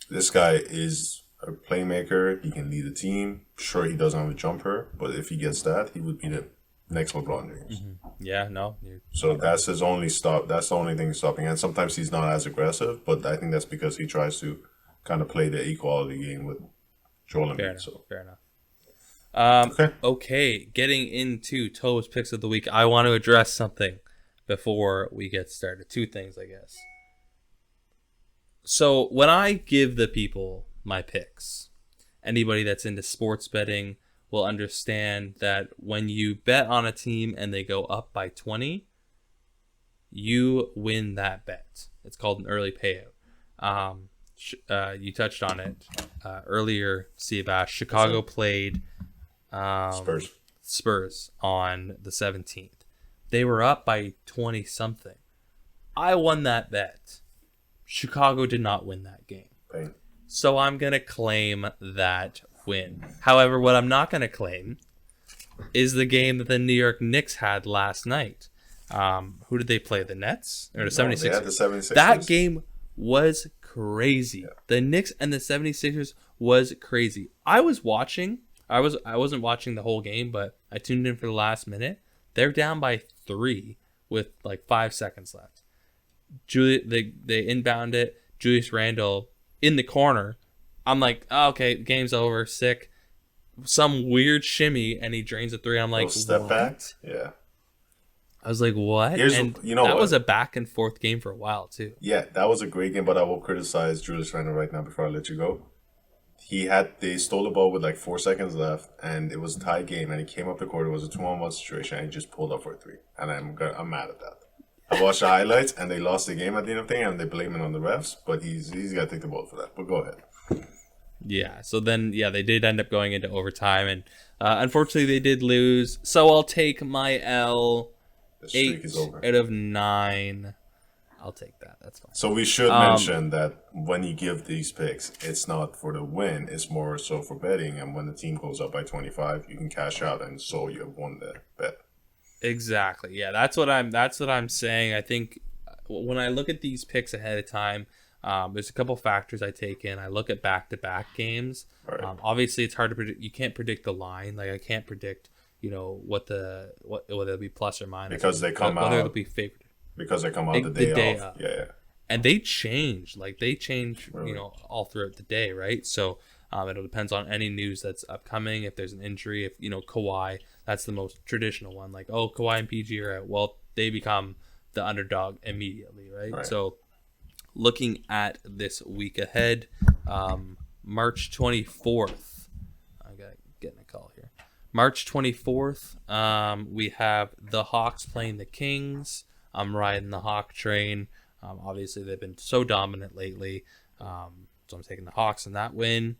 This guy is a playmaker. He can lead a team. Sure, he doesn't have a jumper, but if he gets that, he would be the next LeBron James. Yeah, no. So that's his only stop. That's the only thing stopping. And sometimes he's not as aggressive, but I think that's because he tries to kind of play the equality game with Joel Embiid. Fair enough. Okay, getting into Tobe's picks of the week, I want to address something before we get started. Two things, I guess. So when I give the people my picks, anybody that's into sports betting will understand that when you bet on a team and they go up by 20, you win that bet. It's called an early payout. You touched on it earlier, Seabass. Chicago played Spurs on the 17th. They were up by 20 something. I won that bet. Chicago did not win that game. Right. So I'm going to claim that win. However, what I'm not going to claim is the game that the New York Knicks had last night. Who did they play? The Nets? Or the 76ers? They had the 76ers. That game was crazy. Yeah. The Knicks and the 76ers was crazy. I was watching. I wasn't watching the whole game, but I tuned in for the last minute. They're down by 3 with 5 seconds left. They inbound it. Julius Randle in the corner. I'm like, oh, okay, game's over. Sick. Some weird shimmy, and he drains a 3. I'm like, step what? Back. Yeah. I was like, what? That was a back and forth game for a while too. Yeah, that was a great game, but I will criticize Julius Randle right now before I let you go. They stole the ball with 4 seconds left, and it was a tie game, and he came up the court. It was a 2-on-1 situation, and he just pulled up for a 3. And I'm mad at that. I watched the highlights, and they lost the game at the end of the thing, and they blame it on the refs, but he's got to take the ball for that. But go ahead. Yeah, so then, they did end up going into overtime, and unfortunately they did lose. So I'll take my L. The streak 8 is over. Out of 9. I'll take that. That's fine. So we should mention that when you give these picks, it's not for the win. It's more so for betting. And when the team goes up by 25, you can cash out, and so you have won the bet. Exactly. Yeah, that's what I'm saying. I think when I look at these picks ahead of time, there's a couple factors I take in. I look at back-to-back games. Right. Obviously, it's hard to predict. You can't predict the line. I can't predict. Whether it'll be plus or minus. Because they come out. Whether it'll be favored. Because they come out the day off. Yeah. And they change. Really? All throughout the day, right? So it depends on any news that's upcoming. If there's an injury, if Kawhi, that's the most traditional one. Kawhi and PG are out. Well, they become the underdog immediately, right? So looking at this week ahead, March 24th. I got getting a call here. March 24th, we have the Hawks playing the Kings. I'm riding the Hawk train. Obviously, they've been so dominant lately. So I'm taking the Hawks in that win.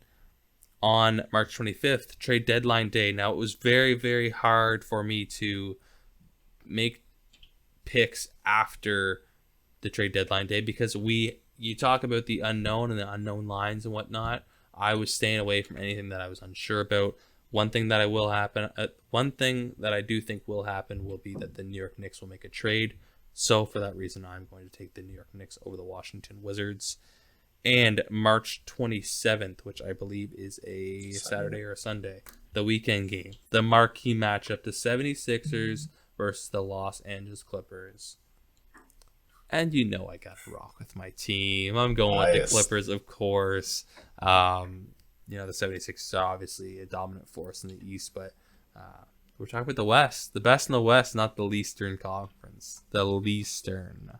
On March 25th, trade deadline day. Now, it was very, very hard for me to make picks after the trade deadline day because you talk about the unknown and the unknown lines and whatnot. I was staying away from anything that I was unsure about. One thing that I do think will happen will be that the New York Knicks will make a trade. So for that reason, I'm going to take the New York Knicks over the Washington Wizards. And March 27th, which I believe is a Saturday or a Sunday, the weekend game, the marquee matchup, the 76ers versus the Los Angeles Clippers. And you know I got to rock with my team. I'm going with the Clippers, of course. The 76ers are obviously a dominant force in the East, but we're talking about the West. The best in the West, not the Leastern Conference. The Leastern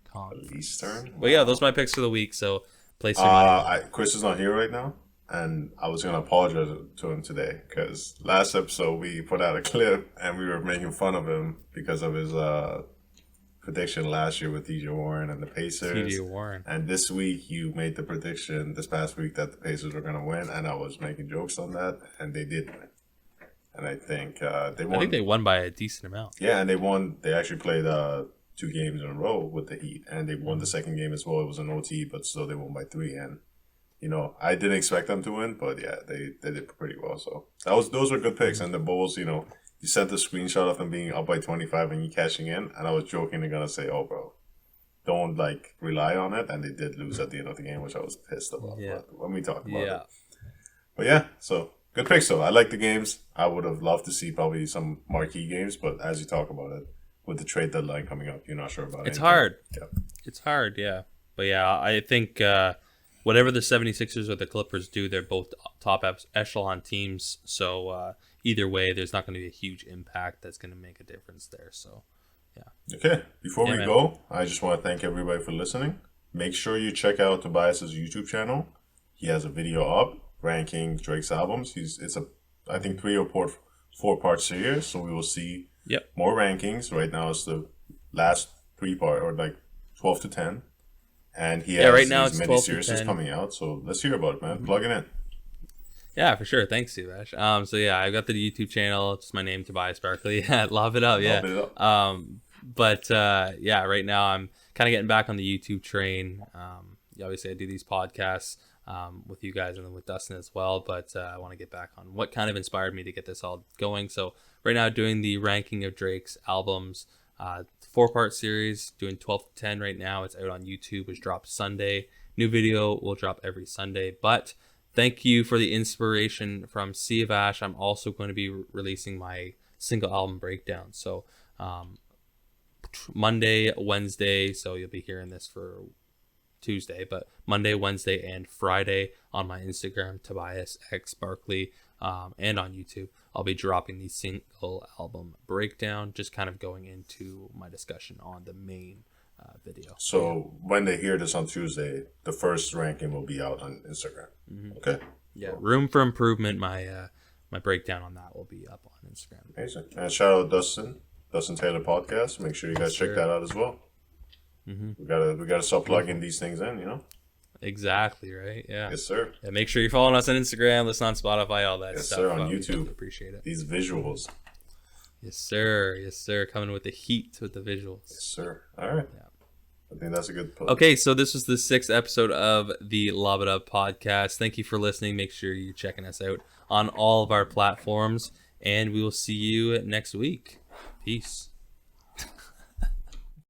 Conference. Leastern? But yeah, those are my picks for the week, so place your money. Chris is not here right now, and I was going to apologize to him today, because last episode we put out a clip, and we were making fun of him because of his prediction last year with TJ Warren and the Pacers. TJ Warren. And this week you made the prediction this past week that the Pacers were going to win, and I was making jokes on that, and they did win. And I think they won. I think they won by a decent amount. Yeah, and they won. They actually played 2 games in a row with the Heat, and they won the second game as well. It was an OT, but still they won by 3. And I didn't expect them to win, but yeah, they did pretty well. So those were good picks. And the Bulls, you sent the screenshot of them being up by 25 and you cashing in, and I was jokingly gonna say, "Oh, bro, don't rely on it." And they did lose at the end of the game, which I was pissed about. Yeah. But when we talk about it, but yeah, so good picks. So I like the games. I would have loved to see probably some marquee games, but as you talk about it, with the trade deadline coming up, you're not sure about it. It's hard. Yeah. It's hard, yeah. But yeah, I think whatever the 76ers or the Clippers do, they're both top echelon teams. So either way, there's not going to be a huge impact that's going to make a difference there. So, yeah. Okay. Before we go, I just want to thank everybody for listening. Make sure you check out Tobias's YouTube channel. He has a video up ranking Drake's albums. It's I think 3 or 4 part series. So we will see more rankings. Right now it's the last 3 part, or 12 to 10. And he has right now these it's mini-series coming out. So let's hear about it, man. Plug it in. Yeah, for sure. Thanks, Subash. So yeah, I've got the YouTube channel. It's my name, Tobias Barkley. Lob It Up, yeah. Lob It Up. But right now I'm kind of getting back on the YouTube train. Obviously I do these podcasts with you guys and then with Dustin as well, but I want to get back on what kind of inspired me to get this all going. So right now doing the ranking of Drake's albums, 4-part series, doing 12 to 10 right now. It's out on YouTube, which drops Sunday. New video will drop every Sunday, but thank you for the inspiration from Sea of Ash. I'm also going to be releasing my single album breakdown. So Monday, Wednesday, so you'll be hearing this for Tuesday, but Monday, Wednesday, and Friday on my Instagram, Tobias X Barkley, and on YouTube, I'll be dropping the single album breakdown, just kind of going into my discussion on the main video. So when they hear this on Tuesday, the first ranking will be out on Instagram. Mm-hmm. Okay. Yeah, room for improvement. My breakdown on that will be up on Instagram. Amazing. And shout out Dustin Taylor Podcast. Make sure you guys check that out as well. Mm-hmm. We gotta start plugging these things in, Exactly, right? Yeah. Yes, sir. Yeah, make sure you're following us on Instagram, listen on Spotify, all that yes, stuff. Yes, sir, on YouTube. Appreciate it. These visuals. Yes, sir. Yes, sir. Coming with the heat with the visuals. Yes, sir. All right. Yeah. I think that's a good plug. Okay, so this was the 6th episode of the Lob It Up Podcast. Thank you for listening. Make sure you're checking us out on all of our platforms, and we will see you next week. Peace.